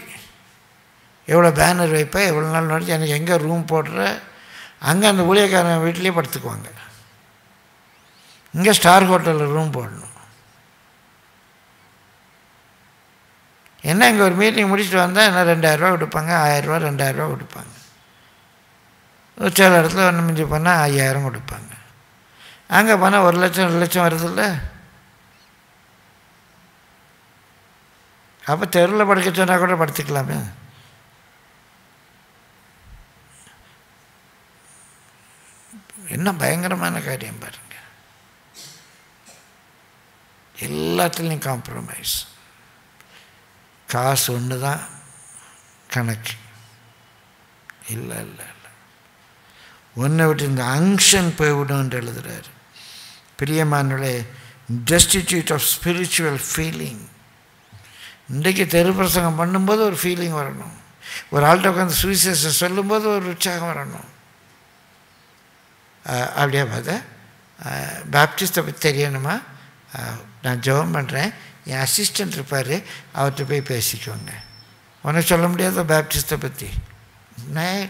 எவ்வளோ பேனர் வைப்பேன், எவ்வளோ நாள் நடத்தி, எனக்கு எங்கே ரூம் போடுற, அங்கே அந்த ஊழியக்காரன் வீட்லேயே படுத்துக்குவாங்க. இங்கே ஸ்டார் ஹோட்டலில் ரூம் போடணும். என்ன இங்கே ஒரு மீட்டிங் முடிச்சுட்டு வந்தால் என்ன 2000 கொடுப்பாங்க, 1000 2000 கொடுப்பாங்க. சில இடத்துல ஒன்று மிஞ்சி போனால் 5000 கொடுப்பாங்க. அங்கே போனால் 1 லட்சம் 2 லட்சம் வருதில்ல. அப்போ தெருவில் படுக்க சொன்னால் கூட படுத்துக்கலாமே. என்ன பயங்கரமான காரியம் பாருங்க. எல்லாத்துலேயும் காம்ப்ரமைஸ். காசு ஒன்று தான் கணக்கு. இல்லை இல்லை இல்லை, ஒன்றை விட்டு இந்த அங்ஷன் போய்விடும்னு எழுதுகிறார். பிரியமானவர்களே, டெஸ்டிடியூட் ஆஃப் ஸ்பிரிச்சுவல் ஃபீலிங். இன்றைக்கு தெரு பிரசங்கம் பண்ணும்போது ஒரு ஃபீலிங் வரணும். ஒரு ஆள்கிட்ட உட்காந்து சுவிசேஷம் சொல்லும்போது ஒரு உற்சாகம் வரணும். அப்படியே பார்த்தா பேப்டிஸ்ட்டை பற்றி தெரியணுமா, நான் ஜெபம் பண்ணுறேன், என் அசிஸ்டண்ட் இருப்பார், அவர்கிட்ட போய் பேசிக்கோங்க. உனக்கு சொல்ல முடியாத பேப்டிஸ்ட்டை பற்றி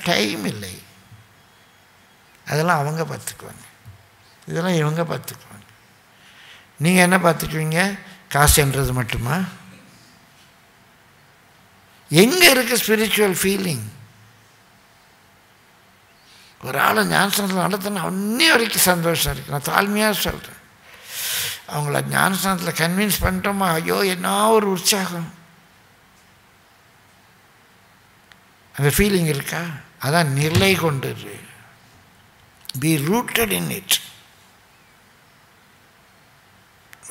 டைம் இல்லை. அதெல்லாம் அவங்க பார்த்துக்குவாங்க, இதெல்லாம் இவங்க பார்த்துக்குவாங்க. நீங்கள் என்ன பார்த்துக்குவீங்க, காசுன்றது மட்டுமா? எங்கே இருக்குது ஸ்பிரிச்சுவல் ஃபீலிங்? ஒரு ஆளை ஞானஸ்தானத்தில் நடத்தினா இன்னி வரைக்கும் சந்தோஷம் இருக்குது. நான் தாழ்மையாக சொல்கிறேன். அவங்கள ஞானஸ்தானத்தில் கன்வின்ஸ் பண்ணிட்டோமா, ஐயோ என்ன ஒரு உற்சாகம். அந்த ஃபீலிங் இருக்கா? அதான் நிலை கொண்டது. Be rooted in it.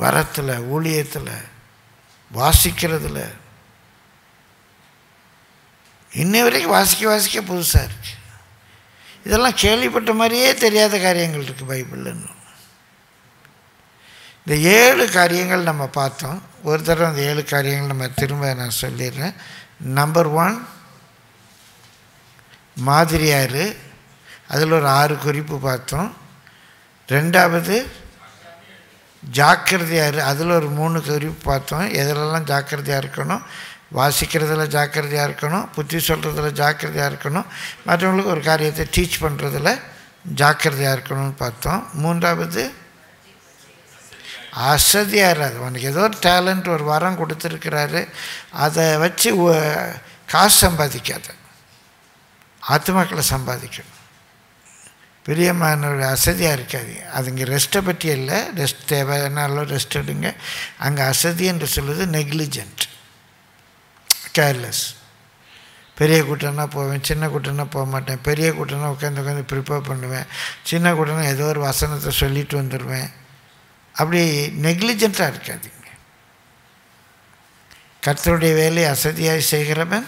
வரத்தில், ஊழியத்தில், வாசிக்கிறதுல இன்னை வரைக்கும் வாசிக்க புதுசாக இருக்குது. இதெல்லாம் கேள்விப்பட்ட மாதிரியே தெரியாத காரியங்கள் இருக்குது பைபிள்னு. இந்த 7 காரியங்கள் நம்ம பார்த்தோம். ஒரு தடவை அந்த 7 காரியங்கள் நம்ம திரும்ப நான் சொல்லிடுறேன். நம்பர் 1 மாதிரியார், அதில் ஒரு 6 குறிப்பு பார்த்தோம். 2வது ஜாக்கிரதையார், அதில் ஒரு 3 குறிப்பு பார்த்தோம். எதிலெல்லாம் ஜாக்கிரதையாக இருக்கணும், வாசிக்கிறதுல ஜாக்கிரதையாக இருக்கணும், புத்தி சொல்கிறதுல ஜாக்கிரதையாக இருக்கணும், மற்றவங்களுக்கு ஒரு காரியத்தை டீச் பண்ணுறதுல ஜாக்கிரதையாக இருக்கணும்னு பார்த்தோம். 3வது அசதியாக இராது. உனக்கு ஏதோ ஒரு டேலண்ட், ஒரு வரம் கொடுத்துருக்கிறாரு, அதை வச்சு காசு சம்பாதிக்காத, ஆத்மாக்களை சம்பாதிக்கணும். பிரியமானவர்கள் அசதியாக இருக்காது. அது இங்கே ரெஸ்ட்டை பற்றி இல்லை, ரெஸ்ட் தேவைன்னாலும் ரெஸ்ட் எடுங்க. அங்கே அசதி என்று சொல்லுவது நெக்லிஜென்ட், கேர்லெஸ். பெரிய கூட்டம்னா போவேன், சின்ன கூட்டம்னா போக மாட்டேன். பெரிய கூட்டம்னா உட்காந்து ப்ரிப்பேர் பண்ணுவேன், சின்ன கூட்டம்னா ஏதோ ஒரு வசனத்தை சொல்லிட்டு வந்துடுவேன். அப்படி நெக்லிஜென்ட்டாக இருக்காதுங்க. கர்த்தருடைய வேலையை அசதியாய் செய்கிறவன்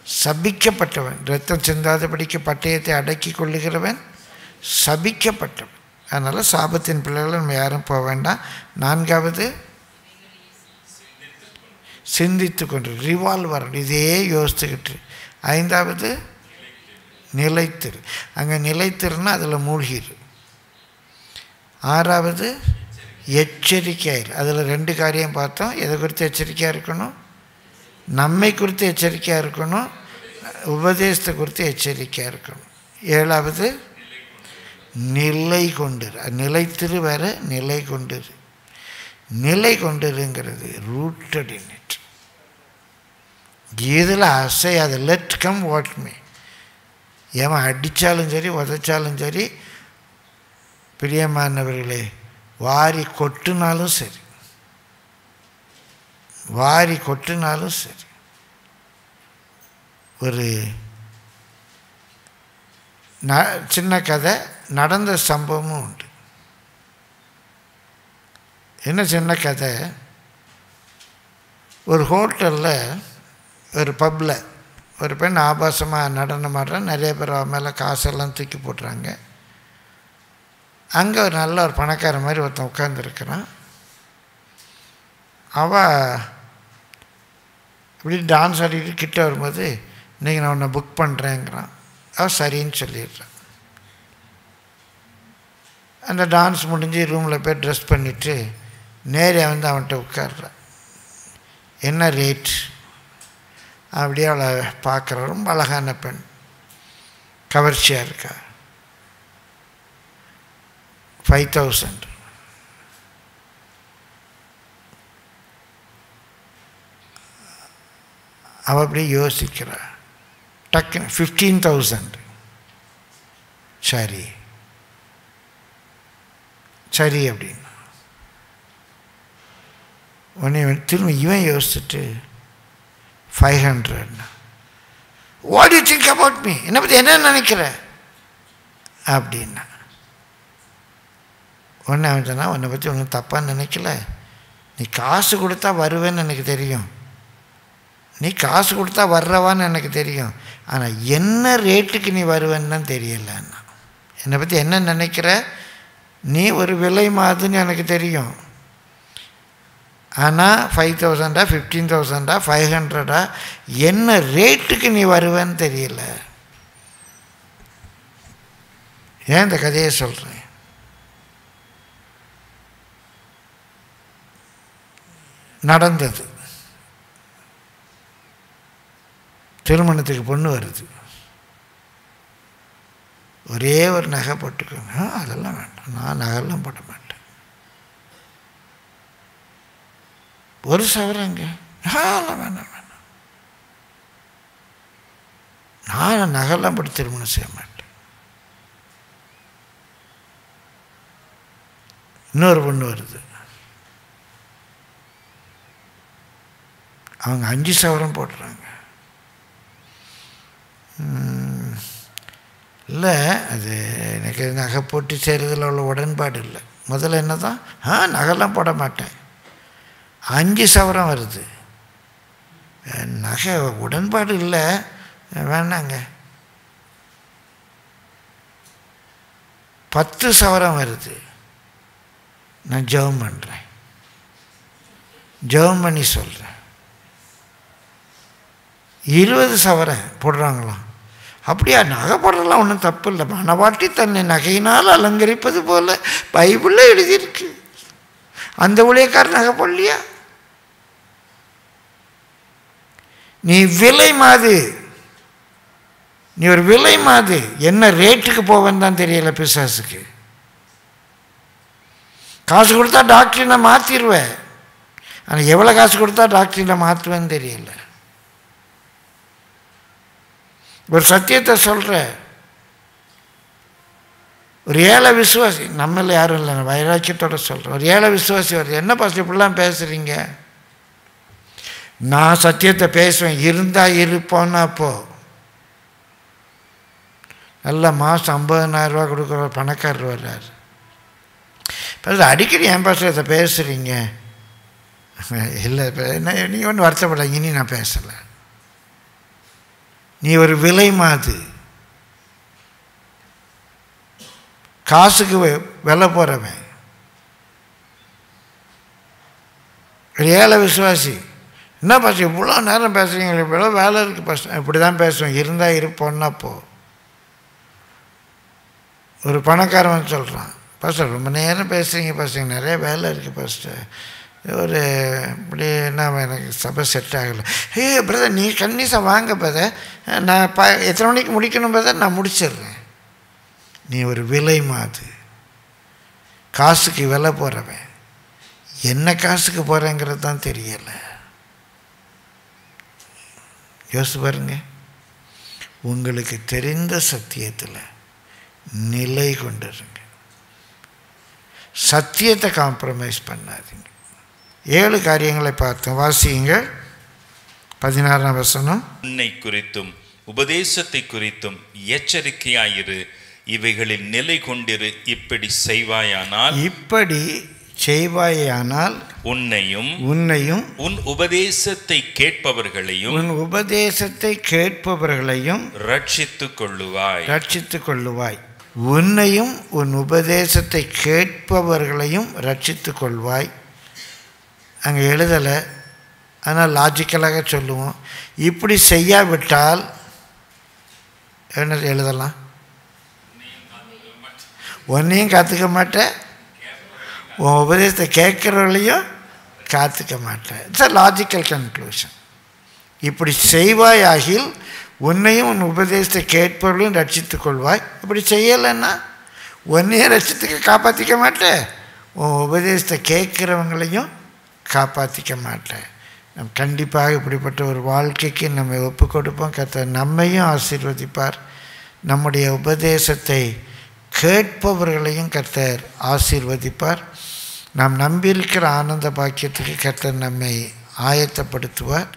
சபிக்கப்பட்டவன், இரத்தம் சிந்தாதபடிக்கு பட்டயத்தை அடக்கி கொள்ளுகிறவன் சபிக்கப்பட்டவன். அதனால் சாபத்தின் பிள்ளைகளை நம்ம யாரும் போக வேண்டாம். 4வது சிந்தித்து கொண்டு ரிவால்வர், இதே யோசித்துக்கிட்டு. 5வது நிலைத்திரு, அங்கே நிலைத்திருன்னா அதில் மூழ்கிரு. 6வது எச்சரிக்கையாயிரு, அதில் 2 காரியம் பார்த்தோம். எதை குறித்து எச்சரிக்கையாக இருக்கணும், நம்மை குறித்து எச்சரிக்கையாக இருக்கணும், உபதேசத்தை குறித்து எச்சரிக்கையாக இருக்கணும். 7வது நிலை கொண்டிரு, நிலைத்திரு வேறு, நிலை கொண்டிரு. நிலை கொண்டிருங்கிறது ரூட்டட் இன் இட், இதில் அசையாது. லெட் கம் வாட் மீ, ஏன் அடித்தாலும் சரி உதைச்சாலும் சரி, பிரியமானவர்களே, வாரி கொட்டினாலும் சரி, வாரி கொட்டினாலும் சரி. ஒரு சின்ன கதை, நடந்த சம்பவமும் உண்டு. என்ன சின்ன கதை, ஒரு ஹோட்டலில், ஒரு பப்பில் ஒரு பெண் ஆபாசமாக நடனம் ஆடுற, நிறைய பேர் அவன் மேலே காசெல்லாம் தூக்கி போட்டுறாங்க. அங்கே ஒரு நல்ல ஒரு பணக்கார மாதிரி ஒருத்தன் உட்காந்துருக்கிறான். அவள் இப்படி டான்ஸ் ஆடிட்டு கிட்ட வரும்போது, இன்றைக்கி நான் உன்னை புக் பண்ணுறேங்கிறான். அவள் சரின்னு சொல்லிடுறான். அந்த டான்ஸ் முடிஞ்சு ரூமில் போய் ட்ரெஸ் பண்ணிவிட்டு நேரே வந்து அவன்கிட்ட உட்கார்றான். என்ன ரேட் அப்படியே அவளை பார்க்குற, ரொம்ப அழகான பெண், கவர்ச்சியாக இருக்கா. 5,000. அவள் அப்படியே யோசிக்கிறா. டக்குன்னு 15,000. சரி சரி அப்படின்னு உடனே திரும்ப இவன் யோசிச்சுட்டு 500. What you think about me, என்னை பற்றி என்ன நினைக்கிற அப்படின்னா. உடனே அவன் சொன்னா, உன்னை பற்றி ஒன்றும் தப்பாக நினைக்கல, நீ காசு கொடுத்தா வருவேன்னு எனக்கு தெரியும், நீ காசு கொடுத்தா வர்றவான்னு எனக்கு தெரியும், ஆனால் என்ன ரேட்டுக்கு நீ வருவேன்னு தான் தெரியலன்னா. என்னை பற்றி என்ன நினைக்கிற, நீ ஒரு விலை மாதிரின்னு எனக்கு தெரியும், ஆனால் 5,000 15,000 500 என்ன ரேட்டுக்கு நீ வருவேன்னு தெரியல. ஏன் இந்த கதையை சொல்கிறேன், நடந்தது. திருமணத்துக்கு பொண்ணு வருது, ஒரே ஒரு நகை போட்டுக்கோங்க. அதெல்லாம் வேண்டாம், நான் நகைலாம் போட மாட்டேன். ஒரு சவரங்க, அதெல்லாம் வேண்டாம் வேண்டாம், நான் நகைலாம் போட்டு திருமணம் செய்ய மாட்டேன். இன்னொரு பொண்ணு வருது, அவங்க 5 சவரம் போடுறாங்க. இல்லை, அது எனக்கு நகை போட்டு செய்கிறதுல உள்ள உடன்பாடு இல்லை. முதல்ல என்ன தான், நகைலாம் போட மாட்டேன். 5 சவரம் வருது, நகை உடன்பாடு இல்லை, வேணாங்க. 10 சவரம் வருது. நான் ஜெபம் பண்ணுறேன், ஜெபம் பண்ணி சொல்கிறேன். 20 சவரம் போடுறாங்களாம். அப்படியா? நகை போடுறதுலாம் ஒன்றும் தப்பு இல்லை. மணவாட்டி தன்னை நகையினால் அலங்கரிப்பது போல் பைபிளில் எழுதியிருக்கு. அந்த ஊழியக்காரர் நகை போடலையா? நீ விலை மாது, நீ ஒரு விலை மாது. என்ன ரேட்டுக்கு போவேன்னு தான் தெரியல பிசாசுக்கு. காசு கொடுத்தா டாக்டரினை மாற்றிடுவேன், ஆனால் எவ்வளோ காசு கொடுத்தா டாக்டரினை மாற்றுவேன்னு தெரியல. ஒரு சத்தியத்தை சொல்கிற ஒரு ஏழை விசுவாசி, நம்மள யாரும் இல்லை, வைராக்கியத்தோடு சொல்கிறேன். ஒரு ஏழை விசுவாசி வருது, என்ன பாஸ்டர் இப்படிலாம் பேசுகிறீங்க? நான் சத்தியத்தை பேசுவேன், இருந்தால் இருப்போன்னா அப்போ நல்ல மாதம் 50,000 ரூபா கொடுக்குற பணக்காரர் வர்றார். இப்போ அடிக்கடி என் பாஸ்டர் இதை பேசுகிறீங்க. இல்லை, என்ன நீங்கள் ஒன்றும் வருத்தப்படாங்க, இனி நான் பேசலை. நீ ஒரு விலை மாது, காசுக்கு விலை போகிறவன். ஒரு ஏழை விசுவாசி, என்ன பாஸ்டர் இவ்வளோ நேரம் பேசுகிறீங்க? இவ்வளோ வேலை இருக்குது பாஸ்டர். இப்படி தான் பேசுவேன், இருந்தால் இருப்போன்னா போ. ஒரு பணக்காரன் சொல்கிறான், பாஸ்டர் ரொம்ப நேரம் பேசுகிறீங்க பாஸ்டர், நிறைய வேலை இருக்குது பாஸ்டர், ஒரு இப்படி என்ன எனக்கு சபை செட் ஆகலை. பிரதர் நீ கன்னிசா வாங்க பிரதர், நான் எத்தனை மணிக்கு முடிக்கணும் பிரதர், நான் முடிச்சிடுறேன். நீ ஒரு விலை மாது, காசுக்கு விலை போகிறவன். என்ன காசுக்கு போகிறேங்கிறது தான் தெரியலை. யோசிச்சு பாருங்க. உங்களுக்கு தெரிந்த சத்தியத்தில் நிலை கொண்டிருங்க, சத்தியத்தை காம்ப்ரமைஸ் பண்ணாதீங்க. 7 காரியங்களை பார்த்தோம். வாசியுங்க 16ஆம் வசனம். உன்னை குறித்தும் உபதேசத்தை குறித்தும் எச்சரிக்கையாயிரு, இவைகளில் நிலை கொண்டிரு. இப்படி செய்வாயானால் உன்னையும் உன் உபதேசத்தை கேட்பவர்களையும் ரட்சித்துக் கொள்ளுவாய். உன்னையும் உன் உபதேசத்தை கேட்பவர்களையும் ரட்சித்துக் கொள்வாய். அங்கே எழுதலை, ஆனால் லாஜிக்கலாக சொல்லுவோம். இப்படி செய்யாவிட்டால் என்ன எழுதலாம்? ஒன்றையும் காத்துக்க மாட்டேன், உன் உபதேசத்தை கேட்குறவர்களையும் காத்துக்க மாட்டேன். It's a logical conclusion. இப்படி செய்வாயாகில் உன்னையும் உன் உபதேசத்தை கேட்பவர்களையும் ரட்சித்துக் கொள்வாய். இப்படி செய்யலைன்னா ஒன்றையும் ரட்சித்துக்க காப்பாற்றிக்க மாட்டேன், உன் உபதேசத்தை கேட்குறவங்களையும் காப்பாற்றிக்க மாட்டேன். நம் கண்டிப்பாக இப்படிப்பட்ட ஒரு வாழ்க்கைக்கு நம்ம ஒப்பு கொடுப்போம். கர்த்தர் நம்மையும் ஆசீர்வதிப்பார், நம்முடைய உபதேசத்தை கேட்பவர்களையும் கர்த்தர் ஆசீர்வதிப்பார். நாம் நம்பியிருக்கிற ஆனந்த பாக்கியத்துக்கு கர்த்தர் நம்மை ஆயத்தப்படுத்துவார்.